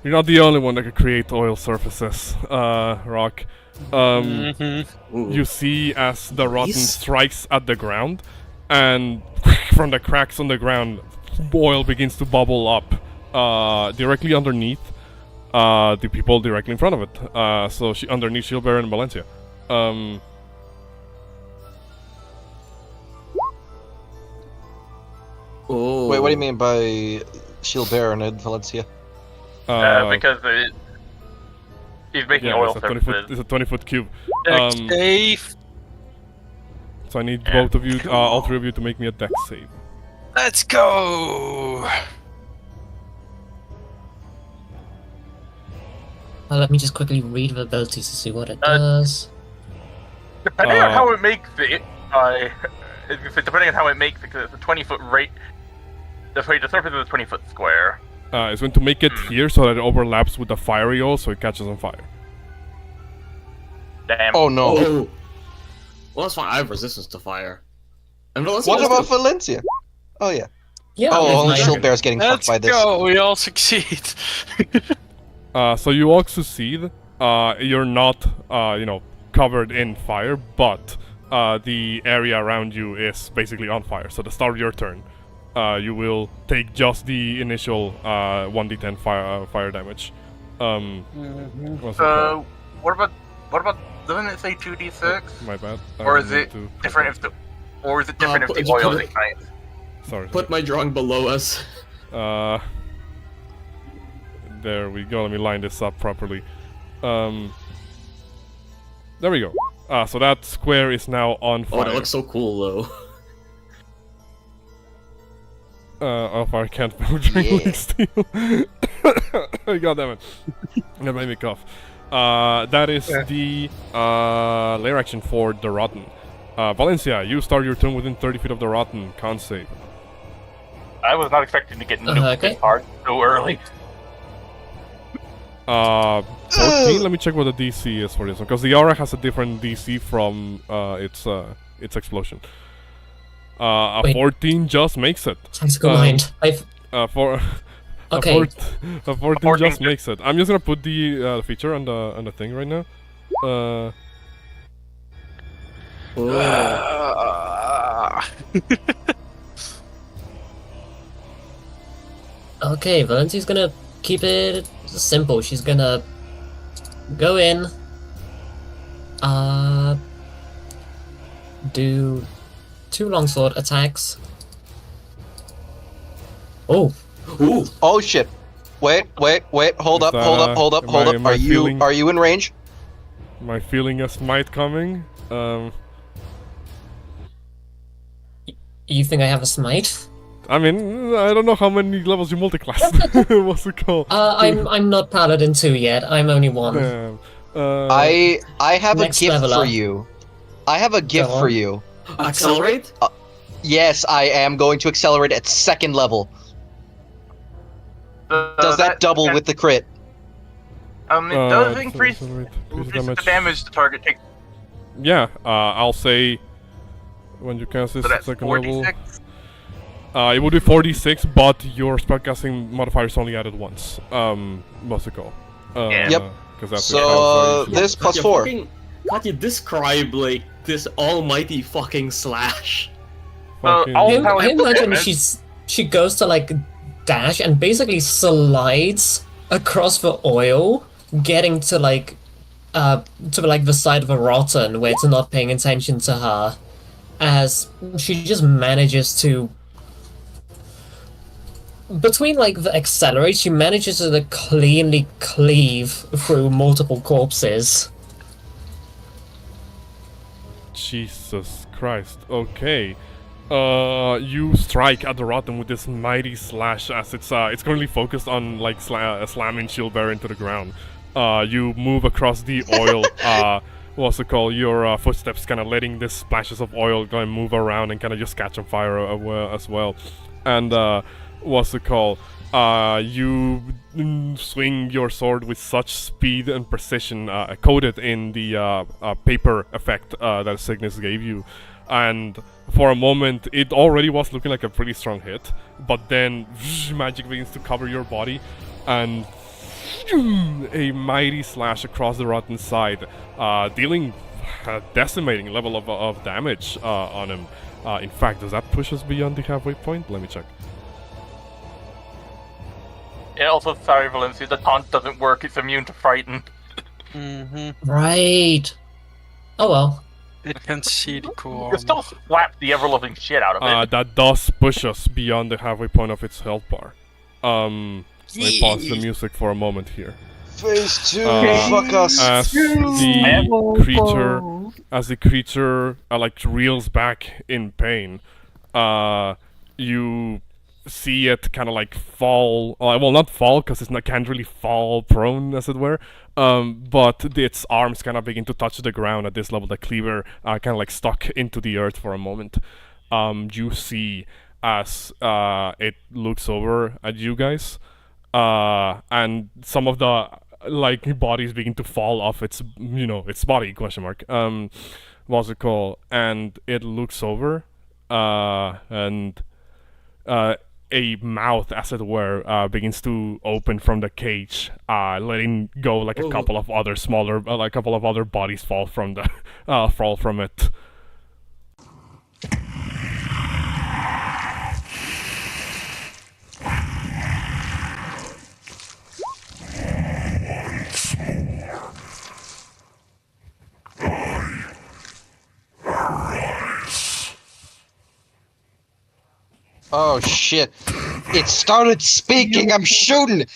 You're not the only one that can create oil surfaces, Rock. Mhm. Ooh. You see as the rotten Please? strikes at the ground, and from the cracks on the ground, oil begins to bubble up directly underneath the people directly in front of it. So underneath Shieldbearer and Valencia. Oh. Wait, what do you mean by shield bearer and Valencia? Because he's making yeah, oil it's a 20 foot. surfaces. It's a 20-foot cube. Dex save. So I need Yeah. both of you, all three of you, to make me a dex save. Let's go. Let me just quickly read the abilities to see what it does. Depending on how it makes it, depending on how it makes it, because it's a 20-foot rate. The surface is a 20-foot square. It's going to make it here so that it overlaps with the fiery oil, so it catches on fire. Damn. Oh no. Oh. Well, that's fine. I have resistance to fire. And What about Valencia? Oh yeah. Yeah. Oh, only it's Shield fine. Bear's getting fucked Let's by this. go. We all succeed. So you all succeed. You're not, covered in fire, but the area around you is basically on fire. So at the start of your turn, you will take just the initial 1d10 fire damage. What's it called? What about? Doesn't it say 2d6? My bad. Or is it different if the oil ignites? Sorry. Put my drawing below us. There we go. Let me line this up properly. There we go. So that square is now on fire. Oh, that looks so cool, though. Fire can't build Drangleic steel. God damn it. That made me cough. That is the lair action for the Rotten. Valencia, you start your turn within 30 feet of the Rotten. Can't save. I was not expecting to get nuked Okay. this hard so early. 14. Let me check what the DC is for this one, because the aura has a different DC from its explosion. A Wait. 14 just makes it. Tactical mind. For Okay. a 14 just makes it. I'm just gonna put the feature on the thing right now. Okay, Valencia's gonna keep it simple. She's gonna go in, do 2 longsword attacks. Oh, Ooh. Oh shit. Wait, hold up. am I Are feeling- you in range? Am I feeling a smite coming? you think I have a smite? I mean, I don't know how many levels you multiclass. What's it called? I'm not Paladin 2 yet. I'm only 1. I have a Next gift level for up. you. I have a gift Go for on. you. Accelerate? Yes, I am going to accelerate at 2nd level. Does that double with the crit? It does so increase accelerate, the damage the target takes. Yeah, I'll say when you cast this So at that's 2nd level. 46. It would be 46, but your spellcasting modifier is only added once. What's it called? Yeah. Yep. 'Cause that's So, the this plus 4. Can't you describe, like, this almighty fucking slash? fucking- I'll I tell you imagine damage. she goes to like dash and basically slides across the oil, getting to like the side of a rotten where it's not paying attention to her, as she just manages to. Between like the accelerate, she manages to like, cleanly cleave through multiple corpses. Jesus Christ. Okay. You strike at the Rotten with this mighty slash as it's currently focused on like slamming Shield Bearer into the ground. You move across the oil. What's it called? Your footsteps kind of letting these splashes of oil go and move around and kind of just catch on fire as well. And what's it called? You swing your sword with such speed and precision, coated in the paper effect that Signis gave you. And for a moment, it already was looking like a pretty strong hit, but then magic begins to cover your body, and a mighty slash across the Rotten side, dealing a decimating level of damage on him. In fact, does that push us beyond the halfway point? Let me check. Yeah, also, sorry, Valencia, the taunt doesn't work. It's immune to frighten. Right. Oh well. It can see the core. You still slap the ever-loving shit out of it. That does push us beyond the halfway point of its health bar. Let me pause the music for a moment here. Phase 2, fuck us. As the creature like reels back in pain, you see it kind of like fall. Well, not fall because it can't really fall prone, as it were. But its arms kind of begin to touch the ground at this level. The cleaver kind of like stuck into the earth for a moment. You see as it looks over at you guys, and some of the like bodies begin to fall off its its body ? What's it called? And it looks over, and a mouth, as it were, begins to open from the cage, letting go like a couple of other smaller, like a couple of other bodies fall from the fall from it. Oh shit! It started speaking. I'm shooting.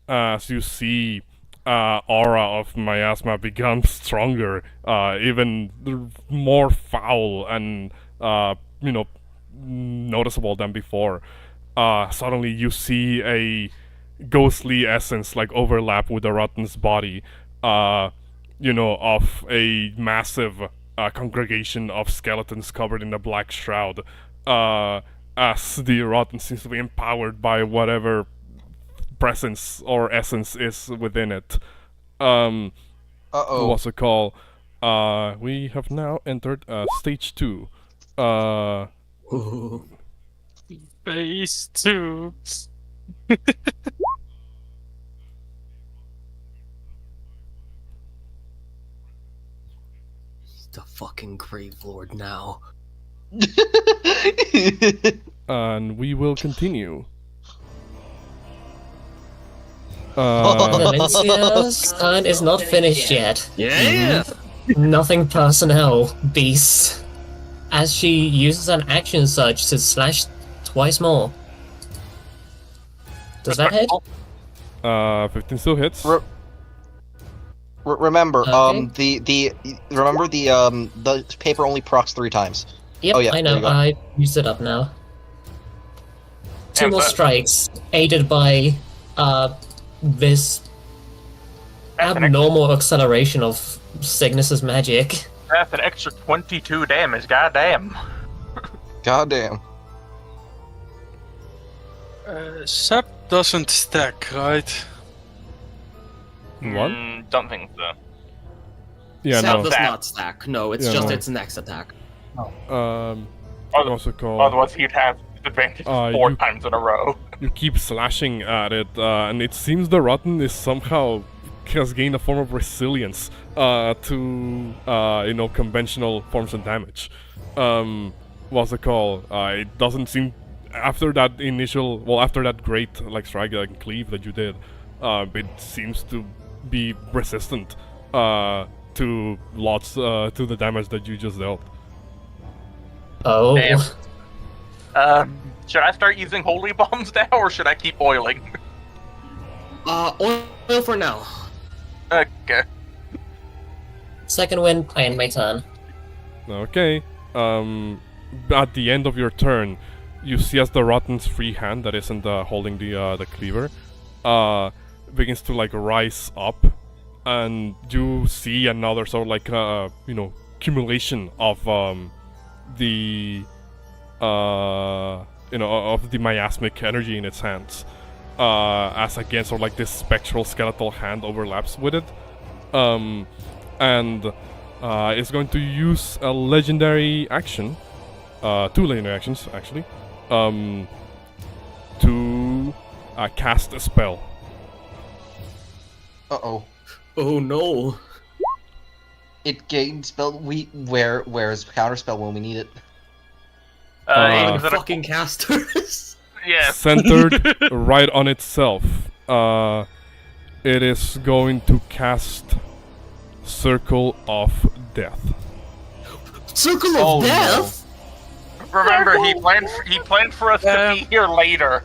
As you see, aura of miasma becomes stronger, even more foul and noticeable than before. Suddenly you see a ghostly essence like overlap with the Rotten's body, of a massive congregation of skeletons covered in a black shroud, as the Rotten seems to be empowered by whatever presence or essence is within it. What's it called? We have now entered stage 2. Phase 2. The fucking Grave Lord now. And we will continue. Valencia's turn is not finished yet. Yeah. Nothing personnel, beast. As she uses an action surge to slash twice more. Does that hit? 15 still hits. Remember, Okay. the paper only procs 3 times. Yep, Oh, yeah, I there know. you go. I used it up now. 2 And more that- strikes, aided by this abnormal acceleration of Signis's magic. That's an extra 22 damage. Goddamn. Goddamn. Sep doesn't stack, right? What? Don't think so. Yeah, Sap no. does not stack. No, it's Yeah, just no. its next attack. What's it called? Otherwise, he'd have disadvantage 4 you- times in a row. You keep slashing at it, and it seems the Rotten is somehow has gained a form of resilience to conventional forms of damage. What's it called? It doesn't seem after that great like strike like cleave that you did. It seems to be resistant to lots to the damage that you just dealt. Oh. Damn. Should I start using holy bombs now, or should I keep oiling? Oil for now. Okay. Second wind, I end my turn. Okay. At the end of your turn, you see as the Rotten's free hand that isn't holding the cleaver, begins to like rise up, and you see another sort of like accumulation of the of the miasmic energy in its hands, as again sort of like this spectral skeletal hand overlaps with it, and it's going to use a legendary action, 2 legendary actions actually, to cast a spell. Uh-oh. Oh no. It gains spell. Where is counterspell when we need it? Is it a- Fucking casters. yeah. Centered right on itself. It is going to cast Circle of Death. Circle of Oh, no. Death? Remember, he planned for us to be here later.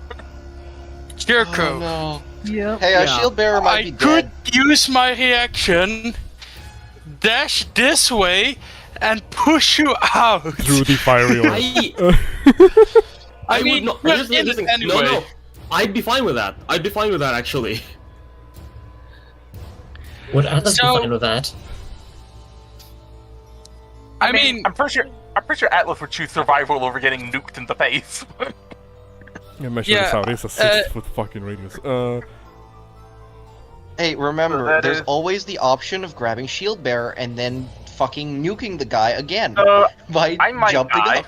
Jericho, Oh, no. Yep. Hey, our shield bearer might I be could dead. use my reaction, dash this way, and push you out. Through the fiery orb. I would mean, not. we're Here's in the it thing. anyway. No, I'd be fine with that. I'd be fine with that actually. Would Atlas So- be fine with that? I mean, I'm pretty sure Atlas would choose survival over getting nuked in the face. Yeah, measure this out. It's a 6-foot fucking radius. Hey, remember, So that there's is- always the option of grabbing shield bearer and then fucking nuking the guy again by I might jumping die.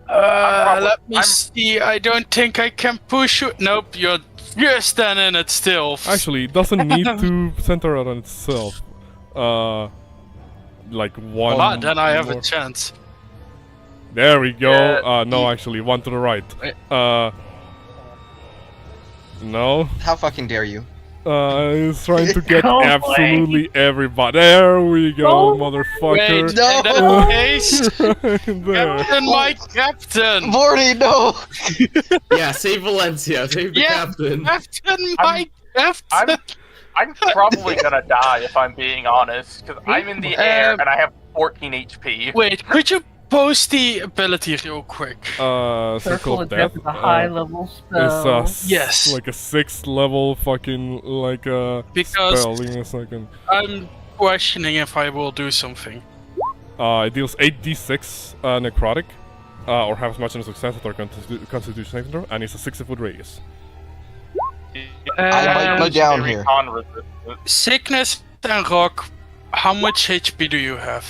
up. let me see. I don't think I can push you. Nope, you're standing in it still. Actually, it doesn't need to center out on itself. Like one. Ah, then I have more. a chance. There we go. Yeah, No, actually, one to the right. Wait. No. How fucking dare you? He's trying to get Go away. absolutely everybody. There we go, Oh, motherfucker. Wait, No! in that case, Right there. Captain, my captain! Vorty, no! Yeah, save Valencia, save the Yeah. captain. Captain, my captain! I'm probably gonna die if I'm being honest, because I'm in the air and I have 14 HP. Wait, could you post the ability real quick? Circle of Death. is a high-level spell. It's Yes. like a 6th level fucking like Because- spell. Give me a second. I'm questioning if I will do something. It deals 8d6 necrotic, or half as much in a success at our constitution saving throw, and it's a 60-foot radius. I might be down here. Con resistant. Sickness and rock, how much HP do you have?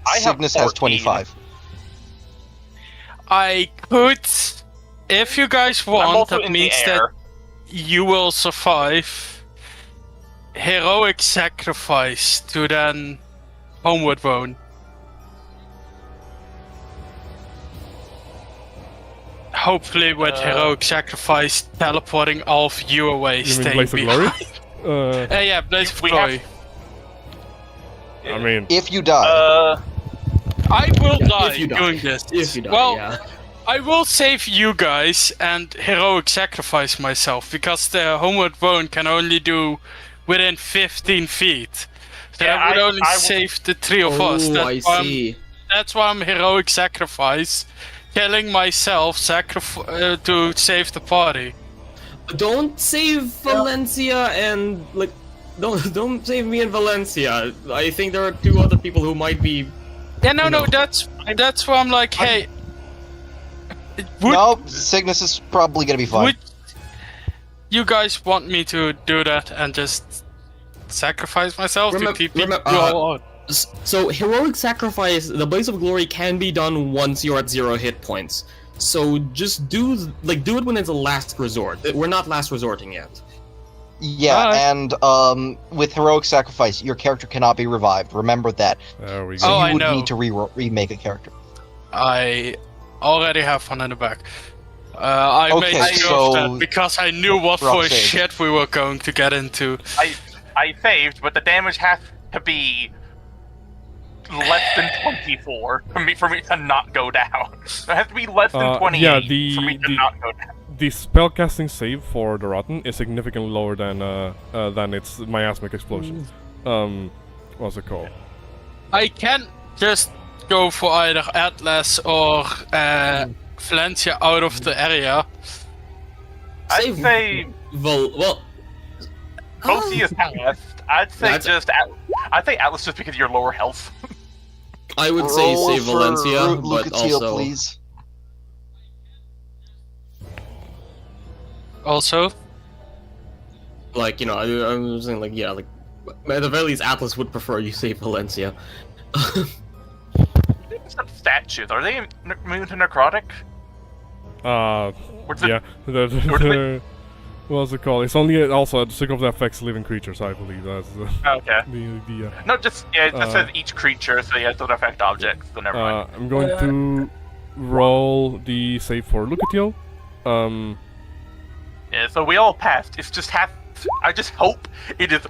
I have Signis has 14. 25. I could, if you guys I'm want, also that in means the that air. you will survive. Heroic sacrifice to then homeward bone. Hopefully with heroic sacrifice teleporting all of you away, You mean staying Blaze of Glory? behind. Yeah, Blaze of We have- Glory. I mean, If you die. I will die if you die. doing this. If you die, well, yeah. I will save you guys and heroic sacrifice myself because the homeward bone can only do within 15 feet. So Yeah, I would only I will- save the three of us. Oh, I see. That's why I'm heroic sacrifice, killing myself to save the party. Don't save Valencia and like don't save me and Valencia. I think there are 2 other people who might be. Yeah, no, No. that's why I'm like, hey. Would, No, Signis is probably gonna be fine. would you guys want me to do that and just sacrifice myself to keep you all on? So heroic sacrifice, the Blaze of Glory can be done once you're at 0 hit points. So just do it when it's a last resort. We're not last resorting yet. Yeah, Alright. and with heroic sacrifice, your character cannot be revived. Remember that. there we go. So Oh, you I would know. need to remake a character. I already have one in the back. I Okay, made sure of so- that because I knew what Rock for save. shit we were going to get into. I saved, but the damage has to be less than 24 for me to not go down. It has to be less than 28 yeah, for me to not go down. The spellcasting save for the Rotten is significantly lower than its miasmic explosion. What's it called? I can just go for either Atlas or Valencia out of the area. I'd Save say well. Bosie is passed. I'd say That's- I'd say Atlas just because of your lower health. I would say Roll save for Valencia, Root but Lucatiel, also please. Also, like I'm saying like yeah, like at the very least Atlas would prefer you save Valencia. Some statues, are they immune to necrotic? What's it- Yeah. What's it called? It's only also a sick of that affects living creatures, I believe. That's Okay. the No, just it just says each creature, so yeah, it doesn't affect objects. So never mind. I'm going to roll the save for Lucatiel. Yeah, so we all passed. It's just I just hope it is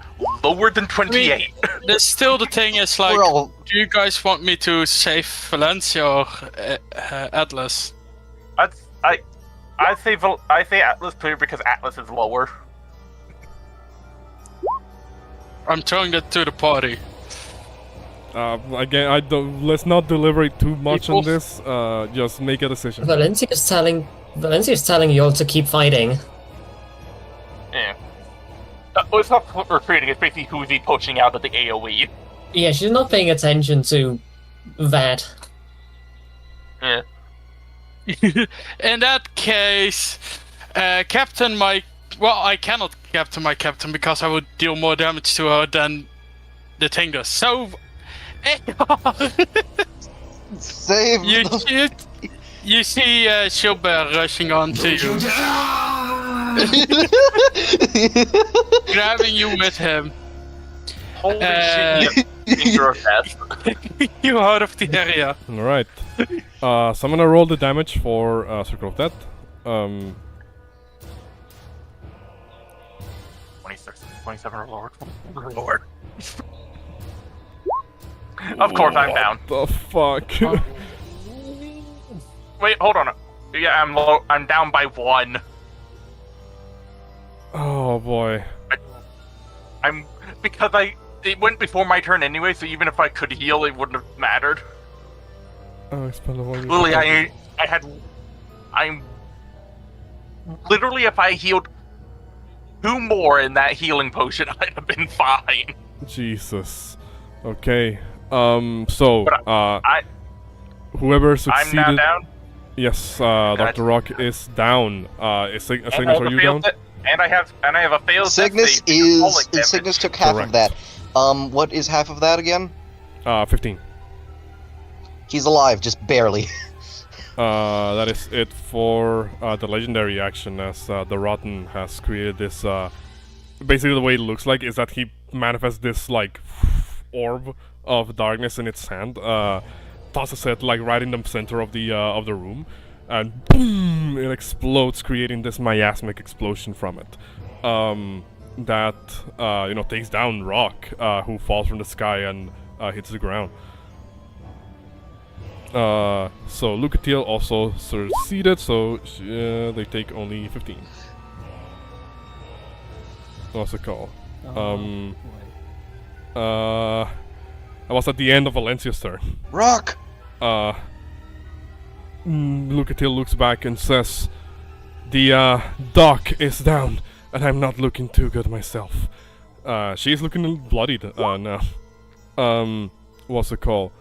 lower than 28. there's still the thing is like, We're all do you guys want me to save Valencia or Atlas? I say Atlas clear because Atlas is lower. I'm throwing that to the party. Again, I don't. Let's not deliberate too much on this. Just make a decision. Valencia's telling you all to keep fighting. Yeah. It's not retreating, it's basically who's he pushing out of the AoE. Yeah, she's not paying attention to that. Yeah. In that case, Captain my... Well, I cannot captain my captain because I would deal more damage to her than the thing does. So... save. You see Gilbert rushing on to you. Grabbing you with him. Holy shit, you're fast. You out of the area. Alright. So I'm gonna roll the damage for Circle of Death. 26, 27 or lower. Lord. Of course I'm down. What the fuck? Wait, hold on. Yeah, I'm low. I'm down by 1. Oh boy. Because it went before my turn anyway, so even if I could heal, it wouldn't have mattered. Oh, expendable. Literally, I'm literally, if I healed 2 more in that healing potion, I'd have been fine. Jesus. Okay. So, But whoever succeeded. I'm now down. Yes, Dr. Rock is down. Is Signis, are you down? And I have a failed Signis Signis took half Correct. of that. What is half of that again? 15. He's alive, just barely. That is it for the legendary action, as the Rotten has created this. Basically, the way it looks like is that he manifests this like orb of darkness in its hand, tosses it like right in the center of the room, and boom! It explodes, creating this miasmic explosion from it. That takes down Rock, who falls from the sky and hits the ground. So Lucatiel also succeeded, so they take only 15. What's it called? I was at the end of Valencia's turn. Rock! Lucatiel looks back and says, "The dock is down, and I'm not looking too good myself." She's looking bloodied now. What's it called?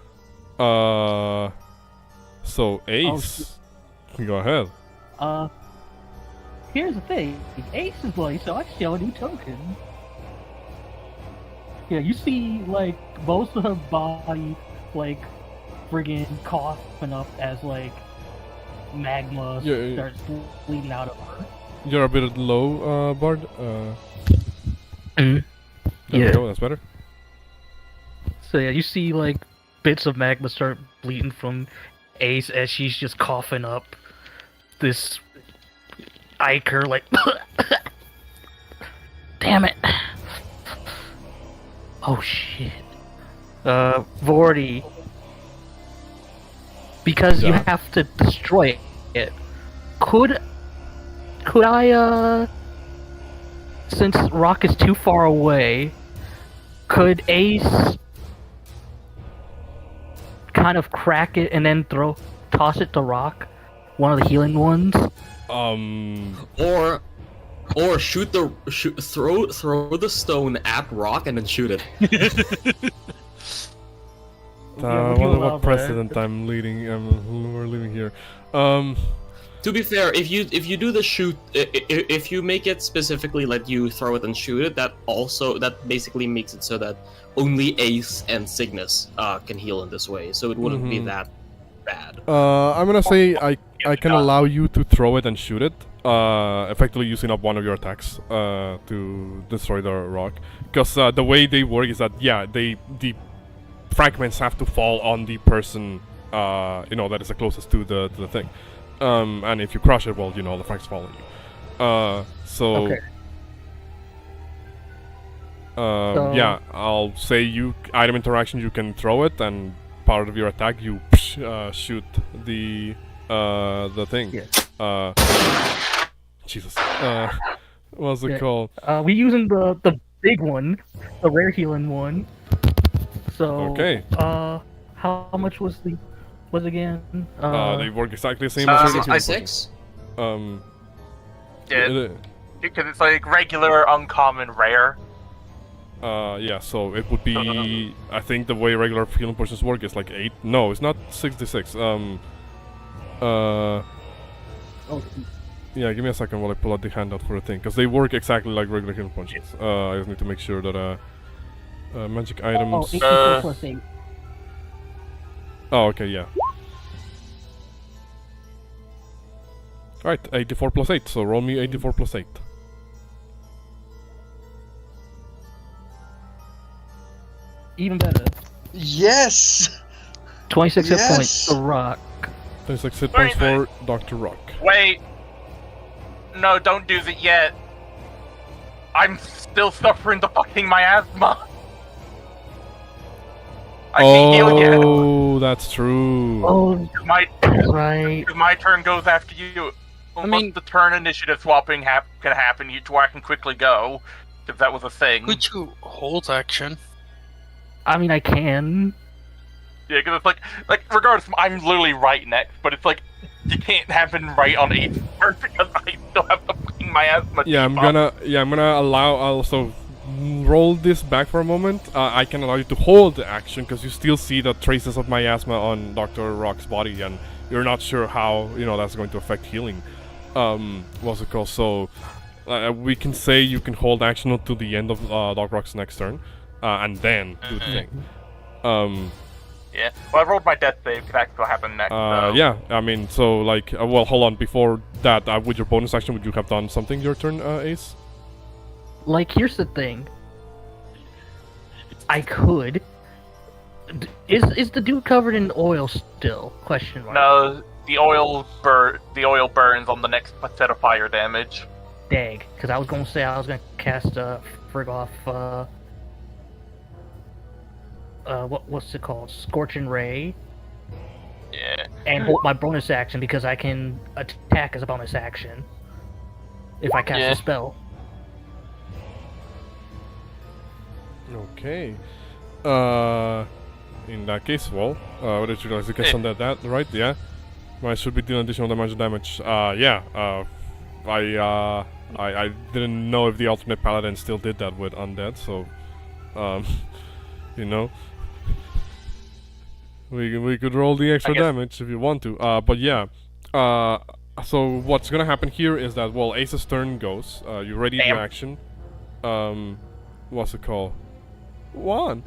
So Ace, go ahead. Here's the thing. Ace is like, so I show a new token. Yeah, you see, like, most of her body, like, friggin' coughing up as, like, magma starts bleeding out of her. You're a bit low, Bard. There we go, that's better. So yeah, you see, like, bits of magma start bleeding from Ace as she's just coughing up this ichor, like, damn it. Oh shit. Vorti. Because you have to destroy it. Could I, since Rock is too far away, could Ace kind of crack it and then toss it to Rock? One of the healing ones? Or throw the stone at Rock and then shoot it. What precedent I'm leading? We're leaving here. To be fair, if you do the shoot, if you make it specifically let you throw it and shoot it, that basically makes it so that only Ace and Signis can heal in this way. So it wouldn't be that bad. I'm gonna say I can allow you to throw it and shoot it, effectively using up one of your attacks to destroy the rock. Because the way they work is that the fragments have to fall on the person that is the closest to the thing. And if you crush it, well, the fragments fall on you. So okay. Yeah, I'll say item interaction, you can throw it, and part of your attack, you shoot the thing. Yeah. Jesus. What's it called? We using the big one, the rare healing one. So Okay. How much was again? They work exactly the same as regular healing 6? potions. Yeah, because it's like regular, uncommon, rare. Yeah, so it would be, I think the way regular healing potions work is like 8. No, it's not 66. Yeah, give me a second while I pull out the handout for the thing, because they work exactly like regular healing potions. I just need to make sure that, magic items... 84 plus 8. Oh, okay, yeah. Alright, 84 plus 8, so roll me 84 plus 8. Even better. Yes! 26 hit Yes! points. The Rock. 26 hit points for Dr. Rock. Wait. No, don't do that yet. I'm still suffering the fucking miasma. I can't heal yet. Oh, that's true. Oh, My right. my turn goes after you. mean- the turn initiative swapping can happen to where I can quickly go, if that was a thing. Could you hold action? I mean, I can. Yeah, because it's like regardless, I'm literally right next, but it's like you can't happen right on each turn because I still have the fucking miasma. Yeah, I'm gonna allow. Also, roll this back for a moment. I can allow you to hold the action because you still see the traces of miasma on Dr. Rock's body, and you're not sure how that's going to affect healing. What's it called? So we can say you can hold action until the end of Dr. Rock's next turn, and then do the thing. Yeah. Well, I rolled my death save because that's what happened next. So. Yeah. I mean, so like, well, hold on. Before that, with your bonus action, would you have done something your turn, Ace? Like, here's the thing. I could. Is the dude covered in oil still? Question mark. No, the oil burns on the next set of fire damage. Dag, because I was gonna say I was gonna cast frig off what's it called? Scorching Ray. Yeah. And hold my bonus action because I can attack as a bonus action if I cast a spell. Okay. In that case, well, what did you guys guess on that, right? Yeah. I should be dealing additional damage. Yeah. I didn't know if the alternate paladin still did that with undead, so, we could roll the extra damage if you want to. But yeah. So what's gonna happen here is that, well, Ace's turn goes. You ready your action. What's it called? One.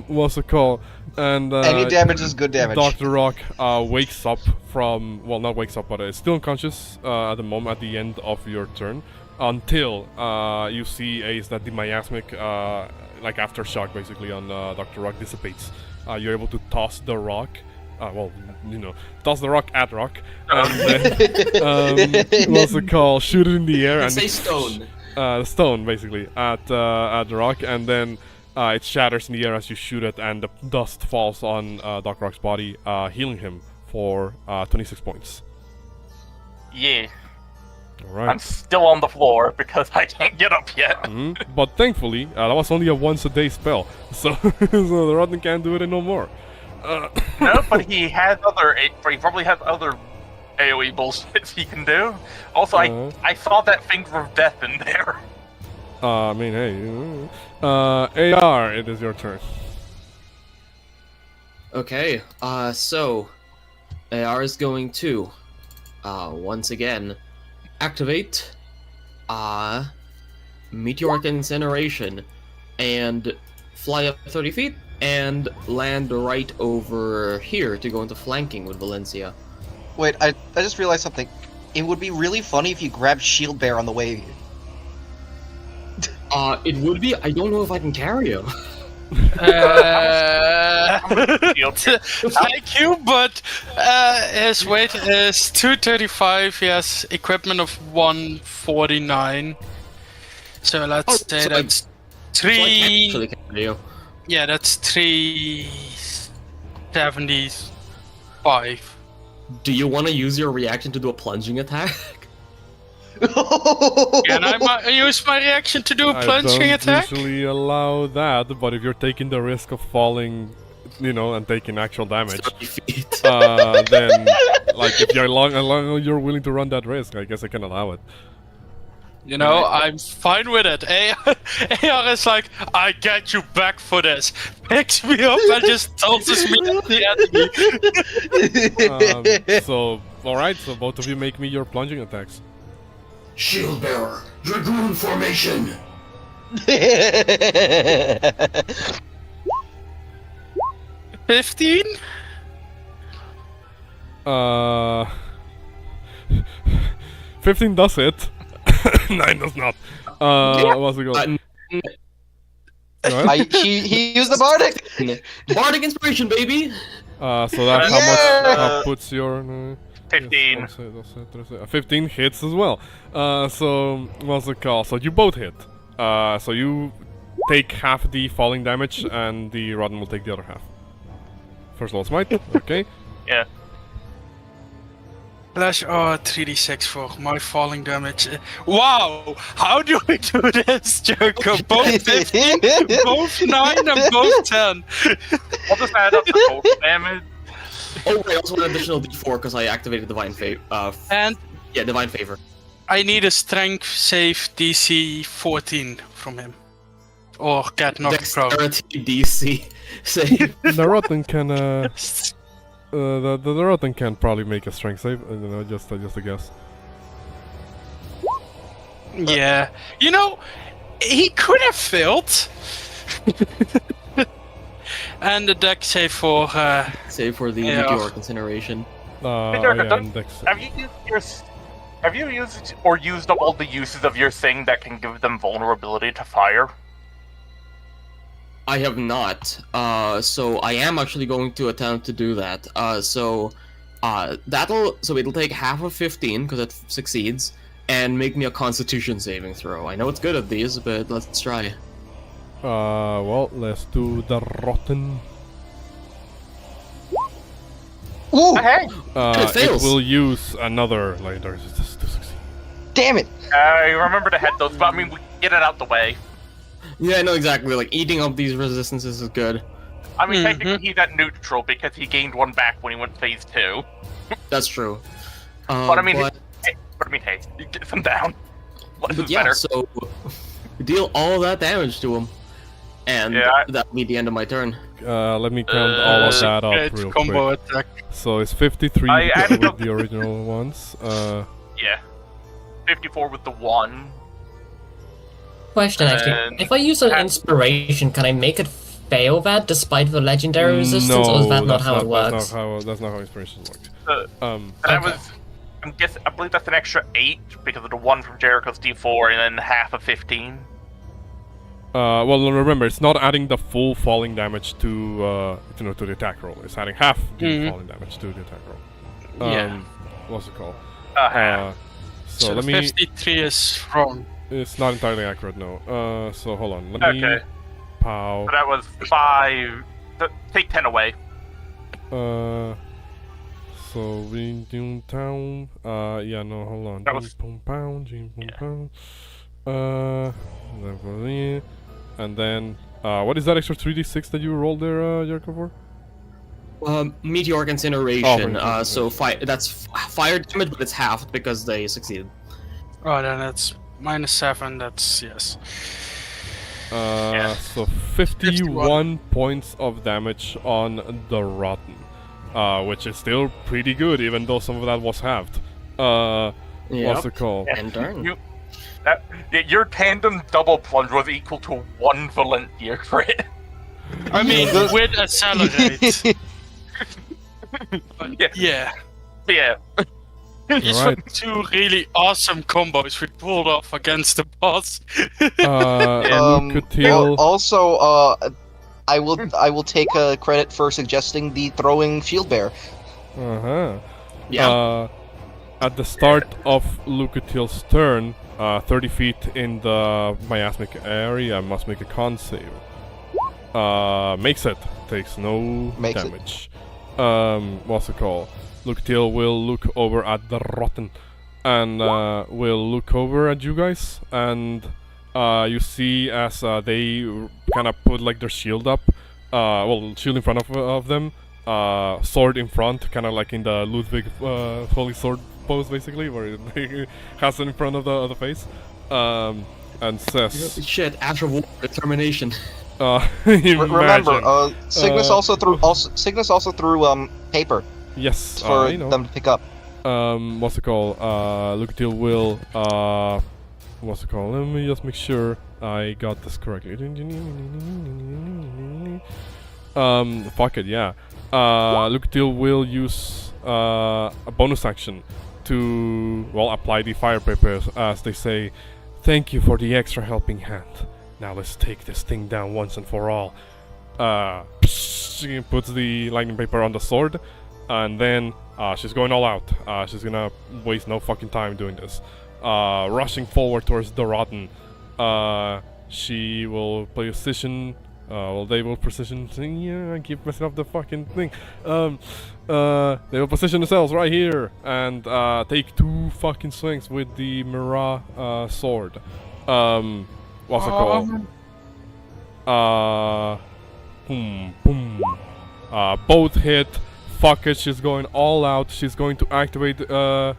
What's it called? And any damage is good damage. Dr. Rock wakes up from, well, not wakes up, but is still unconscious at the moment, at the end of your turn, until you see, Ace, that the miasmic, like aftershock basically on Dr. Rock dissipates. You're able to toss the rock. Toss the rock at Rock, and then, what's it called? Shoot it in the air and Say stone. Stone basically at the rock, and then it shatters in the air as you shoot it, and the dust falls on Doc Rock's body, healing him for 26 points. Yeah. Alright. I'm still on the floor because I can't get up yet. But thankfully, that was only a once-a-day spell, so so the Rotten can't do it no more. No, but he probably has other AoE bullshit he can do. Also, I saw that finger of death in there. I mean, hey, AR, it is your turn. Okay, so AR is going to once again activate Meteoric Incineration and fly up 30 feet and land right over here to go into flanking with Valencia. Wait, I just realized something. It would be really funny if you grabbed Shield Bear on the way. It would be. I don't know if I can carry him. Thank you, but his weight is 235. He has equipment of 149. So let's say that's So I can't 3. actually counter you. Yeah, that's 375. Do you want to use your reaction to do a plunging attack? Can I use my reaction to do a plunging I don't attack? usually allow that, but if you're taking the risk of falling, and taking actual damage, 30 feet. then, like, if you're you're willing to run that risk, I guess I can allow it. You know, I'm fine with it. AR is like, I get you back for this. Picks me up and just tosses me at the enemy. So, alright, so both of you make me your plunging attacks. Shield bearer, Dragoon formation. 15? 15 does hit. 9 does not. What's it called? He used the bardic. Bardic inspiration, baby. So that's how much puts your 15. Yes, 15 hits as well. So what's it called? So you both hit. So you take half the falling damage, and the Rodden will take the other half. First level smite. Okay. Yeah. Slash 3d6 for my falling damage. Wow! How do we do this, Jericho? Both 15, both 9, and both 10. I'll just add up the total damage. Oh, I also want an additional d4 because I activated Divine Favor. And Yeah, Divine Favor. I need a strength save DC 14 from him. Or get knocked prone. Dexterity DC save. The Rodden can. The Rodden can probably make a strength save. Just a guess. Yeah. You know, he could have failed. And the deck save for Save for the Yeah. meteoric incineration. Have you used or used up all the uses of your thing that can give them vulnerability to fire? I have not. So I am actually going to attempt to do that. So it'll take half of 15 because it succeeds, and make me a Constitution saving throw. I know it's good at these, but let's try. Well, let's do the Rotten. Ooh, Hey! It fails. will use another later to succeed. damn it! I remember to head those, but I mean, we get it out the way. Yeah, I know exactly. Like, eating up these resistances is good. I mean, technically he's at neutral because he gained one back when he went phase 2. That's true. But I mean, hey, you get them down. Less But is yeah, better. so deal all that damage to him, and Yeah. that'll be the end of my turn. Let me count all of that up great real combo quick. attack. So it's 53 I added with up- the original ones. Yeah. 54 with the 1. Question actually, And- if I use an inspiration, can I make it fail that despite the legendary resistance, or is that not how it works? That's not how inspiration works. And that Okay. was, I believe that's an extra 8 because of the 1 from Jericho's D4 and then half of 15. Well, remember, it's not adding the full falling damage to the attack roll. It's adding half the falling damage to the attack roll. Yeah. What's it called? Half. So So let me. 53 is wrong. It's not entirely accurate, no. So hold on. Let me. Okay. Pow. So that was 5. Take 10 away. So we do town. Yeah, no, hold on. That was- And then, what is that extra 3d6 that you rolled there, Jericho, for? Meteoric incineration. Oh, So that's fire damage, but it's halved because they succeeded. Oh, then it's -7. That's yes. So 51 points of damage on the Rotten. Which is still pretty good, even though some of that was halved. What's it called? And turn. Your tandem double plunge was equal to 1 Valentia crit. I mean, with accelerate. Yeah. Yeah. Yeah. These were Alright. 2 really awesome combos we pulled off against the boss. Lucatil. Also, I will take credit for suggesting the throwing shield bear. Uh-huh. Yeah. at the start of Lucatiel's turn, 30 feet in the miasmic area, must make a con save. Makes it. Takes no Makes it. damage. What's it called? Lucatiel will look over at the Rotten and will look over at you guys, and you see as they kind of put like their shield up, shield in front of them, sword in front, kind of like in the Ludwig holy sword pose, basically, where he has it in front of the face, and says, Shit, after war, determination. Remember, Signis also threw paper yes, for I know. them to pick up. What's it called? Lucatiel will, what's it called? Let me just make sure I got this correctly. Fuck it, yeah. Lucatiel will use a bonus action to, apply the fire papers, as they say, thank you for the extra helping hand. Now let's take this thing down once and for all. She puts the lightning paper on the sword, and then she's going all out. She's gonna waste no fucking time doing this. Rushing forward towards the Rotten. She will position. They will position. Yeah, I keep messing up the fucking thing. They will position themselves right here and take 2 fucking swings with the Mirah sword. What's it called? Boom. Both hit. Fuck it, she's going all out. She's going to activate her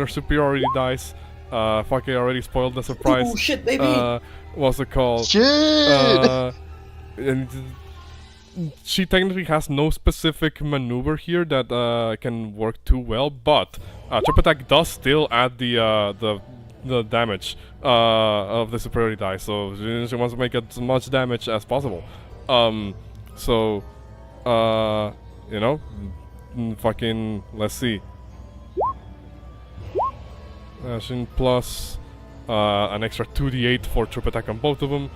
superiority dice. Fuck it, I already spoiled the surprise. Oh shit, baby! What's it called? Shit! And she technically has no specific maneuver here that can work too well, but trip attack does still add the damage of the superiority die, so she wants to make as much damage as possible. You know, fucking, let's see. Action plus an extra 2d8 for trip attack on both of them.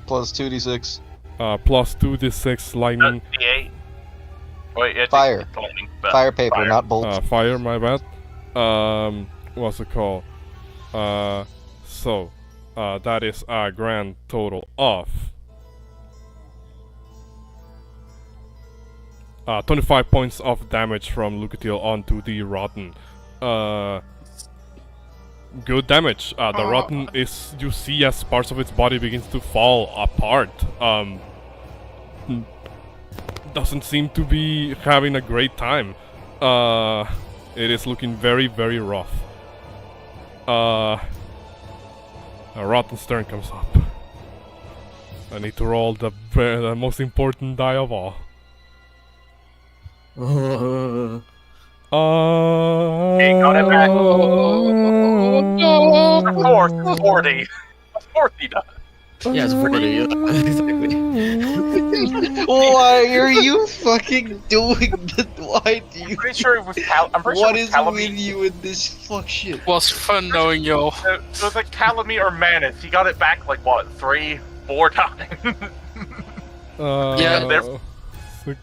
Plus 2d6. Plus 2d6 lightning. D8. Wait, it's Fire. it's lightning, but Fire paper, fire. not bolts. Fire, my bad. What's it called? So, that is a grand total of 25 points of damage from Lucatiel onto the Rotten. Good damage. The Rotten is, you see as parts of its body begins to fall apart. Doesn't seem to be having a great time. It is looking very, very rough. A Rotten's turn comes up. I need to roll the most important die of all. Got it back. Of course, 40. Of course he does. Yeah, it's 40. Exactly. Why are you fucking doing that? Why do you? I'm pretty sure it was Calamity. What is with you in this fuck shit? It was fun knowing you. It was like Calamity or Manus. He got it back like what, 3-4 times. Yeah,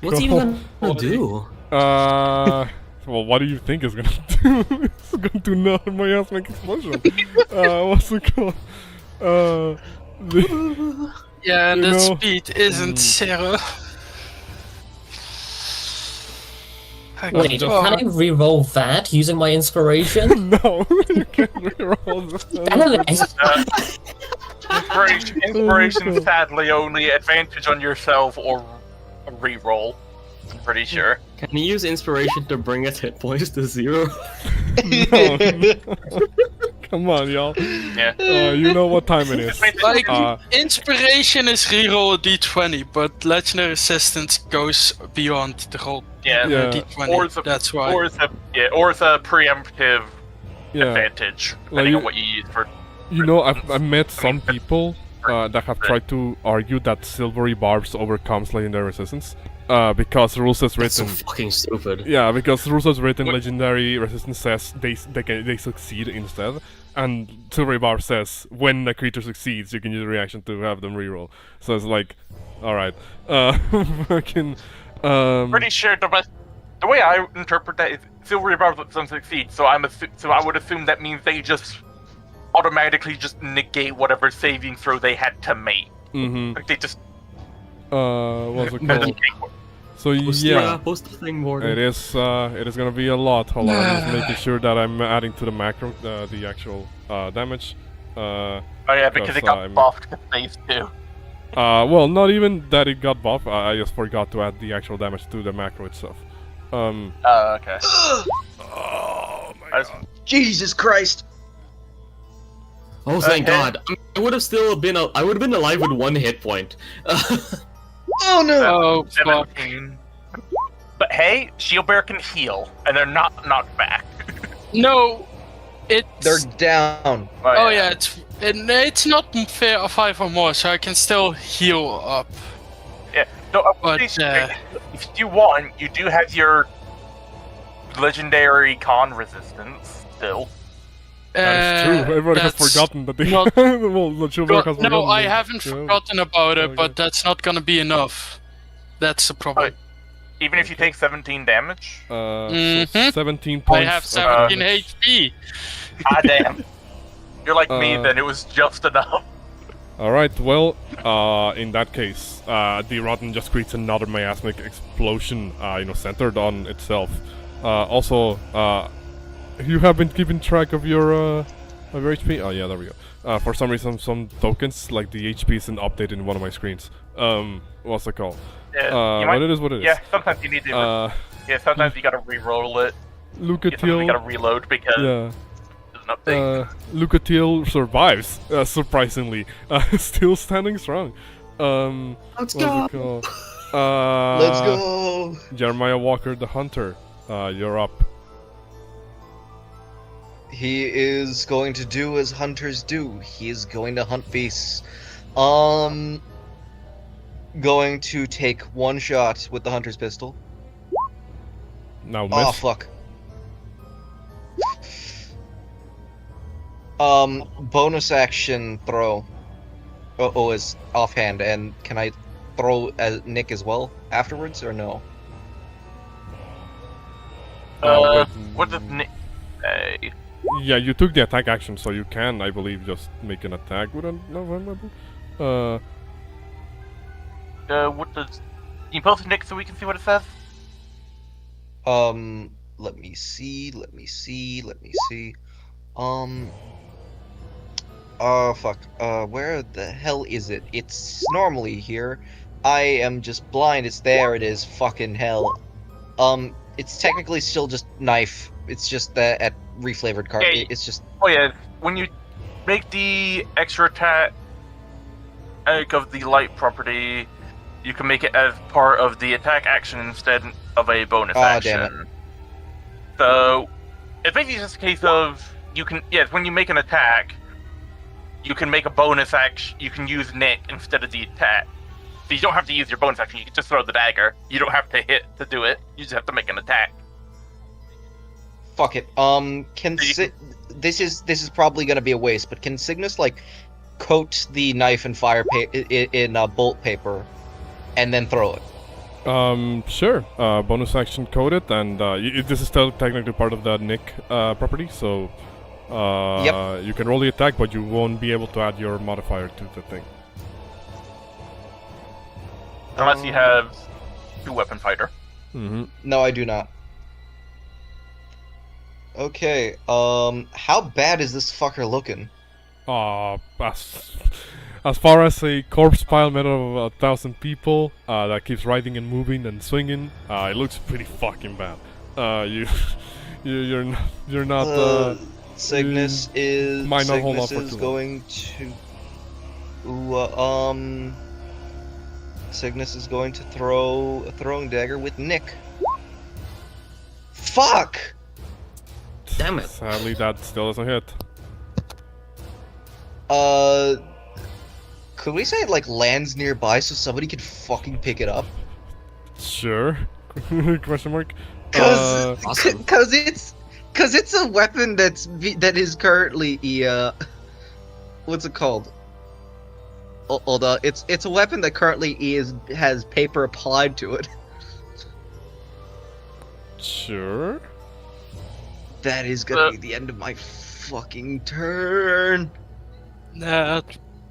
what's he even gonna do? Well, what do you think it's gonna do? It's gonna do nothing. My ass make explosion. What's it called? Yeah, You that know, speed isn't zero. Wait, can I re-roll that using my inspiration? No, you can't reroll this. Damn it! Inspiration, sadly, only advantage on yourself or a reroll. I'm pretty sure. Can you use inspiration to bring its hit points to 0? No. Come on, y'all. Yeah. You know what time it is. Like, inspiration is reroll a d20, but legendary assistance goes beyond the whole Yeah. d20. Or it's a, That's why. Or it's a preemptive advantage, depending you- on what you use for. You know, I've met some people that have tried to argue that silvery barbs overcomes legendary resistance. Because rules as That's so written. fucking stupid. Yeah, because rules as written, legendary resistance says they succeed instead, and silvery barb says when the creature succeeds, you can use a reaction to have them reroll. So it's like, all right, fucking. Pretty sure The way I interpret that is silver rebounds when some succeed. So I would assume that means they just automatically just negate whatever saving throw they had to make. Mm-hmm. Like they just. What's it doesn't called? take- So yeah, Post the thing, Morgan. it is gonna be a lot. Hold on, I'm just making sure that I'm adding to the macro the actual damage. Oh yeah, because it I'm- got buffed to phase 2. Well, not even that it got buff. I just forgot to add the actual damage to the macro itself. Oh, okay. Oh my I was- god. Jesus Christ! Oh, thank Okay. God! I would have still been. I would have been alive with 1 hit point. Oh no! Oh, fuck. 17. But hey, Shield Bearer can heal, and they're not knocked back. No, it's... They're down. Oh yeah, it's not fair of 5 or more, so I can still heal up. Yeah. No, But, if you want, you do have your legendary con resistance still. That is true. Everybody has that's forgotten that they. not- well, the children has forgotten. No, I that, haven't you know. forgotten about it, Okay. but that's not gonna be enough. That's the problem. Even if you take 17 damage. So Mhm. 17 I points. have of 17 damage. HP. Ah, damn. You're like me, Uh, then it was just enough. Alright, well, in that case, the Rotten just creates another miasmic explosion, centered on itself. Also, you have been keeping track of your HP? Oh yeah, there we go. For some reason, some tokens, like the HP isn't updated in one of my screens. What's it called? Yeah, you But might, it is what it is. yeah, sometimes you need to. Yeah, sometimes you gotta re-roll it. Yeah, sometimes you gotta Lucatil, reload because yeah. there's an update. Lucatil survives, surprisingly. Still standing strong. Let's What's it called? Let's go! Jeremiah Walker the Hunter, you're up. He is going to do as hunters do. He is going to hunt beasts. Going to take 1 shot with the hunter's pistol. Now Oh miss. fuck. Bonus action throw. Oh, is offhand, and can I throw at Nick as well afterwards, or no? What does Nick say? Yeah, you took the attack action, so you can, I believe, just make an attack with a weapon. What does? Can you post it, Nick, so we can see what it says? Let me see. Fuck. Where the hell is it? It's normally here. I am just blind. It's there. It is. Fucking hell. It's technically still just knife. It's just that at reflavored card. Yeah, It's just. Oh yeah, when you make the extra attack of the light property, you can make it as part of the attack action instead of a bonus action. Damn it. So it's basically just a case of when you make an attack, you can make a bonus action. You can use Nick instead of the attack. So you don't have to use your bonus action. You can just throw the dagger. You don't have to hit to do it. You just have to make an attack. Fuck it. This is probably gonna be a waste, but can Signis coat the knife in in bolt paper, and then throw it? Sure. Bonus action coded, and this is still technically part of the Nick property, so Yep. you can roll the attack, but you won't be able to add your modifier to the thing. Unless you have 2-weapon fighter. Mm-hmm. No, I do not. Okay. How bad is this fucker looking? As far as a corpse pile made of 1,000 people that keeps riding and moving and swinging, it looks pretty fucking bad. You're not. Signis is. might not hold Signis off for is too long. going to. Signis is going to throw a throwing dagger with Nick. Fuck! Damn it. Sadly, that still doesn't hit. Could we say it lands nearby so somebody can fucking pick it up? Sure. Question mark. Awesome. Cause it's a weapon that is currently what's it called? Hold on, it's a weapon that currently has paper applied to it. Sure. That is gonna be the end of my fucking turn. That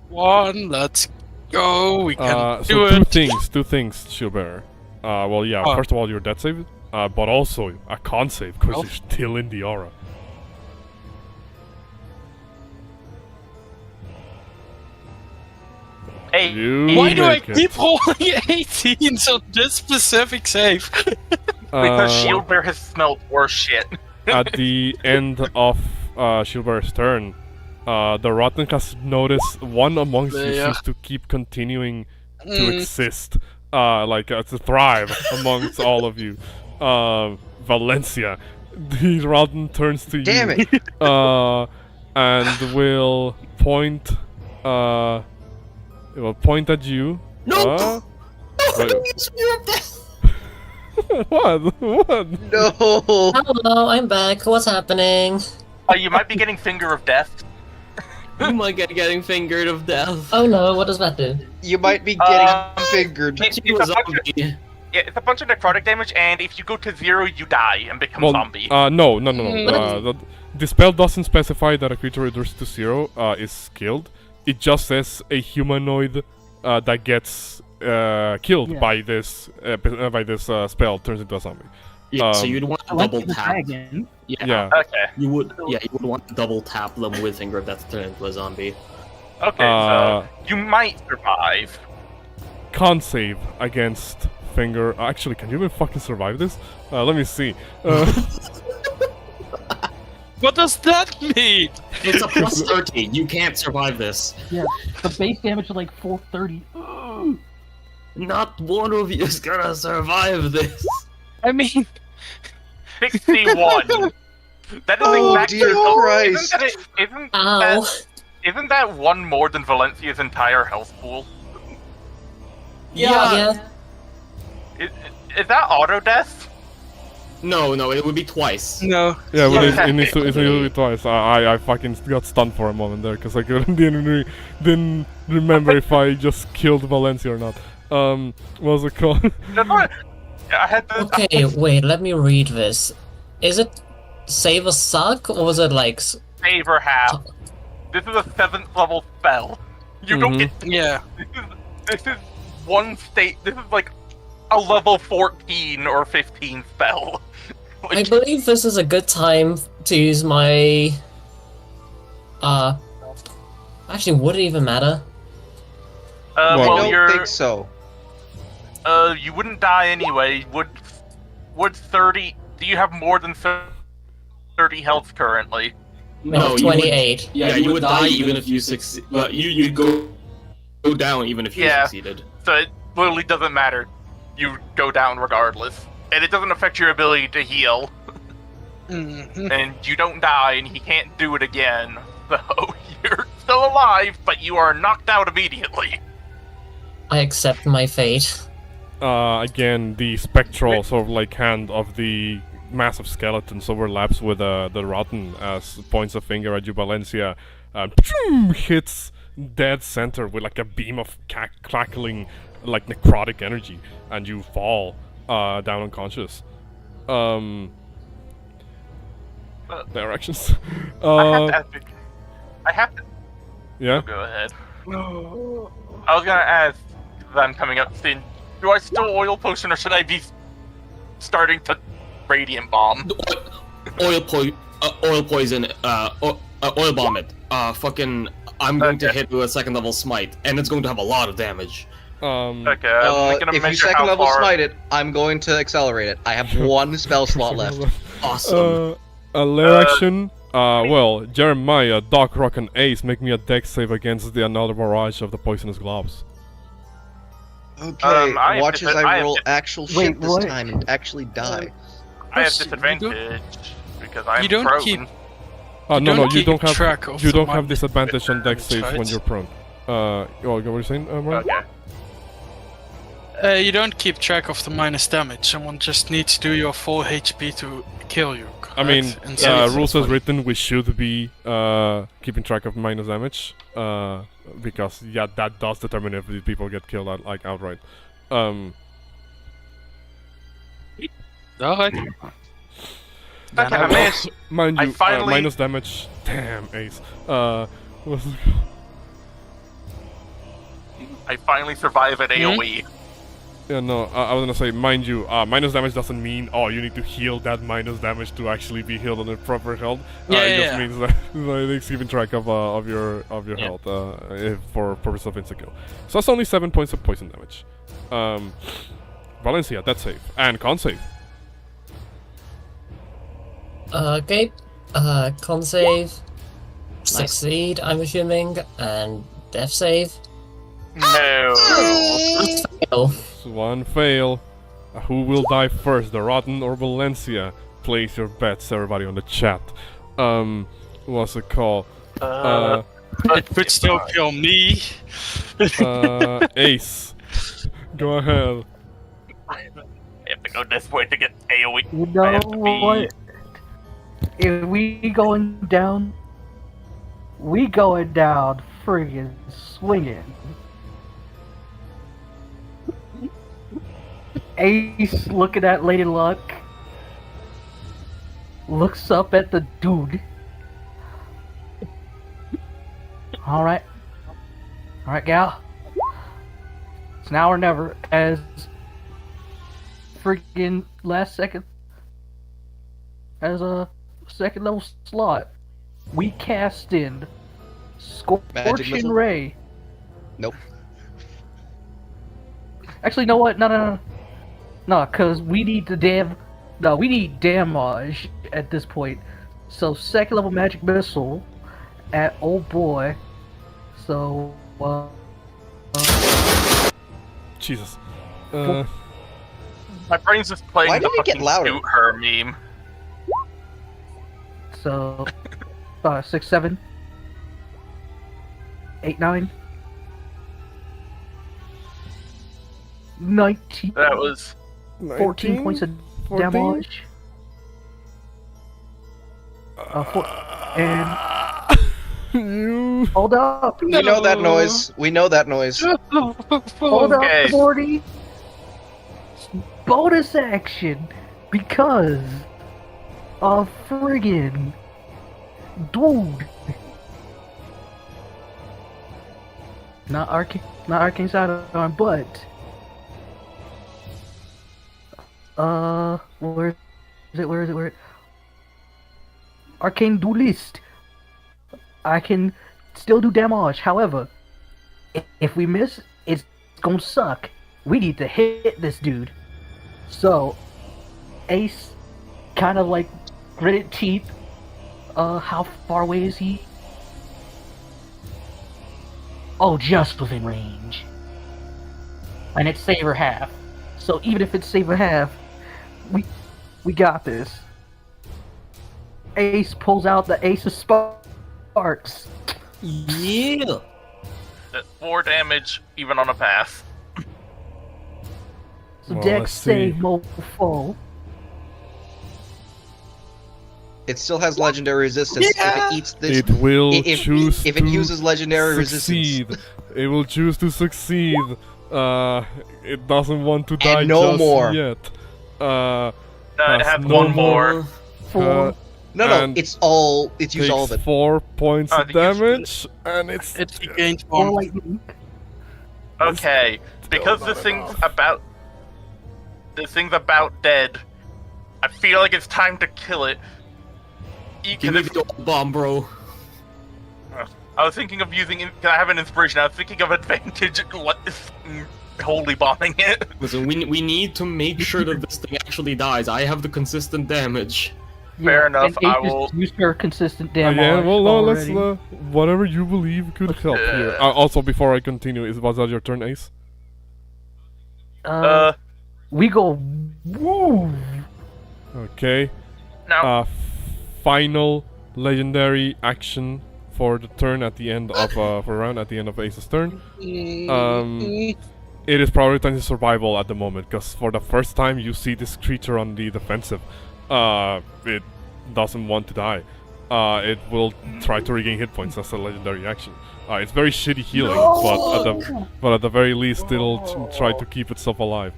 one, let's go. We can do so it. two things, Shieldbearer. Well, yeah. Oh. First of all, your death save, but also a con save because Oh. you're still in the aura. Hey, You Why do I make it. keep rolling 18s on this specific save? because Uh, Shieldbearer has smelled worse shit. At the end of Shieldbearer's turn, the Rotten has noticed one amongst you Yeah. seems to keep continuing to Mm. exist, to thrive amongst all of you. Valencia, the Rotten turns to Damn you, it! and will point, it will point at you. No! Wait. You're dead. What? What? No. Hello, I'm back. What's happening? You might be getting Finger of Death. You might get getting fingered of death. Oh no, what does that do? You might be getting Um, fingered. It's You a a bunch of- zombie. Yeah, it's a bunch of necrotic damage, and if you go to 0, you die and become Well, zombie. no. Mm. The spell doesn't specify that a creature reduced to 0 is killed. It just says a humanoid that gets killed Yeah. by this spell turns into a zombie. Yeah, so Um, you'd want I to like double the tap. try again. Yeah. Okay. You would want to double tap them with Finger of Death to turn into a zombie. Okay, Uh, so you might survive. Con save against finger. Actually, can you even fucking survive this? Let me see. What does that mean? It's a plus 30. You can't survive this. Yeah, the base damage is like 430. Ugh. Not one of you is gonna survive this. I mean, 61. That is Oh, exactly dear Christ. Ow. Isn't that one more than Valencia's entire health pool? Yeah. Is that auto death? No, it would be twice. no. Yeah, but Yeah. it needs to do it twice. I fucking got stunned for a moment there because I didn't remember if I just killed Valencia or not. What's it called? That's what I had to. Okay, wait, let me read this. Is it save a suck, or was it like... Favor half. This is a 7th level spell. You don't get. Yeah. This is one state. This is like a level 14 or 15 spell. I believe this is a good time to use my... Actually, would it even matter? I Well, don't you're. think so. You wouldn't die anyway. Would 30? Do you have more than 30 health currently? I have you would- 28. you would die even if you succeed. But you'd go down even if you Yeah. succeeded. So it literally doesn't matter. You go down regardless, and it doesn't affect your ability to heal. Mhm. And you don't die, and he can't do it again. So you're still alive, but you are knocked out immediately. I accept my fate. Again, the spectral sort of like hand of the massive skeletons overlaps with the Rotten as points a finger at you, Valencia, and hits dead center with like a beam of crackling, like necrotic energy, and you fall down unconscious. Directions. I have to. Yeah. Go ahead. I was gonna ask, because I'm coming up soon. Do I still oil potion, or should I be starting to radiant bomb? Oil poison. Oil bomb it. Fucking. I'm going to Okay. hit with a 2nd level smite, and it's going to have a lot of damage. Okay, I'm gonna If you measure second how level far. smite it, I'm going to accelerate it. I have one spell slot left. Awesome. A lair action. Well, Jeremiah, Doc, Rock, and Ace make me a dex save against the another barrage of the poisonous globs. Okay, I have watch as I I have roll dis- actual shit Wait, this what? time and actually die. I have Plus, you disadvantage because I'm you don't prone. keep- No, don't you keep don't have track of you the don't have minus disadvantage on dex saves right? when you're prone. What were you saying, Brian? Okay. You don't keep track of the minus damage. Someone just needs to do your full HP to kill you. I mean, correct? And so- rules as written, we should be keeping track of minus damage, because yeah, that does determine if these people get killed outright. Alright. Then Okay, I I will. managed. Mind I you, finally- minus damage. Damn, Ace. What's it I finally survive an AoE. Yeah, no, I was gonna say, mind you, minus damage doesn't mean, oh, you need to heal that minus damage to actually be healed on the proper health. It just means that it's keeping track of your health for purpose of insta-kill. So that's only 7 points of poison damage. Valencia, that's safe. And con save. Okay. Con save. Succeed, I'm assuming. And death save. No. Fail. So one fail. Who will die first, the Rotten or Valencia? Place your bets, everybody on the chat. What's it called? It could still kill me. Ace. Go ahead. I have to go this way to get AoE. You I know have to be- what? If we going down friggin' swinging. Ace looking at Lady Luck, looks up at the dude. Alright, gal. It's now or never, as friggin' last second, as a second level slot, we cast in Scorching missile? Ray. Nope. Actually, you know what? No, cause we need we need damage at this point. So second level magic missile at old boy. So Jesus. My brain's just playing Why the did it get fucking louder? shoot her meme. so 6, 7, 8, 9, 19, That was 14 points of 14? damage. And You. hold up. We know that noise. We know that noise. Hold Okay. up, Morty. Bonus action because of friggin' dude. Not arcane side arm, but where is it? Arcane duelist. I can still do damage. However, if we miss, it's gonna suck. We need to hit this dude. So, Ace, kind of like gritted teeth. How far away is he? Oh, just within range. And it's saver half. So even if it's saver half, we got this. Ace pulls out the Ace of Sparks. Yeah. That's 4 damage even on a pass. So Well, Dex let's save, see. mofo. It still has legendary resistance. If it eats this, It will if choose it to uses legendary succeed. resistance. It will choose to succeed. It doesn't want to die no just more. yet. It Has has no one more. For No, And it's used all of takes it. 4 points Oh, of the use- damage, and it's It gained or one. lightning. Okay, because not this thing's enough. about dead. I feel like it's time to kill it. Give me the bomb, bro. I was thinking of using. Can I have an inspiration? I was thinking of advantage. What is holy bombing it? Listen, we need to make sure that this thing actually dies. I have the consistent damage. Fair enough, And I Ace just will- used her consistent damage. yeah. Well, no, let's already. whatever you believe could help here. Also, before I continue, was that your turn, Ace? We go. Woo! Okay. Now Final legendary action for the turn at the end of for round at the end of Ace's turn. It is prioritizing survival at the moment because for the first time you see this creature on the defensive. It doesn't want to die. It will try to regain hit points as a legendary action. It's very shitty healing, but at the very least it'll try to keep itself alive.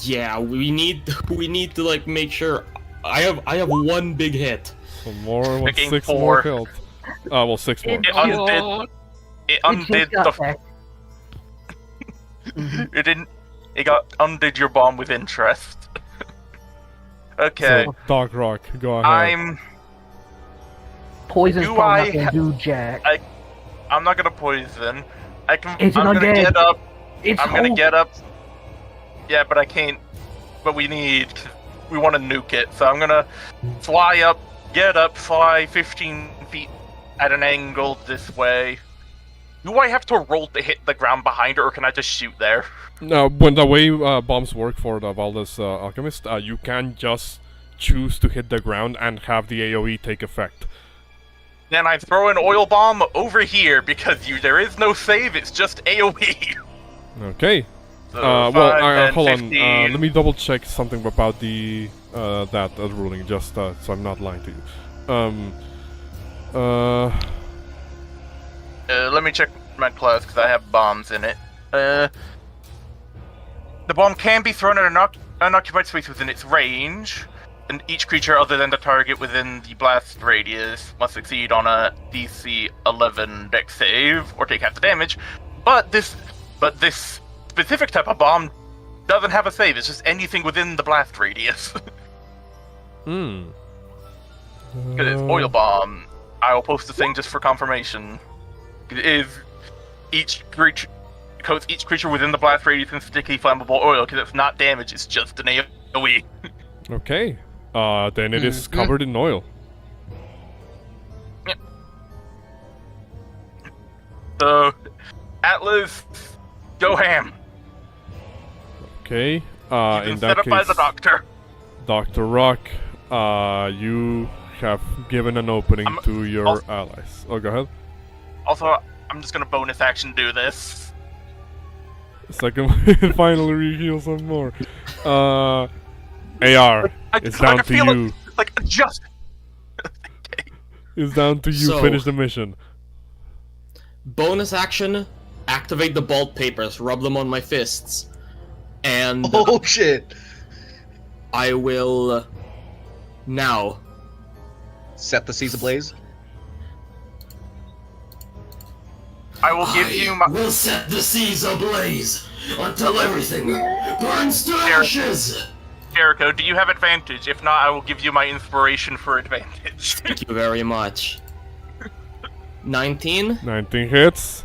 Yeah, we need to like make sure. I have one big hit. So more, what, Picking 6 4. more health. Well, 6 more. It undid. It undid the. It didn't. It undid your bomb with interest. Okay. So, Dark Rock, go ahead. I'm. Poison's Do probably I not gonna do jack. I'm not gonna poison. I'm It's gonna undead. get up. It's I'm gonna hope. get up. Yeah, but I can't. But we want to nuke it. So I'm gonna fly up, get up, fly 15 feet at an angle this way. Do I have to roll to hit the ground behind it, or can I just shoot there? Now, when the way bombs work for the Valdez Alchemist, you can just choose to hit the ground and have the AoE take effect. Then I throw an oil bomb over here because there is no save. It's just AoE. Okay. So Well, 5, 10, hold on. 15. Let me double check something about the that ruling, just so I'm not lying to you. Let me check my class because I have bombs in it. The bomb can be thrown at an unoccupied space within its range, and each creature other than the target within the blast radius must succeed on a DC 11 Dex save or take half the damage. But this specific type of bomb doesn't have a save. It's just anything within the blast radius. Because it's oil bomb. I will post the thing just for confirmation. It is each creature coats each creature within the blast radius in sticky flammable oil because it's not damage, it's just an AoE. Okay. Then it is covered in oil. Yep. So, Atlas, go ham. Okay. You've In been that set up by the case, doctor. Dr. Rock, you have given an opening to your allies. Oh, go ahead. Also, I'm just gonna bonus action do this. So I can finally reheal some more. AR, it's down to you. Just. It's down to you. So- Finish the mission. Bonus action: activate the bolt papers, rub them on my fists, and Oh shit! I will now. Set the seas ablaze. I will give you my. We'll set the seas ablaze until everything burns to ashes. Jericho, do you have advantage? If not, I will give you my inspiration for advantage. Thank you very much. 19 19 hits.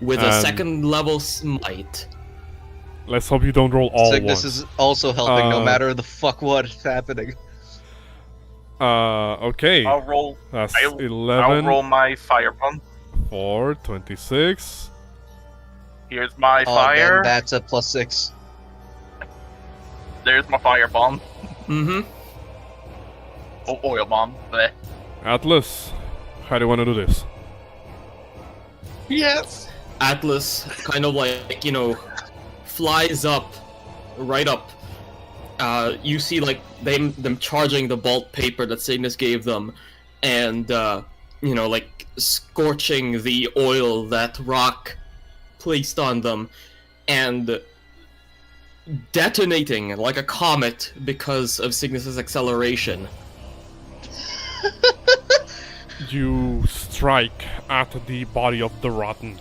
with a And- second level smite. Let's hope you don't roll all Cygnus ones. is also helping, no Uh, matter the fuck what's happening. Okay. I'll roll. That's I'll 11, roll my fire bomb. 4, 26. Here's my Oh, fire. then that's a +6. There's my fire bomb. Mm-hmm. Oh, oil bomb. Bleh. Atlas, how do you want to do this? Yes. Atlas kind of like, flies up, right up. You see like them charging the bolt paper that Signis gave them, and like scorching the oil that Rock placed on them, and detonating like a comet because of Signis's acceleration. You strike at the body of the rotten,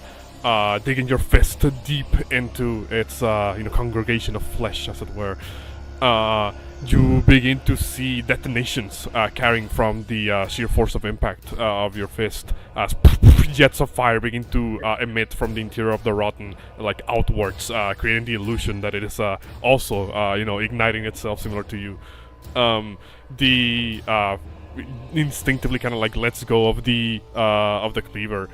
digging your fist deep into its congregation of flesh, as it were. You begin to see detonations carrying from the sheer force of impact of your fist, as jets of fire begin to emit from the interior of the rotten, like outwards, creating the illusion that it is also igniting itself, similar to you. The instinctively kind of like lets go of the cleaver,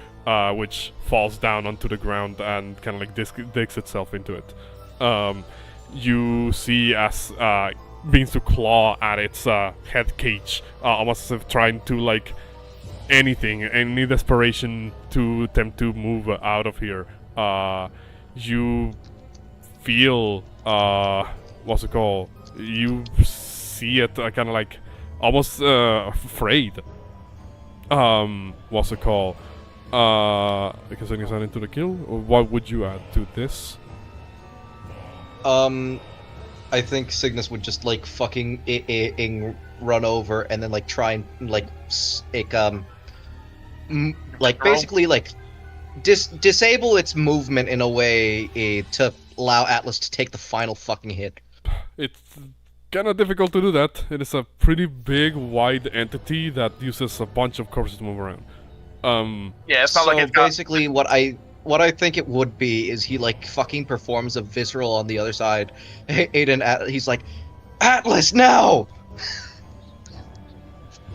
which falls down onto the ground and kind of like digs itself into it. You see as begins to claw at its head cage, almost as if trying to like any desperation to attempt to move out of here. You feel what's it called? You see it kind of like almost afraid. What's it called? Because I into the kill. Or what would you add to this? I think Signis would just like fucking run over and then like try and like basically like disable its movement in a way to allow Atlas to take the final fucking hit. It's kind of difficult to do that. It is a pretty big, wide entity that uses a bunch of corpses to move around. Yeah, it's not like it's got... basically what I think it would be is he like fucking performs a visceral on the other side. Aiden, he's like, Atlas now.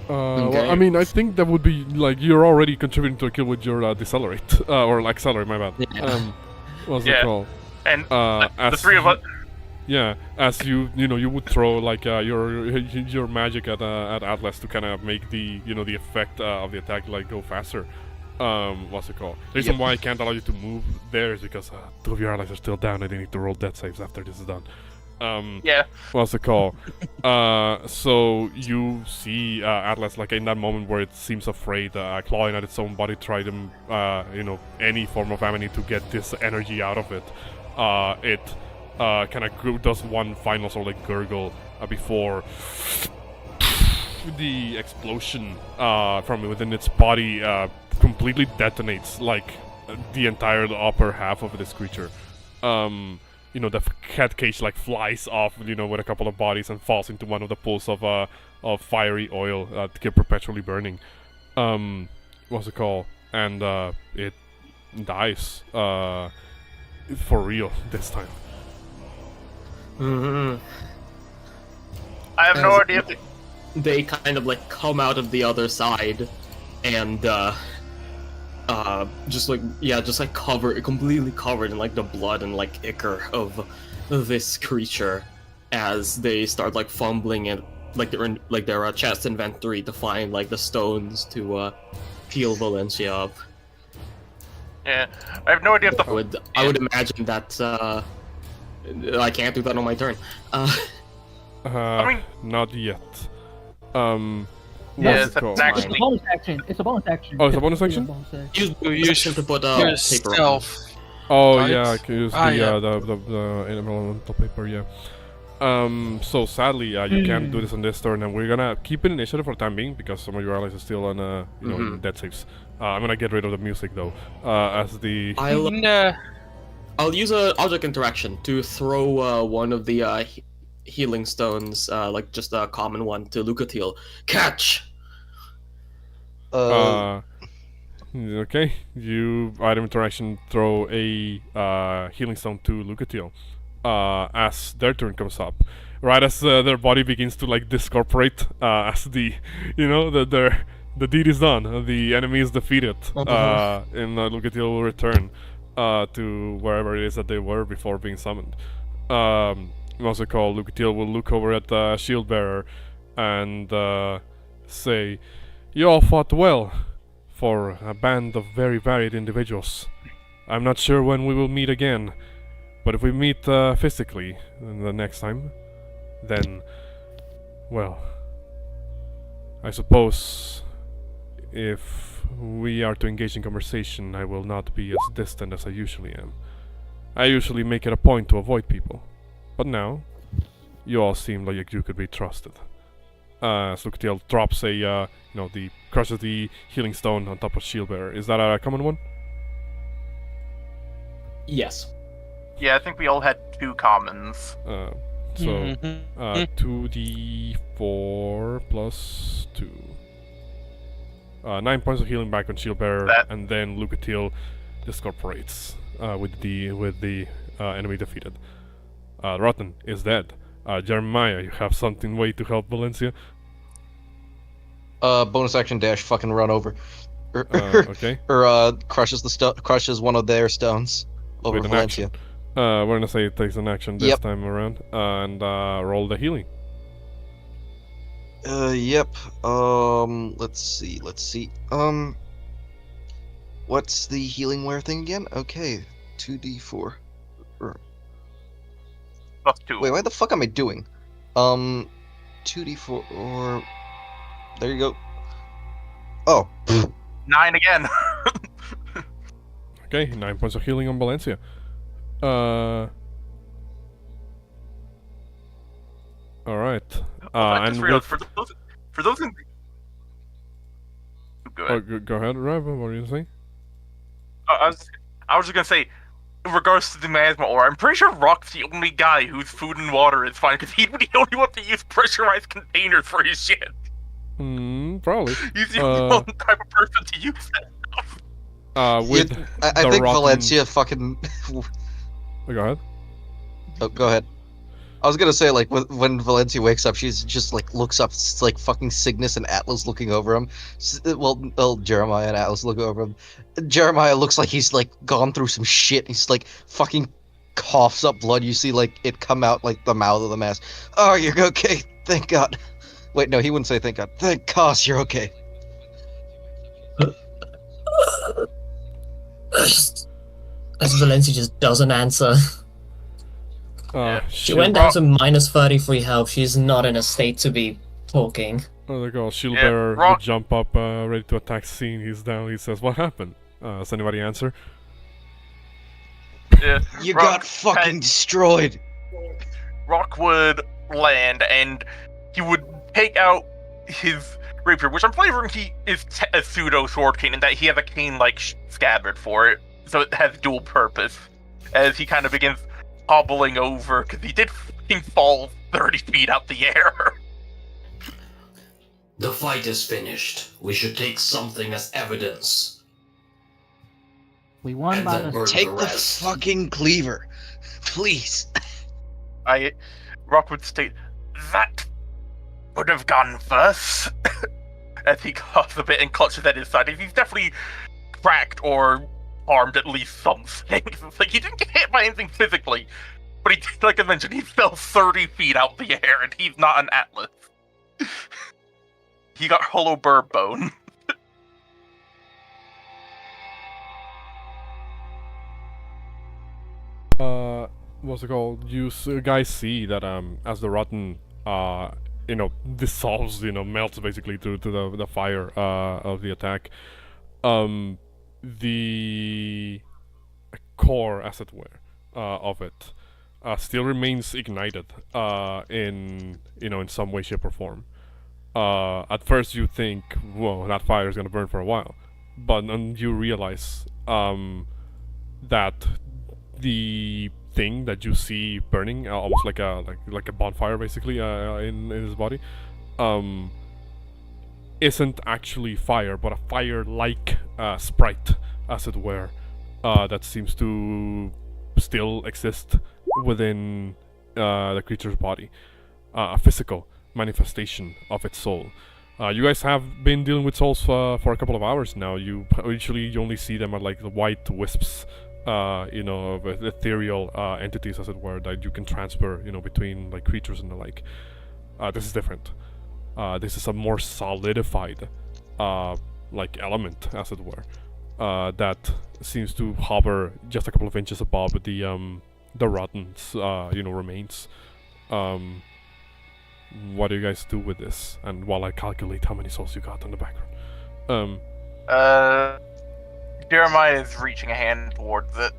Well, I mean, I think that would be like you're already contributing to a kill with your decelerate or like accelerate. My bad. Yeah. What's it called? And as the three of us. Yeah, as you would throw like your magic at Atlas to kind of make the the effect of the attack like go faster. What's it called? The reason why I can't allow you to move there is because two of your allies are still down and they need to roll death saves after this is done. Yeah. What's it called? So you see Atlas like in that moment where it seems afraid, clawing at its own body, try to any form of ammo to get this energy out of it. It kind of does one final sort of like gurgle before the explosion from within its body completely detonates like the entire upper half of this creature. The cat cage like flies off, with a couple of bodies and falls into one of the pools of fiery oil to get perpetually burning. What's it called? And it dies for real this time. Mm-hmm. I have no idea if they kind of like come out of the other side and just completely covered in like the blood and like ichor of this creature as they start like fumbling in like their chest inventory to find like the stones to heal Valencia up. Yeah, I have no idea if the... I would imagine that I can't do that on my turn. Not yet. Yeah, What's it called? it's It's a bonus action. It's a bonus action. Oh, it's a bonus action? Use to put Your paper on. stealth. Oh Right? yeah, I can use Yeah. the elemental paper. Yeah. So sadly, you can't do this on this turn, and we're gonna keep an initiative for the time being because some of your allies are still on in death saves. I'm gonna get rid of the music though, as the I'll use an object interaction to throw one of the healing stones, like just a common one, to Lucatiel. Catch! Okay, you item interaction throw a healing stone to Lucatiel. As their turn comes up, right as their body begins to like discorporate, as the deed is done, the enemy is defeated, and Lucatiel will return to wherever it is that they were before being summoned. What's it called? Lucatiel will look over at the shield bearer and say, "You all fought well for a band of very varied individuals. I'm not sure when we will meet again, but if we meet physically the next time, then, well, I suppose if we are to engage in conversation, I will not be as distant as I usually am. I usually make it a point to avoid people, but now, you all seem like you could be trusted." Lucatiel drops crushes the healing stone on top of Shieldbearer. Is that a common one? Yes. Yeah, I think we all had 2 commons. 2d4 plus 2. 9 points of healing back on Shieldbearer, and then Lucatiel discorporates with the enemy defeated. Rotten is dead. Jeremiah, you have something way to help Valencia? Bonus action dash, fucking run over. Okay. Or crushes one of their stones over With an Valencia. action. We're gonna say it takes an action this time around, and roll the healing. Yep. Let's see. What's the healing ware thing again? Okay, 2d4. Plus 2. Wait, what the fuck am I doing? 2d4 or... There you go. Oh. 9 again. Okay, 9 points of healing on Valencia. All right. I just And realized with... for those in go Oh, ahead. go ahead, Rab. What were you saying? I was just gonna say, in regards to the miasma ore, I'm pretty sure Rock's the only guy whose food and water is fine because he'd be the only one to use pressurized containers for his shit. Probably. He's the only one type of person to use that stuff. With I the think rotten... Valencia fucking. Go ahead. Oh, go ahead. I was gonna say, like, when Valencia wakes up, she's just like looks up, it's like fucking Signis and Atlas looking over him. Well, Jeremiah and Atlas look over him. Jeremiah looks like he's like gone through some shit. He's like fucking coughs up blood. You see like it come out like the mouth of the mask. Oh, you're okay. Thank God. Wait, no, he wouldn't say thank God. Thank God you're okay. As Valencia just doesn't answer. She Shield... went down to minus 33 health. She's not in a state to be talking. Oh, there goes. Shield Yeah, bearer Rock- would jump up, ready to attack scene. He's down. He says, "What happened?" Does anybody answer? You Rock got fucking destroyed. Rock would land and he would take out his rapier, which I'm flavoring he is a pseudo sword cane in that he has a cane-like scabbard for it, so it has dual purpose. As he kind of begins hobbling over, because he did fucking fall 30 feet out the air. The fight is finished. We should take something as evidence. We won And by then the. burn Take the the rest. fucking cleaver, please. Rock would state, that would have gone first. As he coughs a bit and clutches at his side. He's definitely cracked or harmed at least something. It's like he didn't get hit by anything physically, but he, like I mentioned, he fell 30 feet out the air, and he's not an Atlas. He got hollow bird bone. What's it called? You guys see that as the rotten dissolves, melts basically to the fire of the attack, the core, as it were, of it still remains ignited in some way, shape, or form. At first you think, whoa, that fire is gonna burn for a while, but then you realize that the thing that you see burning, almost like a bonfire, basically, in his body, isn't actually fire, but a fire-like sprite, as it were, that seems to still exist within the creature's body, a physical manifestation of its soul. You guys have been dealing with souls for a couple of hours now. You only see them as like the white wisps, of ethereal entities, as it were, that you can transfer, between like creatures and the like. This is different. This is a more solidified, element, as it were, that seems to hover just a couple of inches above the rotten's, remains. What do you guys do with this? And while I calculate how many souls you got in the background. Jeremiah is reaching a hand towards it.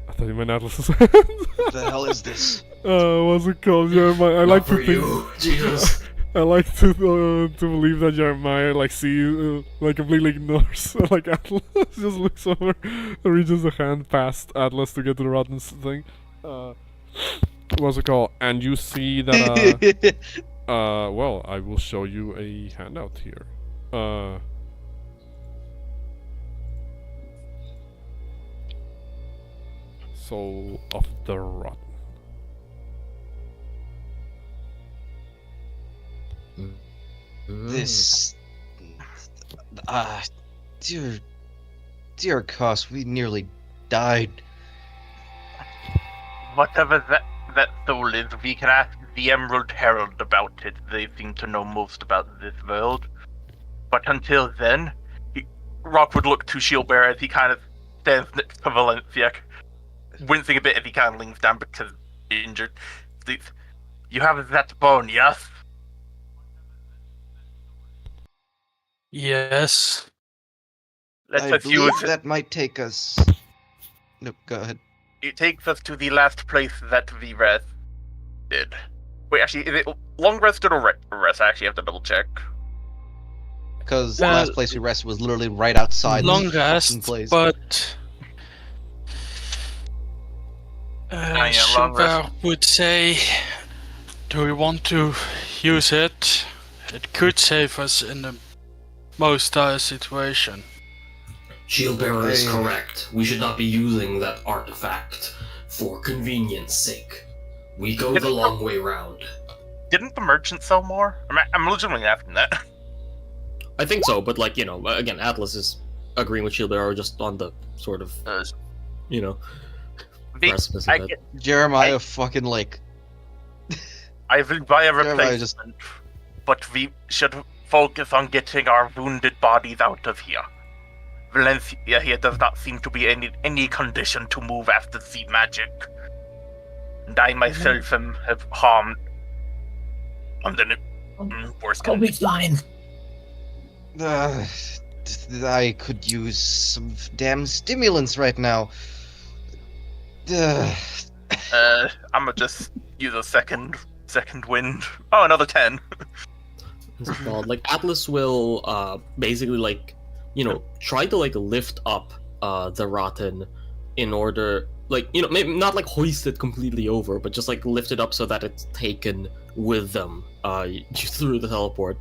I thought you meant Atlas's hand. What the hell is this? What's it called, Jeremiah? I like to for think. you, Jesus. I like to believe that Jeremiah sees completely ignores Atlas. Just looks over, reaches a hand past Atlas to get to the rotten thing. What's it called? And you see that well, I will show you a handout here. Soul of the Rotten. This, dear Cos, we nearly died. Whatever that soul is, we can ask the Emerald Herald about it. They seem to know most about this world. But until then, Rock would look to Shieldbearer as he kind of stands next to Valencia, wincing a bit as he kind of leans down because he's injured. You have that bone, yes? Yes. Let's I assume believe that might take us. No, go ahead. it takes us to the last place that we rested. Wait, actually, is it long rested or rest? I actually have to double check. Because the last place we rested was literally right outside Long this fucking rest, place. but yeah, long rest. Silver would say, do we want to use it? It could save us in the most dire situation. Shieldbearer is Hey. correct. We should not be using that artifact for convenience sake. We go the long way round. Didn't the merchant sell more? I'm legitimately asking that. I think so, but like, you know, again, Atlas is agreeing with Shieldbearer just on the sort of, you know, precipice of I it. get, Jeremiah fucking like. I will buy a Jeremiah replacement, but we should focus on getting our wounded bodies out of here. Valencia here does not seem to be any condition to move after the magic. And I myself have harmed. And then worse I'll be fine. I could use some damn stimulants right now. I'm gonna just use a second wind. Oh, another 10. What's it called? Like, Atlas will basically, like, you know, try to like lift up the Rotten in order, like, you know, maybe not like hoist it completely over, but just like lift it up so that it's taken with them through the teleport.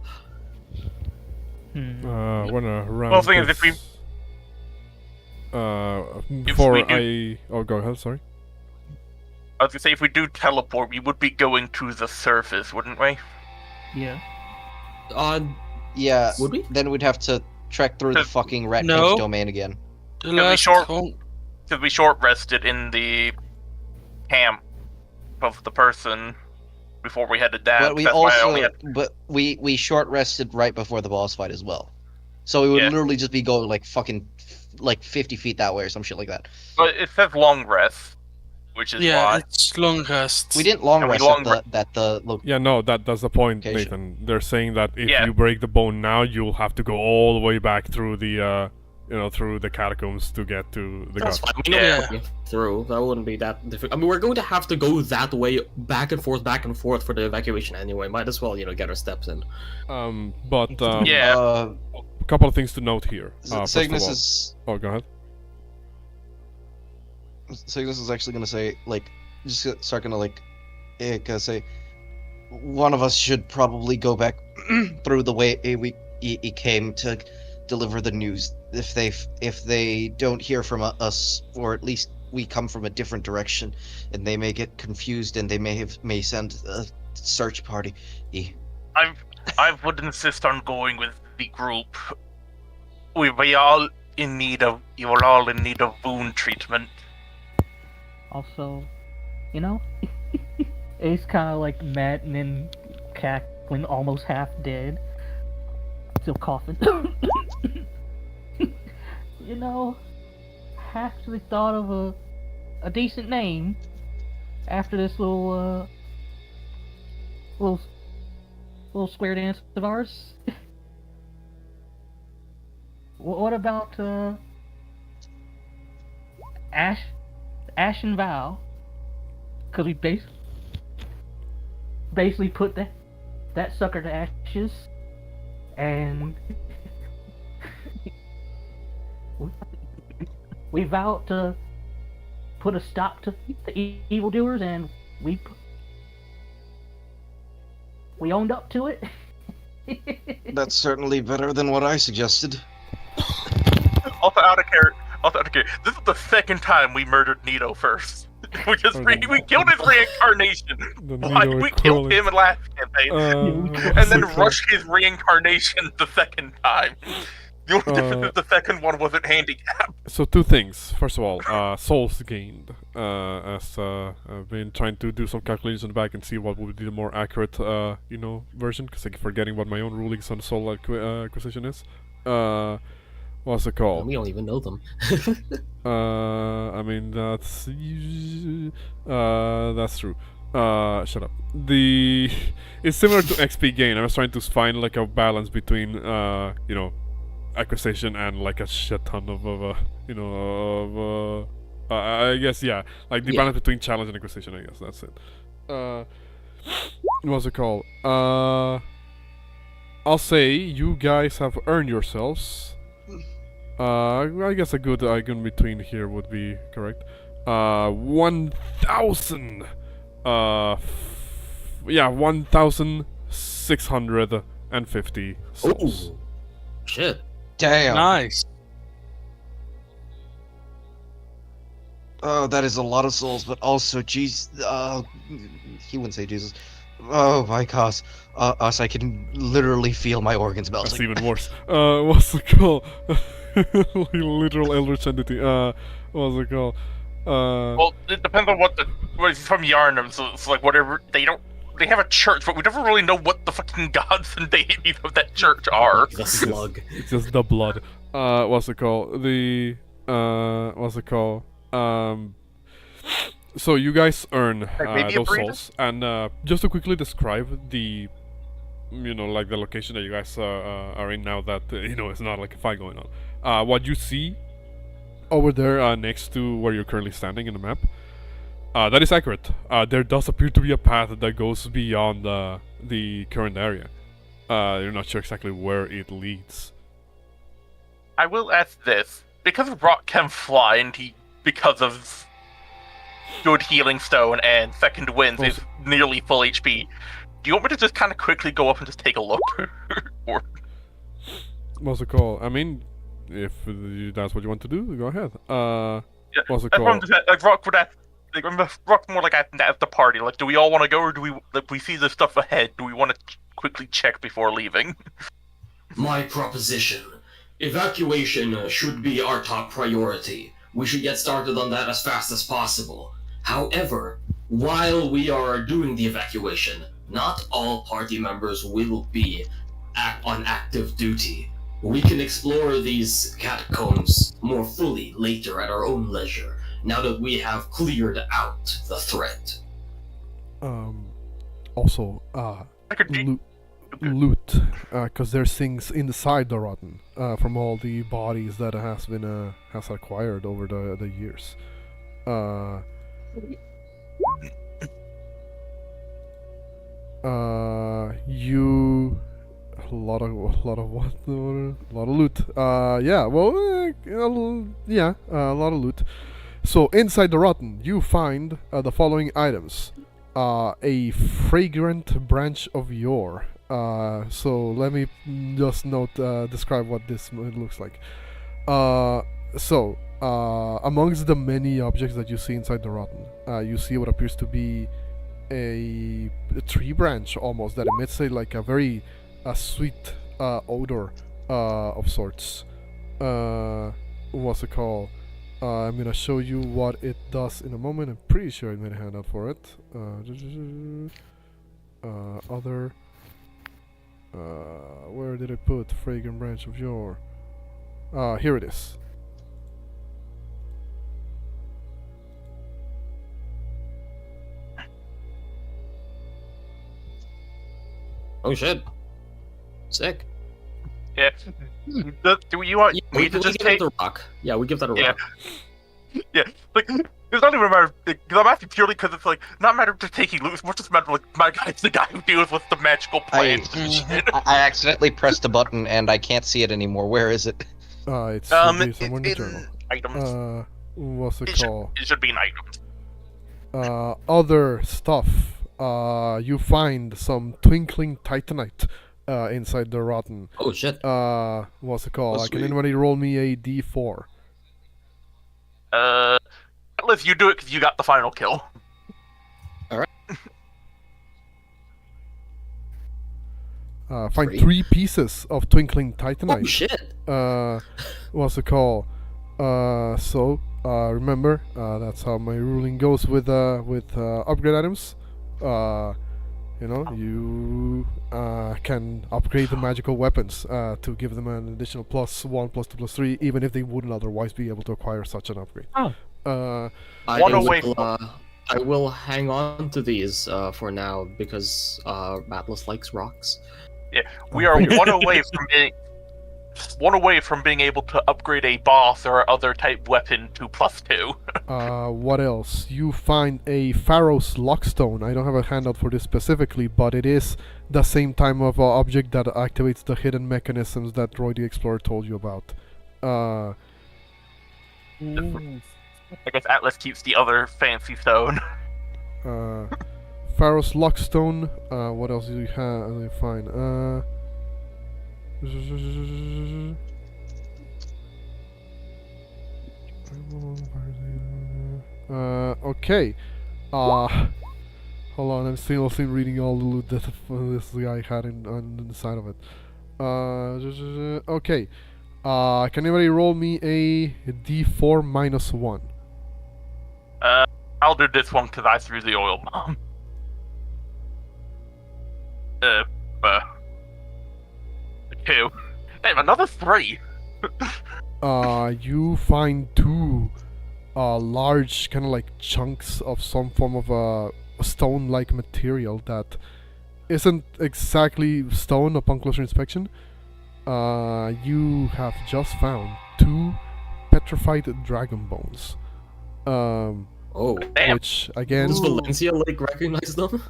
Wanna round Well, thing is, if we before do- oh, go ahead. Sorry. I was gonna say, if we do teleport, we would be going to the surface, wouldn't we? Yeah. Yeah, Would we? then we'd have to trek through the fucking Rat No. King's domain again. The we last short- one, Because we short rested in the camp of the person before we headed down. But we That's why I also, only had- but we short rested right before the boss fight as well. So we would Yeah. literally just be going like fucking like 50 feet that way or some shit like that. But it says long rest, which is yeah, why. it's long rest. We didn't long And we rest long at the look. Yeah, no, that's the point, Location. Nathan. They're saying that if Yeah. you break the bone now, you'll have to go all the way back through the you know, through the catacombs to get to the That's god. fine. We know Yeah. we're through. That wouldn't be that difficult. I mean, we're going to have to go that way, back and forth for the evacuation anyway. Might as well, you know, get our steps in. But Yeah. a couple of things to note here. First of Cygnus all- is Oh, go ahead. Cygnus is actually gonna say like just start gonna like say one of us should probably go back through the way we came to deliver the news. If they don't hear from us, or at least we come from a different direction, and they may get confused and they may send a search party. I would insist on going with the group. We all in need of. You're all in need of wound treatment. Also, you know, Ace kind of like mad and then cackling, almost half dead, still coughing. You know, I actually thought of a decent name after this little square dance of ours. What about Ash and Vow? Cause we basically put that sucker to ashes, and we vowed to put a stop to the evildoers, and we owned up to it. That's certainly better than what I suggested. Also out of character. This is the second time we murdered Nito first. We killed his reincarnation. Why Nito we killed equivalent. him in last campaign, and then rushed his reincarnation the second time. The only difference is the second one wasn't handicapped. So two things. First of all, souls gained. As I've been trying to do some calculations on the back and see what would be the more accurate, you know, version, because I'm forgetting what my own rulings on soul acquisition is. What's it called? We don't even know them. I mean that's true. Shut up. It's similar to XP gain. I was trying to find like a balance between you know, acquisition and like a shit ton of you know, I guess, yeah, like the balance between challenge and acquisition. I guess that's it. what's it called? I'll say you guys have earned yourselves. I guess a good icon between here would be correct. 1,000. Yeah, 1,650 souls. Ooh, shit. Damn. Nice. Oh, that is a lot of souls, but also, jeez, he wouldn't say Jesus. Oh my gosh, us, I can literally feel my organs melting. That's even worse. What's it called? Like literal eldritch entity. What's it called? Well, it depends on what he's from Yarnum, so it's like whatever they have a church, but we never really know what the fucking gods and deities of that church are. The slug. It's just the blood. What's it called? What's it called? So you guys earn maybe a those breeder? souls, and just to quickly describe the, like the location that you guys are in now that it's not like a fight going on. What you see over there next to where you're currently standing in the map, that is accurate. There does appear to be a path that goes beyond the current area. You're not sure exactly where it leads. I will ask this: because Rock can fly, and because of good healing stone and second winds is nearly full HP. Do you want me to just kind of quickly go up and just take a look? Or What's it called? I mean, if that's what you want to do, go ahead. What's it that's what I'm called? just, like Rock would ask. Like, Rock's more like at the party. Like, do we all want to go, or do we? Like, we see the stuff ahead. Do we want to quickly check before leaving? My proposition. Evacuation should be our top priority. We should get started on that as fast as possible. However, while we are doing the evacuation, not all party members will be on active duty. We can explore these catacombs more fully later at our own leisure, now that we have cleared out the threat. Also, I could loot, because there's things inside the rotten, from all the bodies that has acquired over the years. You a lot of what? A lot of loot. Yeah. Well, yeah, a lot of loot. So inside the rotten, you find the following items: a fragrant branch of yore. So let me just describe what this looks like. Amongst the many objects that you see inside the rotten, you see what appears to be a tree branch almost that emits a very sweet odor of sorts. What's it called? I'm gonna show you what it does in a moment. I'm pretty sure I made a handout for it. Other. Where did I put fragrant branch of yore? Here it is. Oh shit. Sick. Yeah. Do you want We me to just give take? that a rock. Yeah, we give that a Yeah. rock. Yeah, like it's not even a matter because I'm asking purely because it's like not a matter of just taking loot. It's more just a matter of like my guy's the guy who deals with the magical plants and shit. I accidentally pressed a button and I can't see it anymore. Where is it? It's somewhere in the in journal. items. What's it It called? should be an item. Other stuff. You find some twinkling titanite inside the rotten. Oh shit. What's it called? Oh, Can sweet. anybody roll me a d4? Unless you do it because you got the final kill. Find Three. 3 pieces of twinkling titanite. Oh shit. What's it called? Remember, that's how my ruling goes with upgrade items. You can upgrade the magical weapons to give them an additional +1, +2, +3, even if they wouldn't otherwise be able to acquire such an upgrade. Oh. One away I will hang on to these for now because Atlas likes rocks. Yeah, we are one away from one away from being able to upgrade a boss or other type weapon to +2. What else? You find a Pharaoh's Lockstone. I don't have a handout for this specifically, but it is the same type of object that activates the hidden mechanisms that Roy the Explorer told you about. I guess Atlas keeps the other fancy stone. Pharaoh's Lockstone. What else do you have? Let me find. Okay. Hold on, I'm still reading all the loot that this guy had on the side of it. Okay. Can anybody roll me a D4 -1? I'll do this one because I threw the oil bomb. 2. Damn, another 3. You find 2 large kind of like chunks of some form of a stone-like material that isn't exactly stone upon closer inspection. You have just found 2 petrified dragon bones. Oh, Damn. Which again, does Valencia like recognize them?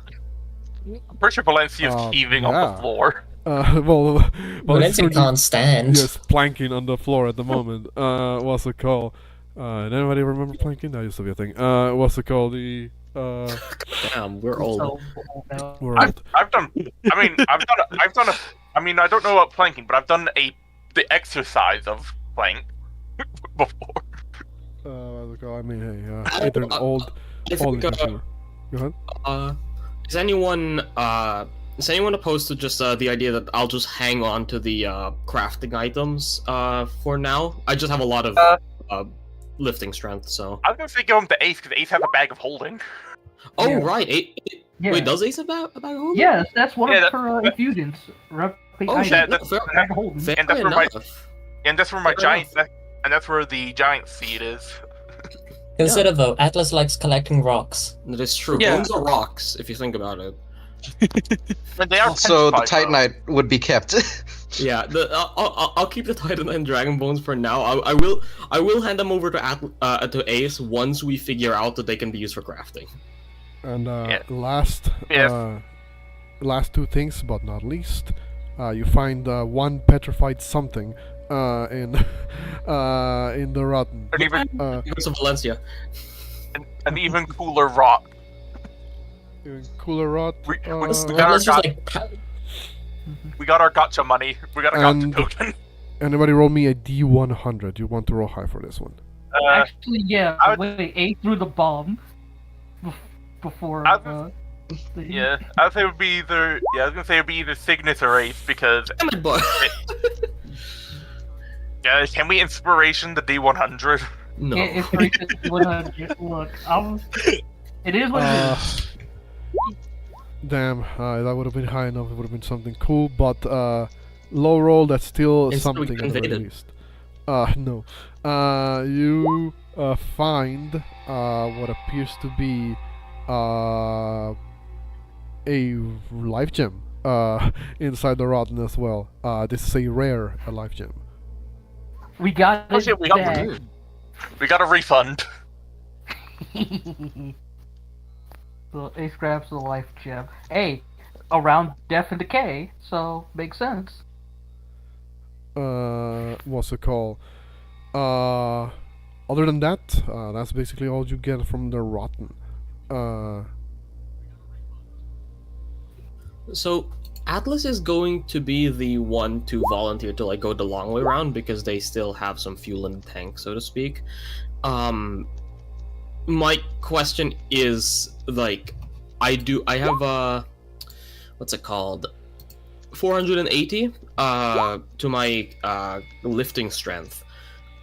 I'm pretty sure Valencia's heaving on yeah. the floor. well, Valencia it's can't stand. just planking on the floor at the moment. What's it called? Anybody remember planking? That used to be a thing. What's it called? The Damn, we're old. we're I've, old. I've done. I mean, I've done a. I mean, I don't know about planking, but I've done the exercise of plank before. What's it called? I mean, hey, either an old I think, consumer. Go ahead. Is anyone opposed to just the idea that I'll just hang on to the crafting items for now? I just have a lot of lifting strength, so. I was gonna say give him to Ace because Ace has a bag of holding. Oh, Yeah. right. Yeah. Wait, does Ace have a bag of holding? Yes, that's one Yeah, of her infusions. Oh, shit, that's fair, Bag of holding. fair And that's where my- enough. And that's where my Fair giant. enough. And that's where the giant seed is. Consider though, Atlas likes collecting rocks. That is true. Yeah. Bones are rocks, if you think about it. And they are Also, the petrified, though. Titanite would be kept. Yeah, I'll keep the Titan and Dragon Bones for now. I will hand them over to Ace once we figure out that they can be used for crafting. And Yeah. last, Yeah. last 2 things, but not least, you find 1 petrified something in the rotten. An even, Because of Valencia. an even cooler rock. Cooler rot. We Atlas got our just got- like we got our gotcha money. We got a gotcha And- token. Anybody roll me a D100? You want to roll high for this one? Actually, yeah. I would- Wait, A threw the bomb before. I was- Yeah, I would say it would be either. Yeah, I was gonna say it would be either Signis or Ace because. Damn it, boy. Yeah, can we inspiration the D100? No. It's 100. Look, it is what it is. Damn, that would have been high enough. It would have been something cool, but low roll. That's still Instead we something at the very invaded. least. No. You find what appears to be a life gem inside the rotten as well. This is a rare life gem. We got Oh it shit, we got back. Weird. We got a refund. So Ace grabs the life gem. Hey, around death and decay, so makes sense. What's it called? Other than that, that's basically all you get from the rotten. So Atlas is going to be the one to volunteer to like go the long way around because they still have some fuel in the tank, so to speak. My question is like, I have what's it called? 480 to my lifting strength.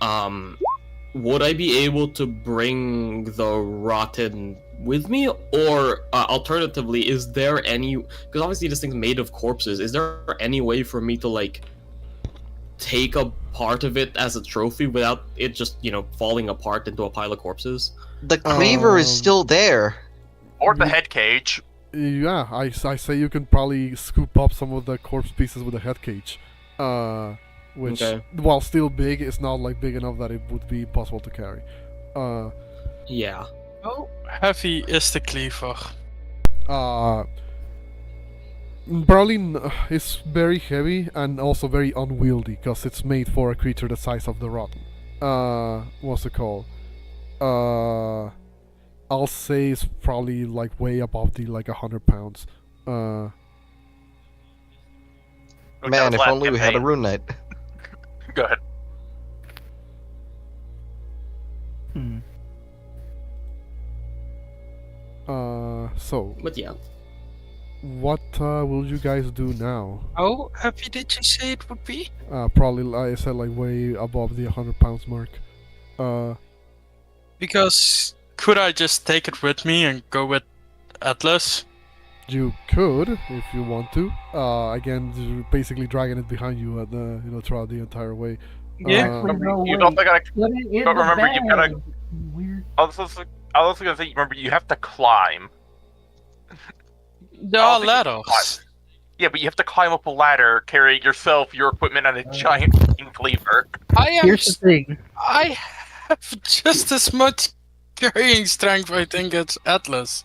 Would I be able to bring the rotten with me, or alternatively, is there any? Because obviously this thing's made of corpses. Is there any way for me to like take a part of it as a trophy without it just falling apart into a pile of corpses? The cleaver is Um, still there. Or the head cage. Yeah, I say you can probably scoop up some of the corpse pieces with a head cage. which, Okay. while still big, is not like big enough that it would be impossible to carry. Yeah. How heavy is the cleaver? Probably it's very heavy and also very unwieldy because it's made for a creature the size of the rotten. What's it called? I'll say it's probably like way above the like 100 pounds. Man, if only we had a rune knight. Go ahead. So But yeah. what will you guys do now? How heavy did you say it would be? Probably, like I said, like way above the 100 pounds mark. Because could I just take it with me and go with Atlas? You could, if you want to. Again, you're basically dragging it behind you at the, throughout the entire way. Yeah. You don't think I Put it in But the remember, you gotta- bag. Weird. I was also gonna say, remember, you have to climb. There I are don't think you can ladders. Yeah, but you have to climb up a ladder, carry yourself, your equipment, and a giant fucking cleaver. Here's the thing. I have just as much carrying strength, I think, as Atlas.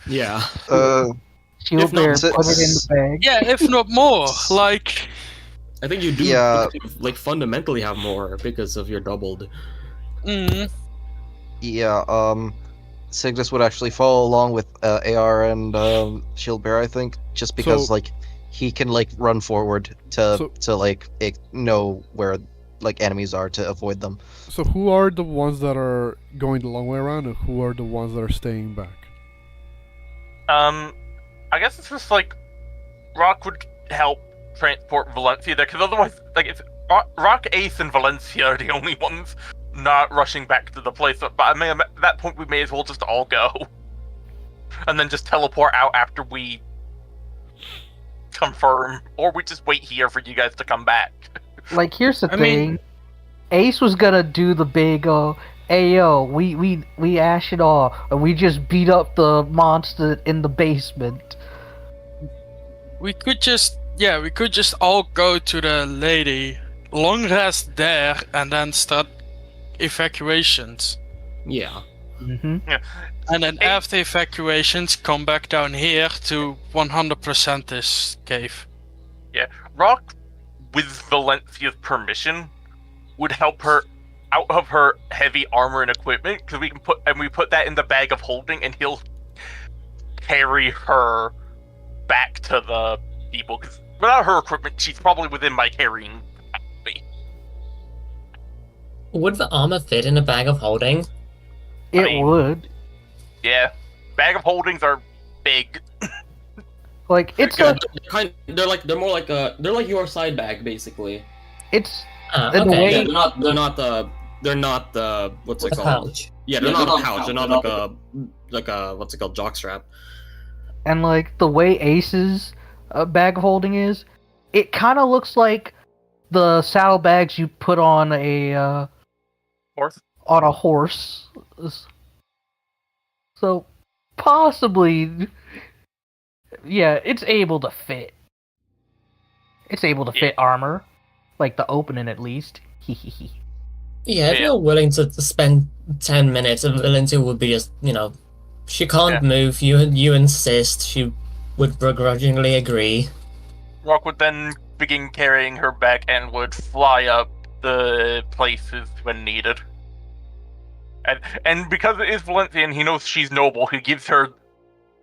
Yeah. Shield If not, bear, it's- put it in the bag. Yeah, if not more. Like, I think you do Yeah. like fundamentally have more because of your doubled. Yeah, Signis would actually follow along with AR and Shield Bear, I think, just because So- like he can like run forward to like know where like enemies are to avoid them. So who are the ones that are going the long way around, and who are the ones that are staying back? I guess it's just like Rock would help transport Valencia there, because otherwise, like, it's Rock, Ace, and Valencia are the only ones not rushing back to the place. But I mean, at that point, we may as well just all go, and then just teleport out after we confirm, or we just wait here for you guys to come back. Like, here's the I thing. mean- Ace was gonna do the big, hey yo, we ash it all, and we just beat up the monster in the basement. we could just all go to the lady, long rest there, and then start evacuations. Yeah. Mm-hmm. And then after evacuations, come back down here to 100% this cave. Rock, with Valencia's permission, would help her out of her heavy armor and equipment, because we put that in the bag of holding, and he'll carry her back to the people. Because without her equipment, she's probably within my carrying capacity. Would the armor fit in a bag of holding? It mean- would. Yeah, bag of holdings are big. Like, it's They're a, they're more like they're like your side bag basically. it's, Ah, In a okay. way- Yeah, they're not what's it A called? pouch. Yeah, they're not a pouch. They're not like a what's it called, jockstrap. and like, the way Ace's bag of holding is, it kind of looks like the saddlebags you put on a, Horse. horse. So, possibly, yeah, it's able to fit. It's able to fit armor. Like, the opening, at least. Hehehe. Yeah, if Yeah. you're willing to spend 10 minutes, Valencia would be just, she can't move, you insist, she would begrudgingly agree. Rock would then begin carrying her back and would fly up the places when needed. And because it is Valencia and he knows she's noble, he gives her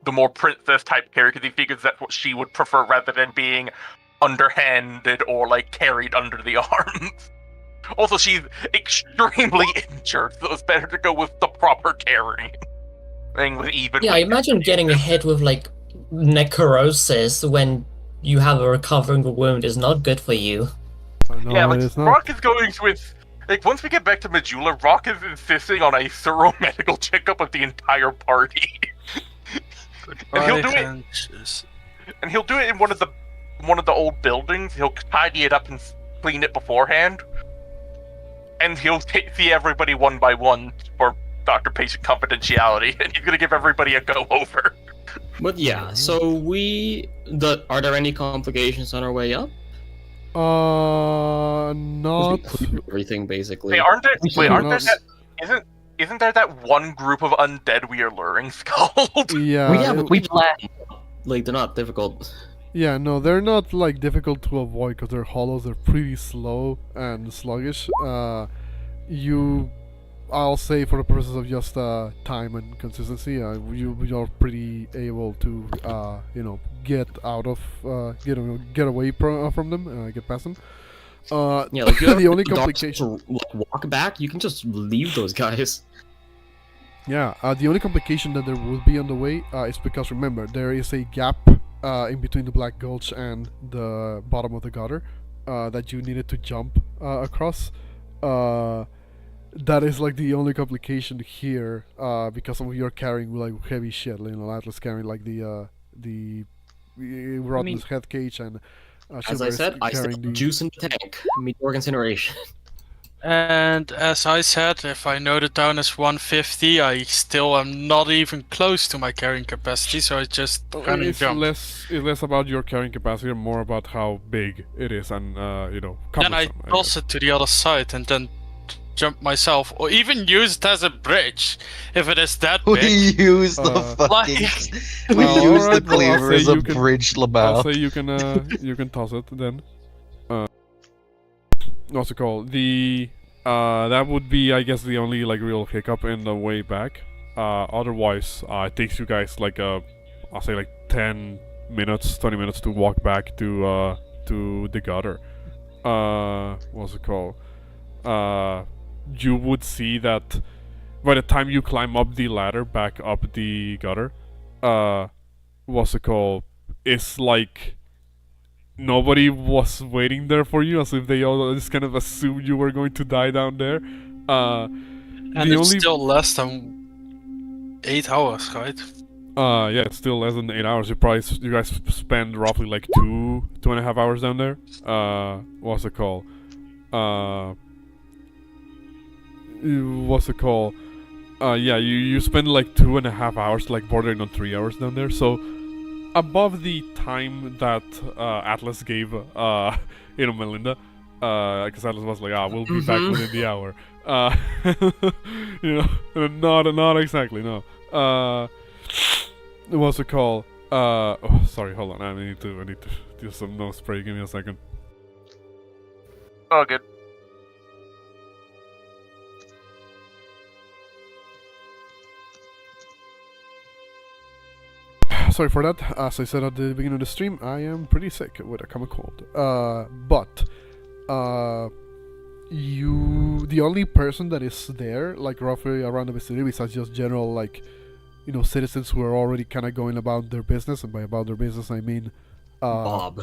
the more princess type care, because he figures that's what she would prefer rather than being underhanded or like carried under the arms. Also, she's extremely injured, so it's better to go with the proper carrying. With even Yeah, I imagine getting hit with, like, necrosis when you have a recovering wound is not good for you. No, Yeah, it like, is not. Rock is going with... Like, once we get back to Majula, Rock is insisting on a thorough medical checkup of the entire party. And he'll do it. And he'll do it in one of the old buildings. He'll tidy it up and clean it beforehand. And he'll see everybody one by one for doctor-patient confidentiality, and he's gonna give everybody a go-over. But yeah, so are there any complications on our way up? Not. Everything basically. Wait, aren't there? Wait, aren't there not- that? Isn't there that one group of undead we are luring, Scald? Yeah. Well, yeah, but We've left. like they're not difficult. Yeah, no, they're not like difficult to avoid because they're hollows. They're pretty slow and sluggish. I'll say for the purposes of just time and consistency, you're pretty able to get out of get away from them, get past them. Yeah, like you have the only dark complication. to walk back, you can just leave those guys. Yeah, the only complication that there will be on the way is because remember there is a gap in between the Black Gulch and the bottom of the gutter that you needed to jump across. That is like the only complication here because of you're carrying like heavy shit. Atlas carrying like the Rotten's head cage and. As I said, I still have juice in the tank. Meteor incineration. And as I said, if I note it down as 150, I still am not even close to my carrying capacity, so I just kind of jump. It's less about your carrying capacity and more about how big it is and Then I cumbersome, toss it to the other side and then jump myself, or even use it as a bridge if it is that We big. use the fucking. We use the alright, well, I'll cleaver say as a you can- bridge, I'll Lamau. say you can toss it then. What's it called? That would be, I guess, the only like real hiccup in the way back. Otherwise, it takes you guys like I'll say like 10 minutes, 20 minutes to walk back to the gutter. What's it called? You would see that by the time you climb up the ladder back up the gutter, what's it called? It's like nobody was waiting there for you, as if they all just kind of assumed you were going to die down there. And it's still less than 8 hours, right? Yeah, it's still less than 8 hours. You guys spend roughly like 2.5 hours down there. What's it called? Yeah, you spend like 2.5 hours, like bordering on 3 hours down there. So above the time that Atlas gave Melinda, because Atlas was like, we'll be back within the hour. Not exactly, no. What's it called? Sorry, hold on. I need to do some nose spray. Give me a second. Oh, good. Sorry for that. As I said at the beginning of the stream, I am pretty sick with a common cold. The only person that is there, like roughly around the vicinity, besides just general, like, citizens who are already kind of going about their business, and by about their business I mean, Bob.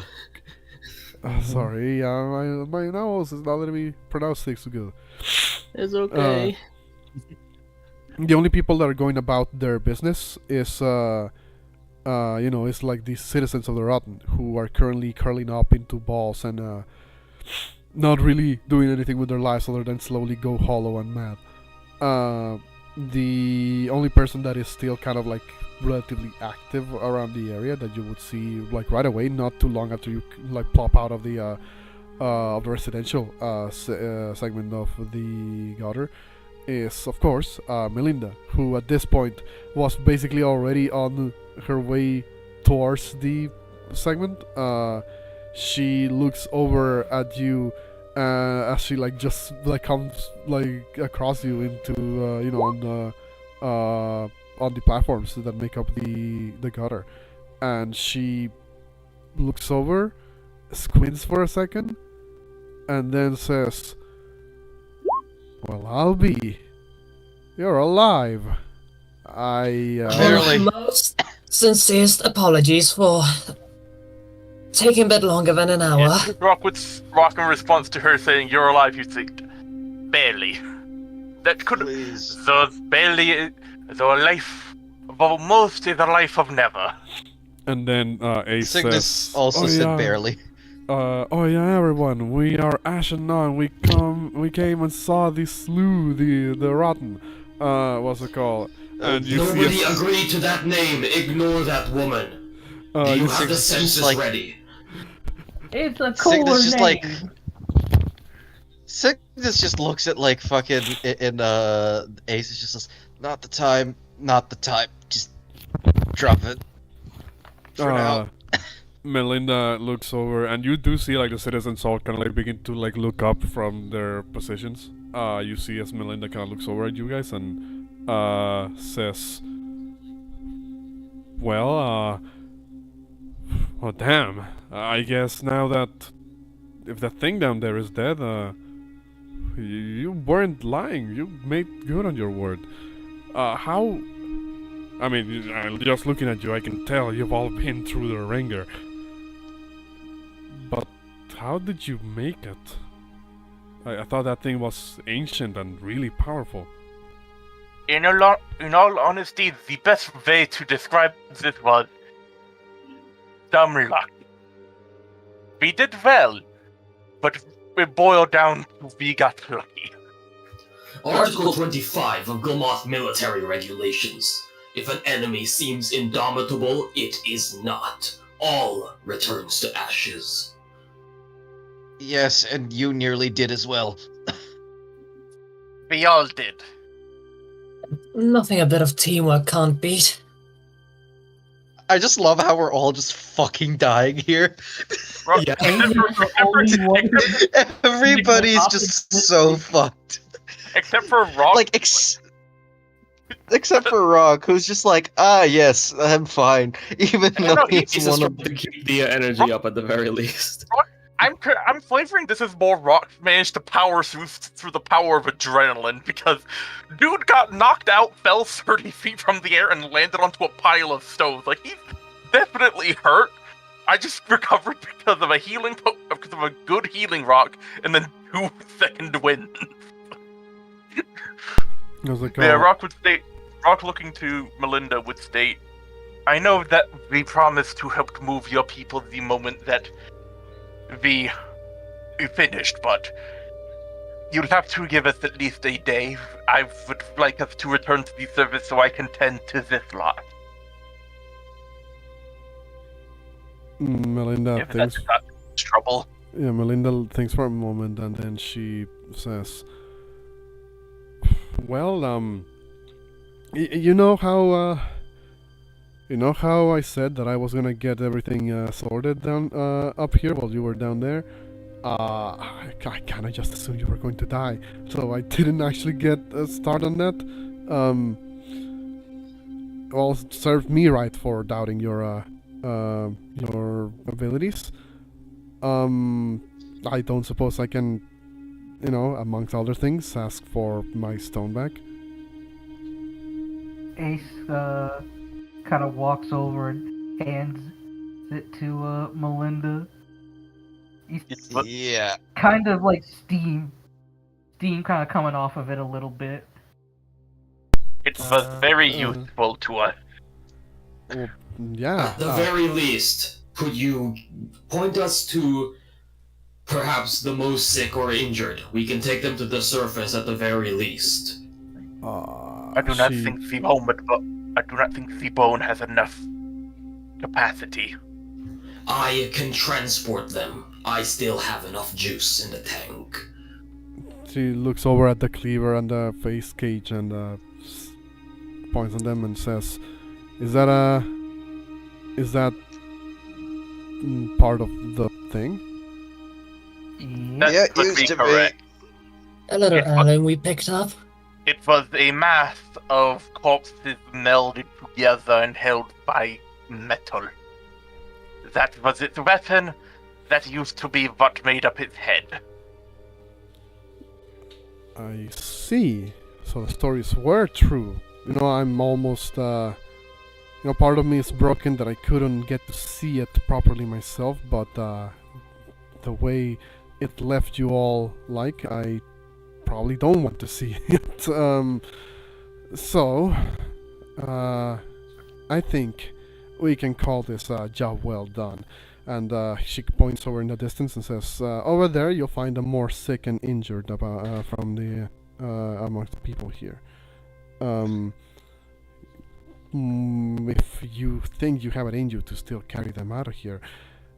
Sorry, my nose is not letting me pronounce things too good. It's okay. The only people that are going about their business is, it's like the citizens of the Rotten who are currently curling up into balls and not really doing anything with their lives other than slowly go hollow and mad. The only person that is still kind of like relatively active around the area that you would see like right away, not too long after you like plop out of the residential segment of the gutter, is of course Melinda, who at this point was basically already on her way towards the segment. She looks over at you as she like just like comes like across you into on the platforms that make up the gutter, and she looks over, squints for a second, and then says, "Well, I'll be. You're alive. Most sincerest apologies for taking a bit longer than an hour. Rock in response to her saying, "You're alive," you think, barely. That could barely, though a life of almost is a life of never. And then Ace Signis says, also said barely. Oh yeah, everyone, we are Ashen Nun. We came and saw the slew, the Rotten. What's it called? And you Nobody see agreed to that name. Ignore that woman. Do you have the census ready? It's a Signis cooler just, name. like- Signis just looks at like fucking Ace is just says, not the time, just drop it. For now. Melinda looks over, and you do see like the citizens all kind of like begin to like look up from their positions. You see as Melinda kind of looks over at you guys and says, "Well, oh damn! I guess now that if the thing down there is dead, you weren't lying. You made good on your word. How?" I mean, just looking at you, I can tell you've all been through the ringer. But how did you make it? I thought that thing was ancient and really powerful. In all honesty, the best way to describe this was dumb luck. We did well, but it boiled down to we got lucky. Article 25 of Gilmoth Military Regulations. If an enemy seems indomitable, it is not. All returns to ashes. Yes, and you nearly did as well. We all did. Nothing a bit of teamwork can't beat. I just love how we're all just fucking dying here. Yeah. Ace is the only one who- Everybody's just so fucked. Except for Rock. Like, except for Rock, who's just like, yes, I'm fine. Even though no, he's He's one just of trying to keep the energy up at the very least. I'm flavoring this as more Rock managed to power through the power of adrenaline, because dude got knocked out, fell 30 feet from the air, and landed onto a pile of stones. Like, he's definitely hurt. I just recovered because of because of a good healing rock, and then 2 second wind. I was like, Yeah, oh, Rock looking to Melinda would state, I know that we promised to help move your people the moment that we finished, but you'll have to give us at least a day. I would like us to return to the service so I can tend to this lot. Melinda If thinks. that's not trouble. Yeah, Melinda thinks for a moment, and then she says, "Well, you know how I said that I was gonna get everything sorted down up here while you were down there? I kinda just assumed you were going to die, so I didn't actually get a start on that. Well, it served me right for doubting your abilities. I don't suppose I can, amongst other things, ask for my stone back." Ace kind of walks over and hands it to Melinda. Yeah. Kind of like steam kind of coming off of it a little bit. It was very useful to us. Well, yeah. At the very least, could you point us to perhaps the most sick or injured? We can take them to the surface at the very least. I do not think the bone has enough capacity. I can transport them. I still have enough juice in the tank. She looks over at the cleaver and the face cage and points on them and says, "Is that part of the thing?" That Yeah, could used be to be. correct. A little It was- alien we picked up. It was a mass of corpses melded together and held by metal. That was its weapon. That used to be what made up its head. I see. So the stories were true. I'm almost, part of me is broken that I couldn't get to see it properly myself, but the way it left you all like, I probably don't want to see it. So, I think we can call this a job well done. And she points over in the distance and says, "Over there, you'll find a more sick and injured from the amongst the people here. If you think you have it in you to still carry them out of here,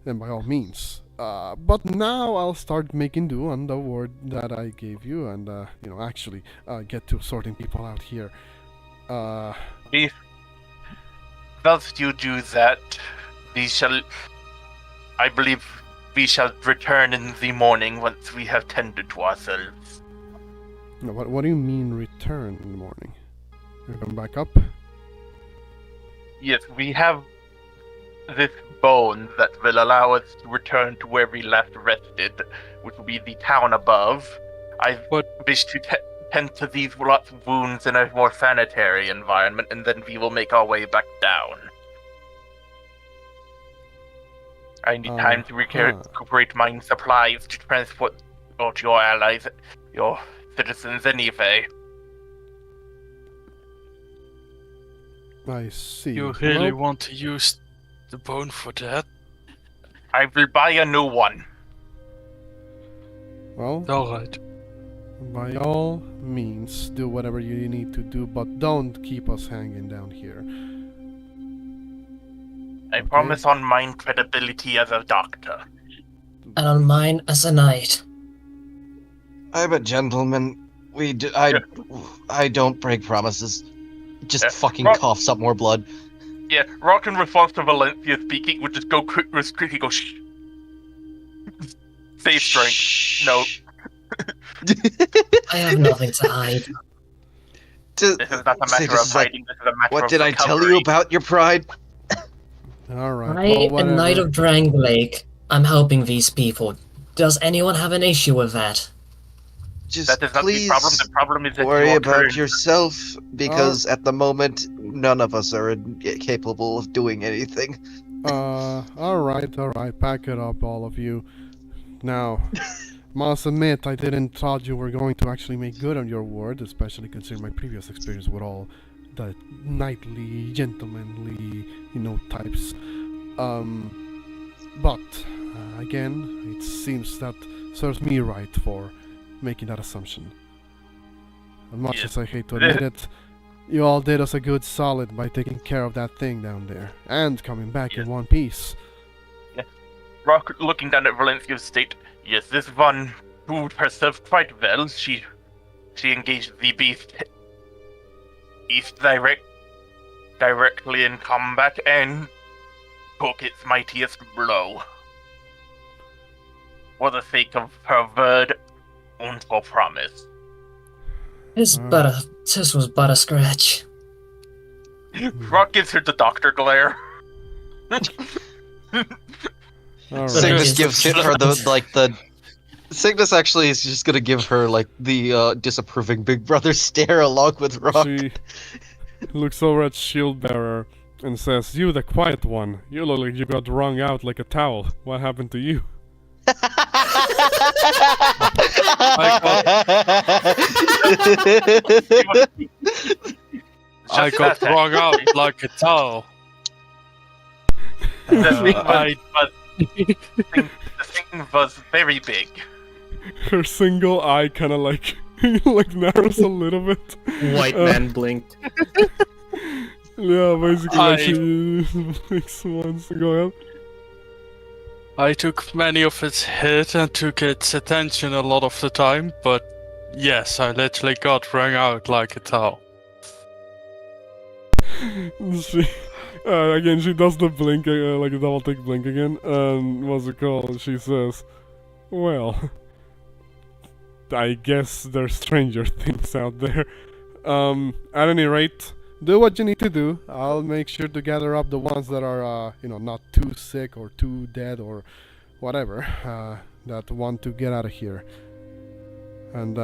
then by all means, But now I'll start making do on the word that I gave you, and actually get to sorting people out here. If thus you do that, we shall. I believe we shall return in the morning once we have tended to ourselves. No, what do you mean return in the morning? You come back up? Yes, we have this bone that will allow us to return to where we last rested, which will be the town above. I wish to tend to these lots of wounds in a more sanitary environment, and then we will make our way back down. I need time to recuperate my supplies to transport out your allies, your citizens anyway. I see. You really want to use the bone for that? I will buy a new one. Well, Alright. by all means, do whatever you need to do, but don't keep us hanging down here. I promise on my credibility as a doctor. And on mine as a knight. I'm a gentleman. I don't break promises. Just fucking coughs up more blood. Yeah, Rock in response to Valencia speaking would just go quickly go shh. Save strength. No. I have nothing to hide. This is not a matter of hiding, this is a matter what of did I tell you recovery. about your pride? Alright. I, a knight of Drangleic, I'm helping these people. Does anyone have an issue with that? Just that is not please the problem. The problem is that worry you about yourself, because at the moment, none of us are capable of doing anything. Alright. Pack it up, all of you. Now, must admit, I didn't thought you were going to actually make good on your word, especially considering my previous experience with all the knightly, gentlemanly, types. But, again, it seems that serves me right for making that assumption. As much as I hate to admit it, you all did us a good solid by taking care of that thing down there, and coming back in one piece. Rock looking down at Valencia's state. Yes, this one proved herself quite well. She engaged the beast directly in combat and took its mightiest blow. For the sake of her word and her promise. This was but a scratch. Rock gives her the doctor glare. Cygnus gives her the Cygnus actually is just gonna give her the disapproving big brother stare along with Rock. She looks over at Shieldbearer and says, "You, the quiet one. You look like you got wrung out like a towel. What happened to you?" I got wrung out like a towel. The thing was very big. Her single eye kind of like narrows a little bit. White man blinked. Yeah, basically she blinks once. Go ahead. I took many of its hit and took its attention a lot of the time, but yes, I literally got wrung out like a towel. She, again, she does the blink, like a double tick blink again, and what's it called? She says, "Well, I guess there's stranger things out there. At any rate, do what you need to do. I'll make sure to gather up the ones that are, not too sick or too dead or whatever, that want to get out of here. And,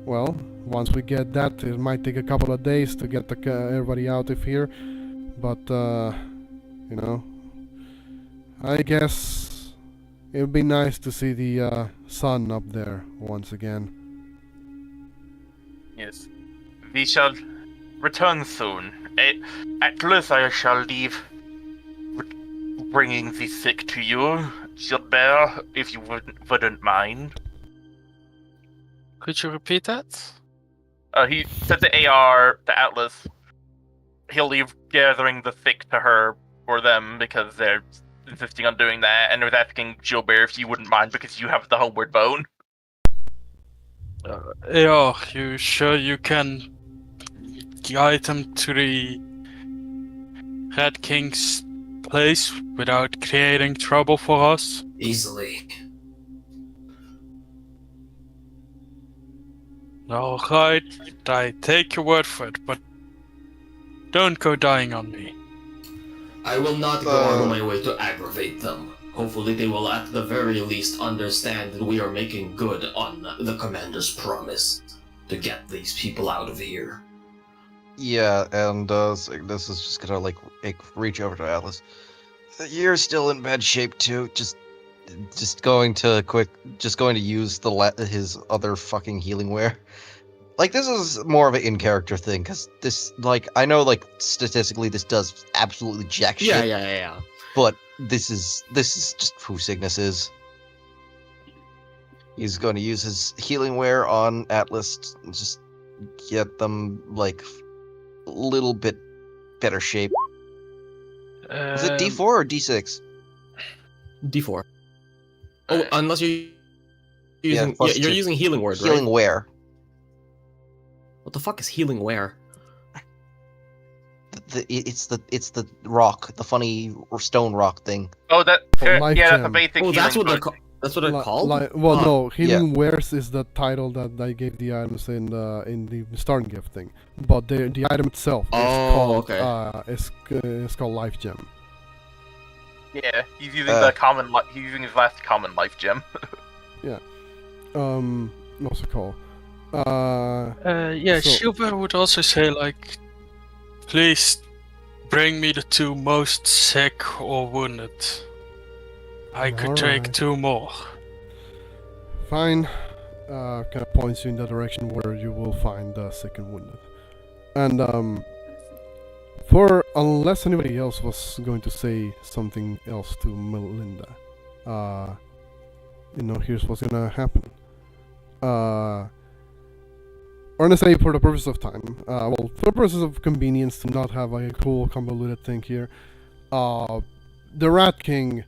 well, once we get that, it might take a couple of days to get everybody out of here. But, I guess it would be nice to see the sun up there once again." Yes. We shall return soon. At least I shall leave bringing the sick to you, Shieldbearer, if you wouldn't mind. Could you repeat that? He said the AR, the Atlas, he'll leave gathering the sick to her or them because they're insisting on doing that, and was asking Gilbert if you wouldn't mind because you have the homeward bone. Yeah, you sure you can guide them to the Red King's place without creating trouble for us? Easily. Alright, I take your word for it, but don't go dying on me. I will not go out of my way to aggravate them. Hopefully they will at the very least understand that we are making good on the commander's promise to get these people out of here. Yeah, and this is just gonna like reach over to Atlas. You're still in bad shape too. Just going to use his other fucking healing wear. Like, this is more of an in-character thing, because this, like, I know, like, statistically this does absolutely jack shit. Yeah. But this is just who Signis is. He's going to use his healing wear on Atlas to just get them, like, a little bit better shape. Is it D4 or D6? D4. Oh, unless you're using you're using healing word, right? Healing wear. What the fuck is healing wear? It's the rock, the funny stone rock thing. Oh, that's Life a basic. Oh, that's what they're called. No, healing wares is the title that I gave the items in the starting gift thing, but the item itself is called it's called Life Gem. Yeah, he's using the common. He's using his last common life gem. Yeah. What's it called? Schubert would also say, like, please bring me the 2 most sick or wounded. I could take 2 more. Fine. Kind of points you in the direction where you will find the sick and wounded. And unless anybody else was going to say something else to Melinda, here's what's gonna happen. We're gonna say, for the purpose of time, for the purposes of convenience, to not have a cool convoluted thing here, the Rat King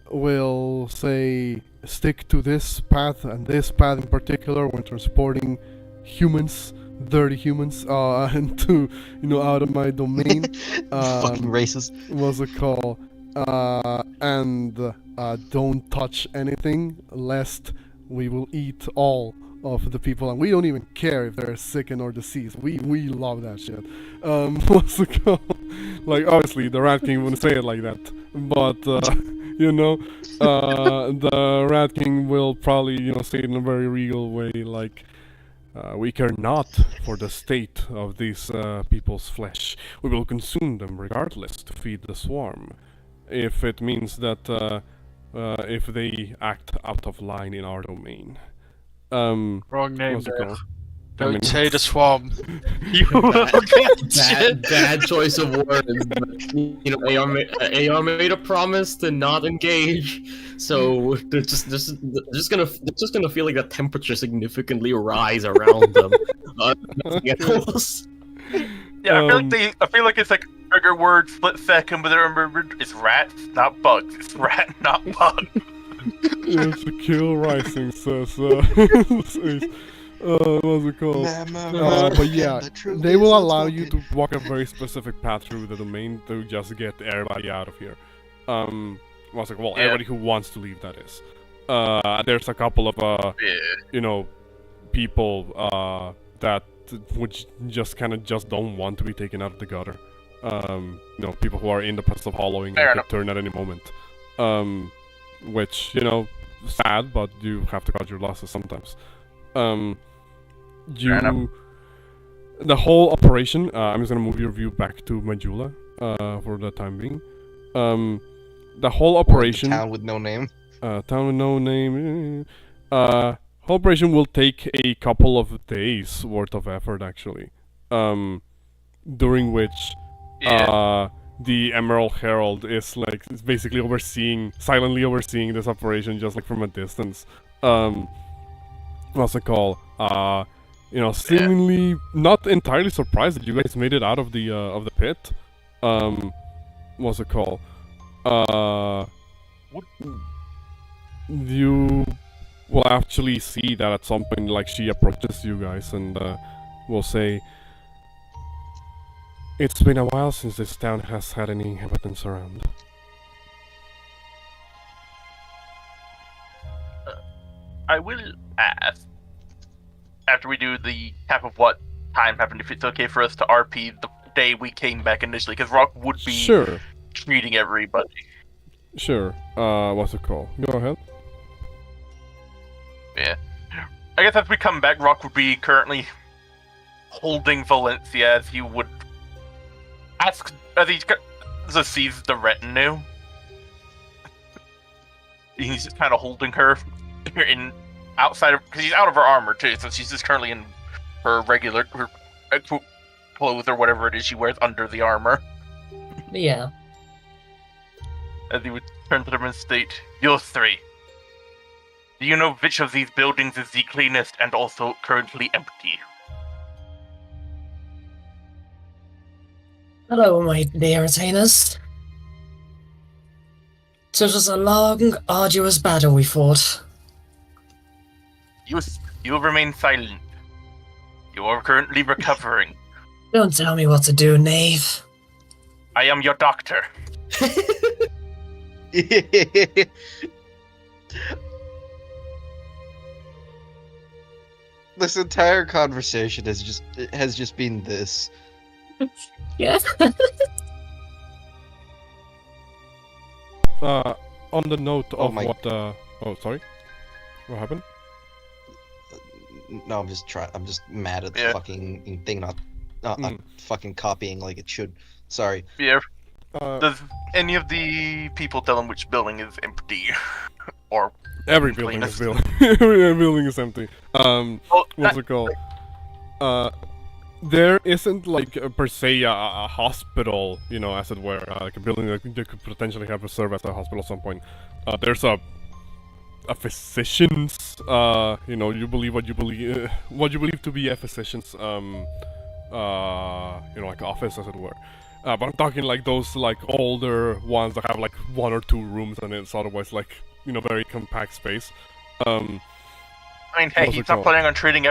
will say, stick to this path, and this path in particular, when transporting humans, dirty humans, into, out of my domain. Fucking racist. What's it called? And don't touch anything, lest we will eat all of the people, and we don't even care if they're sickened or deceased. We love that shit. What's it called? Like, obviously, the Rat King wouldn't say it like that, but the Rat King will probably, say it in a very regal way, like, we care not for the state of these people's flesh. We will consume them regardless to feed the swarm, if it means that if they act out of line in our domain. Wrong name what's it there. called? Don't say the swarm. You will get bad choice of words. But, AR made a promise to not engage, so they're just gonna feel like the temperature significantly rise around them. Yeah, I feel like it's like a trigger word, split second, but remember, it's rats, not bugs. It's rat, not bug. It's a kill rising, says what's it called? But yeah, they will allow you to walk a very specific path through the domain to just get everybody out of here. Everybody who wants to leave, that is. There's a couple of people that would just don't want to be taken out of the gutter. People who are in the process of hollowing and could turn at any moment. Which, sad, but you have to cut your losses sometimes. The whole operation, I'm just gonna move your view back to Majula, for the time being. The whole operation... Town with no name. Whole operation will take a couple of days worth of effort, actually. During which, the Emerald Herald is basically silently overseeing this operation, just like from a distance. What's it called? Seemingly not entirely surprised that you guys made it out of the pit. What's it called? You will actually see that at some point, like, she approaches you guys and will say, "It's been a while since this town has had any inhabitants around." I will ask, after we do the half of what time happened, if it's okay for us to RP the day we came back initially, because Rock would be Sure. treating everybody. Sure. What's it called? Go ahead. Yeah. I guess as we come back, Rock would be currently holding Valencia as he would ask, as he sees the retinue. He's just kind of holding her in outside of, because she's out of her armor too, so she's just currently in her regular clothes or whatever it is she wears under the armor. Yeah. As he would turn to them and state, "You three, do you know which of these buildings is the cleanest and also currently empty?" Hello, my dear retainers. It was a long, arduous battle we fought. You remain silent. You are currently recovering. Don't tell me what to do, knave. I am your doctor. This entire conversation has just been this. Yeah. On the note Oh of my- what, oh, sorry? What happened? No, I'm just mad at the Yeah. fucking thing not Mm. fucking copying like it should. Sorry. Yeah. Uh, Does any of the people tell him which building is empty? Or every building is cleanest? every building is empty. Well, What's it called? There isn't like per se a hospital, you know, as it were, like a building that could potentially have a serve as a hospital at some point. There's a physician's, you know, you believe what you believe to be a physician's, you know, like office, as it were. But I'm talking like those like older ones that have like 1 or 2 rooms and it's otherwise like, you know, very compact space. I mean, hey, what's he's it not called? planning on treating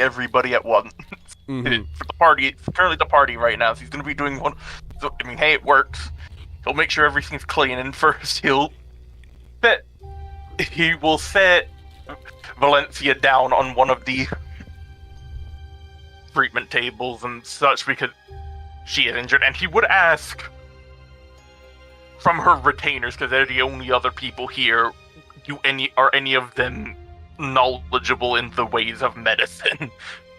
everybody at once. Mhm. For the party, it's currently the party right now, so he's gonna be doing one. So, I mean, hey, it works. He'll make sure everything's clean, and first he will set Valencia down on one of the treatment tables and such because she is injured, and he would ask from her retainers, because they're the only other people here, are any of them knowledgeable in the ways of medicine?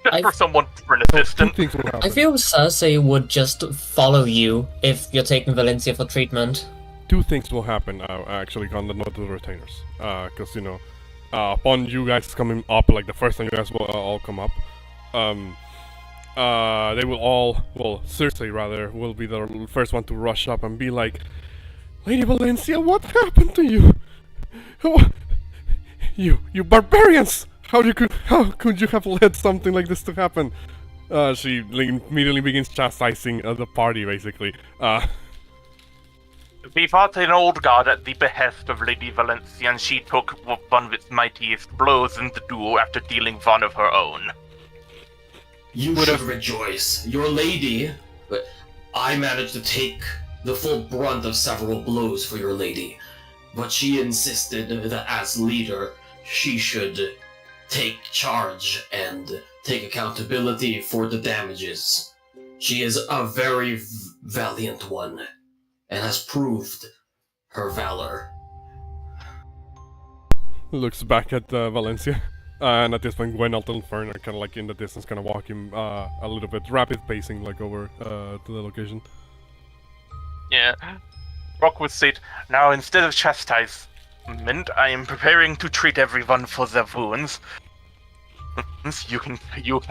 Just for someone, for an So, 2 assistant. things will happen. I feel Cersei would just follow you if you're taking Valencia for treatment. 2 things will happen actually on the note of the retainers, because you know, upon you guys coming up, like the first time you guys will all come up, they will all, well, Cersei rather, will be the first one to rush up and be like, "Lady Valencia, what happened to you? You barbarians! How could you have let something like this to happen?" She immediately begins chastising the party, basically. We fought an old god at the behest of Lady Valencia, and she took one of its mightiest blows in the duel after dealing one of her own. You should rejoice. Your lady, but I managed to take the full brunt of several blows for your lady, but she insisted that as leader, she should take charge and take accountability for the damages. She is a very valiant one, and has proved her valor. Looks back at Valencia, and at this point, Gwenalt and Fern are kind of like in the distance, kind of walking a little bit rapid pacing, like over to the location. Yeah. Rock would state, "Now instead of chastisement, I am preparing to treat everyone for their wounds. You can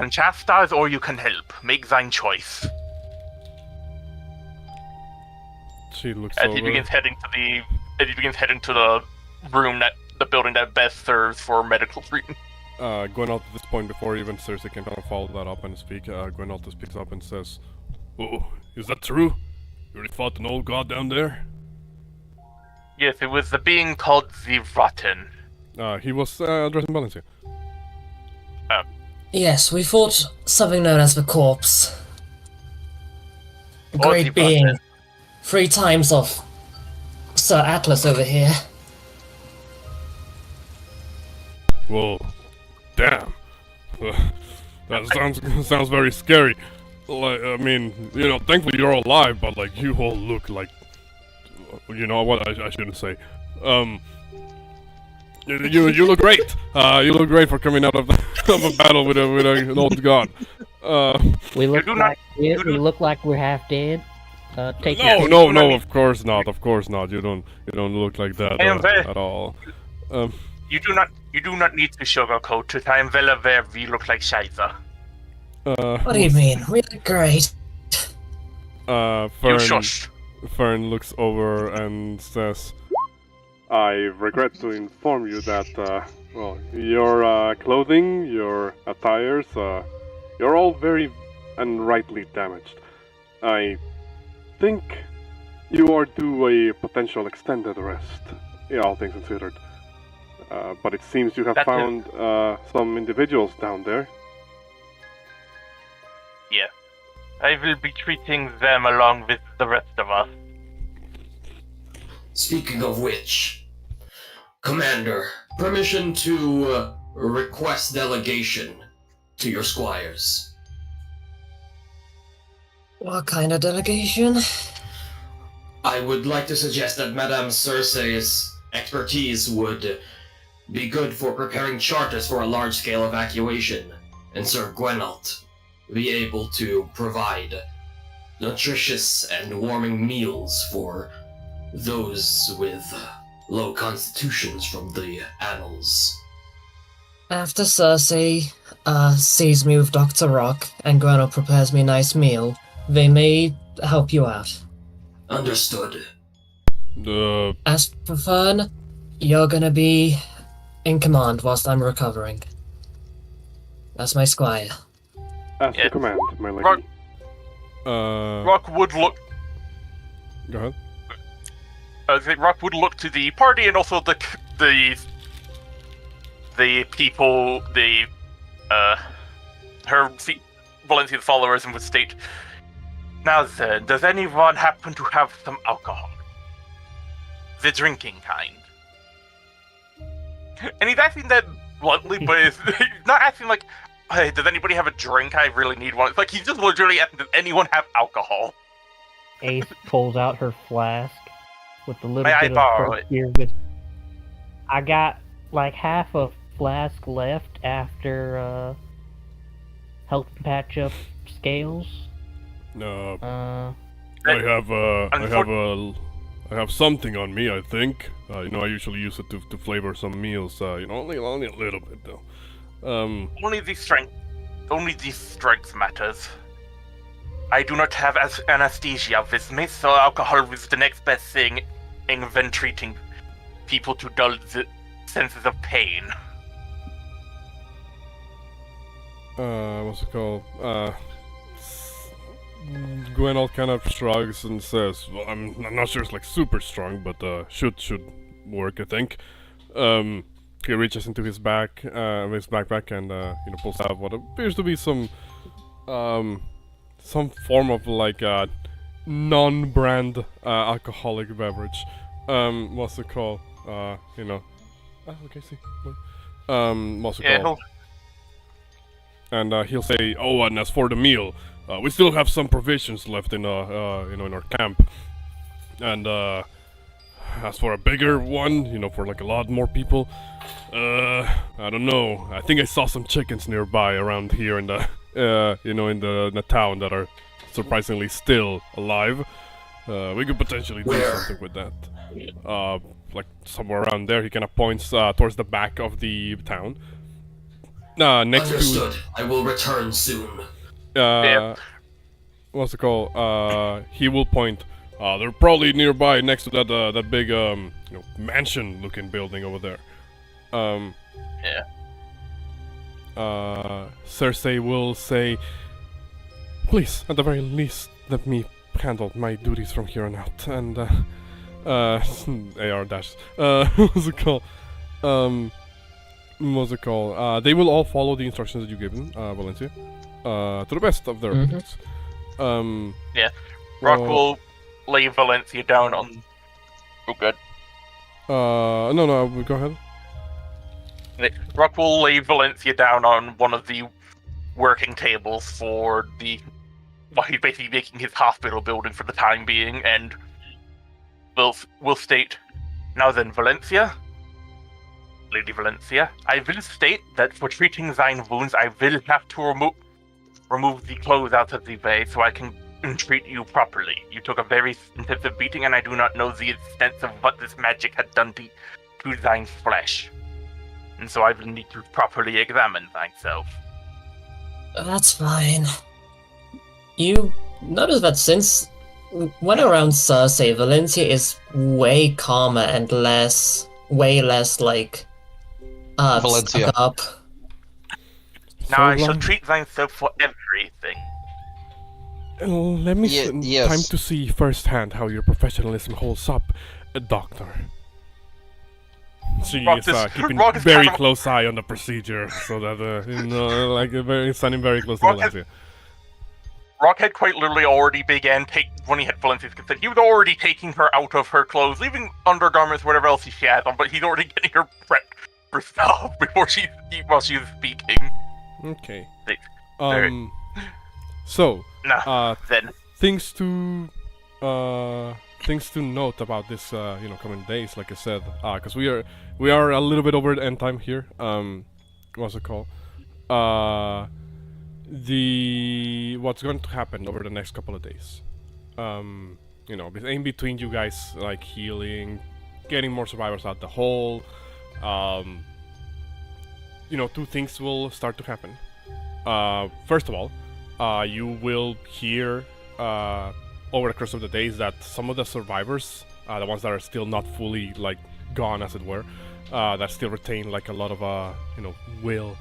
chastise or you can help. Make thine choice." She looks As over. he begins heading to the the building that best serves for medical treatment. Gwenalt at this point, before even Cersei can kind of follow that up and speak, Gwenalt speaks up and says, "Oh, is that true? You really fought an old god down there?" Yes, it was the being called the Rotten. He was addressing Valencia. Yes, we fought something known as the Corpse. A Or great the being. Rotten. 3 times of Sir Atlas over here. Whoa, damn. That sounds very scary. Like, I mean, you know, thankfully you're all alive, but like, you all look like, you know what? I shouldn't say. You look great. You look great for coming out of a battle with an old god. We look do like not- you we do- look like we're half dead. Take No, your no, do not no. need- Of course not. Of course not. You don't look like that I am very- at all. You do not need to sugarcoat it. I am well aware we look like Shiza. What do you mean? We look great. You Fern. shush. Fern looks over and says, I regret to inform you that, well, your clothing, your attires, you're all very and rightly damaged. I think you are due a potential extended rest, all things considered. But it seems you have That is- found some individuals down there. Yeah. I will be treating them along with the rest of us. Speaking of which, Commander, permission to request delegation to your squires. What kind of delegation? I would like to suggest that Madame Cersei's expertise would be good for preparing charters for a large-scale evacuation, and Sir Gwenalt be able to provide nutritious and warming meals for those with low constitutions from the annals. After Cersei sees me with Dr. Rock and Gwenol prepares me a nice meal, they may help you out. Understood. As for Fern, you're gonna be in command whilst I'm recovering. That's my squire. As Yeah. to command, my lady. Rock- Uh, Rock would look. Go ahead. I think Rock would look to the party and also the people, Valencian followers, and would state, now then, does anyone happen to have some alcohol? The drinking kind. And he's asking that bluntly, but he's not asking like, hey, does anybody have a drink? I really need one. It's like he's just literally asking, does anyone have alcohol? Ace pulls out her flask with a little May I bit of borrow it? here with. I got like half a flask left after helping patch up Scales. No. Uh, I have something on me, I think. You know, I usually use it to flavor some meals. You know, only a little bit though. Only the strength matters. I do not have anesthesia with me, so alcohol was the next best thing than treating people to dull the senses of pain. What's it called? Gwenol kind of shrugs and says, well, I'm not sure it's like super strong, but should work, I think. He reaches into his backpack and you know, pulls out what appears to be some form of like non-brand alcoholic beverage. What's it called? You know. Okay, see. What's it called? And he'll say, "Oh, and as for the meal, we still have some provisions left in you know, in our camp. And as for a bigger one, you know, for like a lot more people, I don't know. I think I saw some chickens nearby around here in the you know, in the town that are surprisingly still alive. We could potentially do Where? something with that. Like somewhere around there." He kind of points towards the back of the town. Next Understood. I will return soon. to what's it called? He will point. They're probably nearby, next to that big you know, mansion-looking building over there. Cersei will say, "Please, at the very least, let me handle my duties from here on out, and AR dash. What's it called? What's it called? They will all follow the instructions that you give them, Valencia, to the best of their abilities. Yeah. Rock well- will lay Valencia down on. Oh, good. No, go ahead. Rock will lay Valencia down on one of the working tables for the. Well, he's basically making his hospital building for the time being, and will state, "Now then, Valencia, Lady Valencia, I will state that for treating thine wounds, I will have to remove the clothes out of the way so I can treat you properly. You took a very intensive beating, and I do not know the extent of what this magic had done to thine flesh. And so I will need to properly examine thyself." That's fine. You notice that since when around Cersei, Valencia is way calmer and way less like Valencia. stuck up. Now I So, shall treat thyself for everything. Let me yes. time to see firsthand how your professionalism holds up, Doctor. She Rock is is- keeping Rock is very kind of- close eye on the procedure, so that standing very close to Rock has- Valencia. Rock had quite literally already began when he had Valencia's consent. He was already taking her out of her clothes, leaving undergarments, whatever else she has on, but he's already getting her prepped for stuff while she's speaking. Okay. Alright. So Nah, then. things to note about this coming days, like I said, because we are a little bit over the end time here. What's it called? What's going to happen over the next couple of days. In between you guys like healing, getting more survivors out the hole, two things will start to happen. First of all, you will hear over the course of the days that some of the survivors, the ones that are still not fully like gone, as it were, that still retain like a lot of will.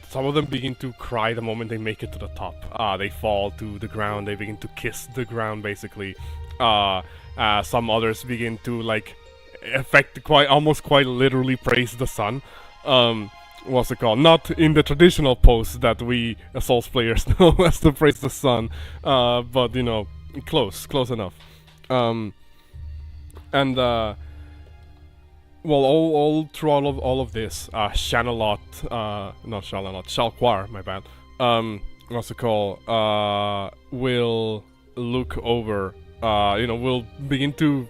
Some of them begin to cry the moment they make it to the top. They fall to the ground. They begin to kiss the ground, basically. Some others begin to like almost quite literally praise the sun. What's it called? Not in the traditional pose that we Souls players know as to praise the sun, but close enough. All through all of this, Shalquar, my bad. What's it called? Will look over. Will begin to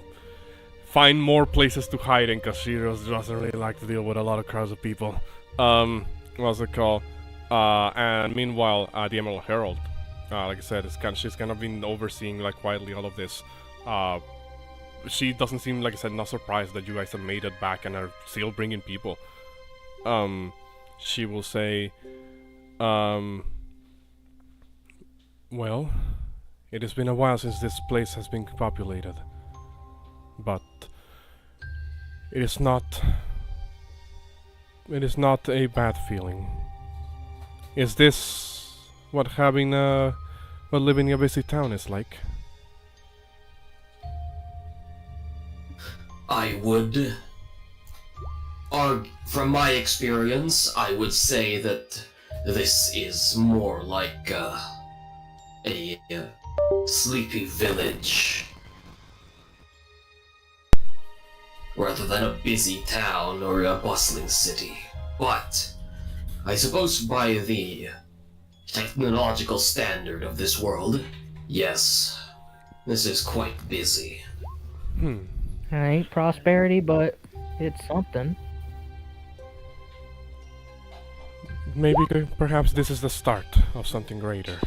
find more places to hide in, because she doesn't really like to deal with a lot of crowds of people. What's it called? And meanwhile, the Emerald Herald, like I said, she's kind of been overseeing like quietly all of this. She doesn't seem, like I said, not surprised that you guys have made it back and are still bringing people. She will say, well, it has been a while since this place has been populated, but it is not a bad feeling. Is this what living in a busy town is like? I would, from my experience, I would say that this is more like a sleepy village, rather than a busy town or a bustling city. But I suppose by the technological standard of this world, yes, this is quite busy. It ain't prosperity, but it's something. Maybe perhaps this is the start of something greater.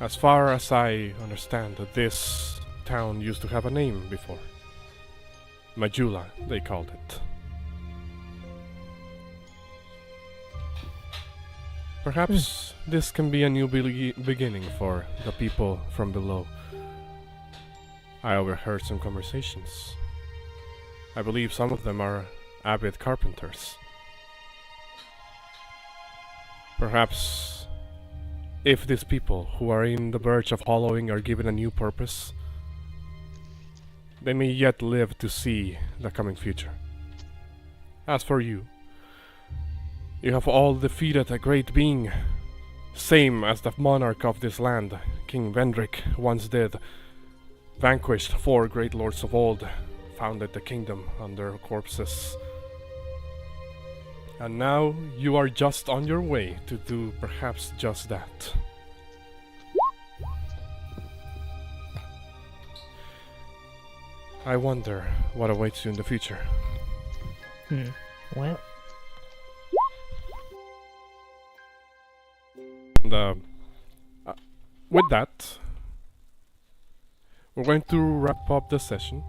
As far as I understand, this town used to have a name before. Majula, they called it. Perhaps this can be a new beginning for the people from below. I overheard some conversations. I believe some of them are avid carpenters. Perhaps if these people who are in the verge of hollowing are given a new purpose, they may yet live to see the coming future. As for you, you have all defeated a great being, same as the monarch of this land, King Vendrick, once did. Vanquished 4 great lords of old, founded the kingdom on their corpses. And now you are just on your way to do perhaps just that. I wonder what awaits you in the future. Well, And, with that, we're going to wrap up the session.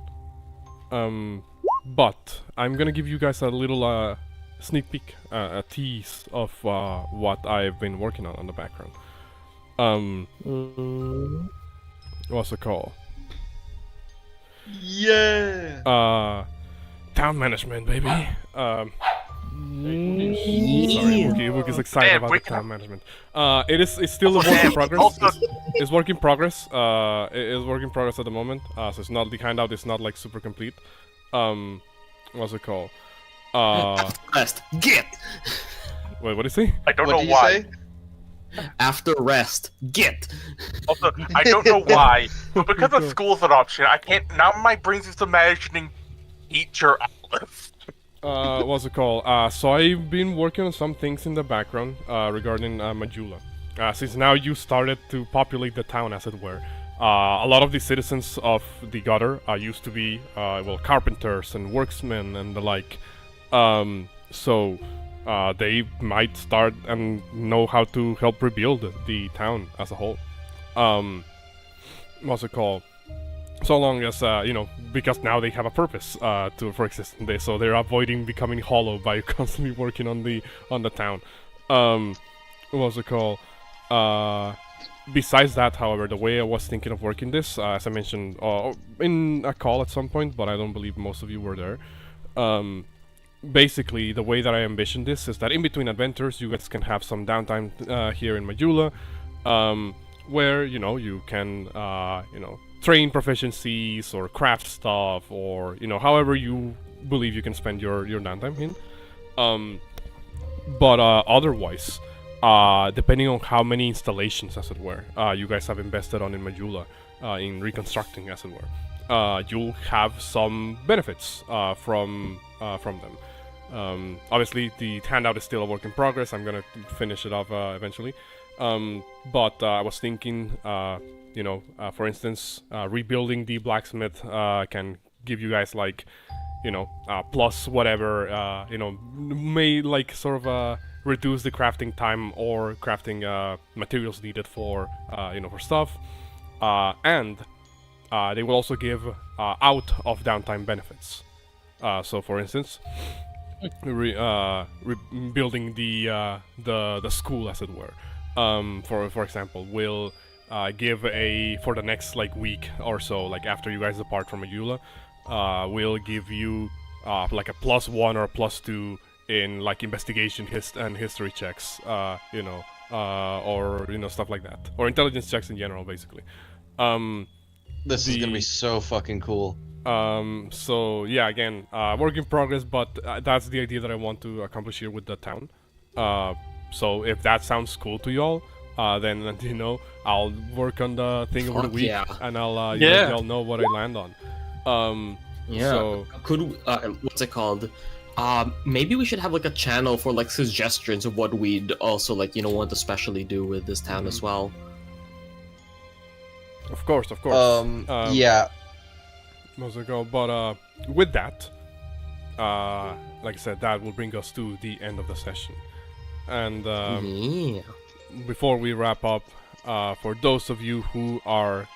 But I'm gonna give you guys a little sneak peek, a tease of what I've been working on the background. What's it called? Yeah. Town management, baby. Sorry, Wookie's excited Damn, about the wake town up. management. It's still a work in progress. It's work in progress. It is work in progress at the moment. So it's not the handout. It's not like super complete. What's it called? Rest. Get. Wait, what did he say? I don't What know did you why. say? After rest. Get. Also, I don't know why, but because of school's an option, I can't. Now my brain's just imagining teacher Atlas. What's it called? So I've been working on some things in the background regarding Majula. Since now you started to populate the town, as it were. A lot of the citizens of the gutter used to be, well, carpenters and worksmen and the like. So they might start and know how to help rebuild the town as a whole. What's it called? So long as, because now they have a purpose for existence, so they're avoiding becoming hollow by constantly working on the town. What's it called? Besides that, however, the way I was thinking of working this, as I mentioned in a call at some point, but I don't believe most of you were there. Basically, the way that I envision this is that in between adventures, you guys can have some downtime here in Majula, where you can train proficiencies or craft stuff, or however you believe you can spend your downtime in. But otherwise, depending on how many installations, as it were, you guys have invested on in Majula, in reconstructing, as it were, you'll have some benefits from them. Obviously, the handout is still a work in progress. I'm gonna finish it off eventually. But I was thinking, for instance, rebuilding the blacksmith can give you guys like, plus whatever, may like sort of reduce the crafting time or crafting materials needed for, for stuff. And they will also give out of downtime benefits. So, for instance, rebuilding the school, as it were. For example, will give for the next like week or so, like after you guys depart from Ayula, will give you like a +1 or a +2 in like investigation and history checks, or stuff like that, or intelligence checks in general, basically. This is gonna be so fucking cool. So yeah, again, work in progress, but that's the idea that I want to accomplish here with the town. So if that sounds cool to y'all, then I'll work on the thing over the week, and I'll let y'all know what I land on. So could what's it called? Maybe we should have like a channel for like suggestions of what we'd also like want to specially do with this town as well. Of course. Yeah. But with that, like I said, that will bring us to the end of the session. And before we wrap up, for those of you who are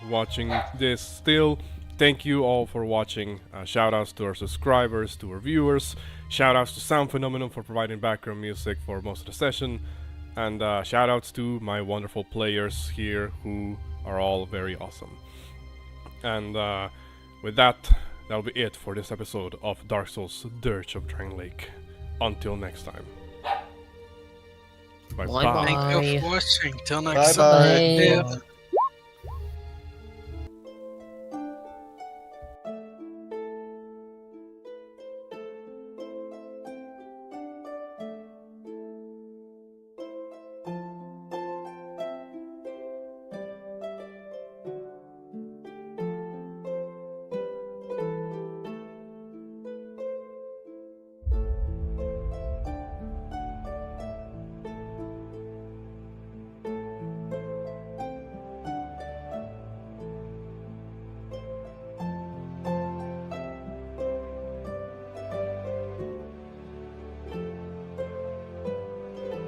watching this still, thank you all for watching. Shoutouts to our subscribers, to our viewers. Shoutouts to Sound Phenomenon for providing background music for most of the session. And shoutouts to my wonderful players here who are all very awesome. And with that, that'll be it for this episode of Dark Souls Dirge of Drangleic. Until next time. Bye-bye. Thank you for watching. Till next Bye-bye. time. Yeah.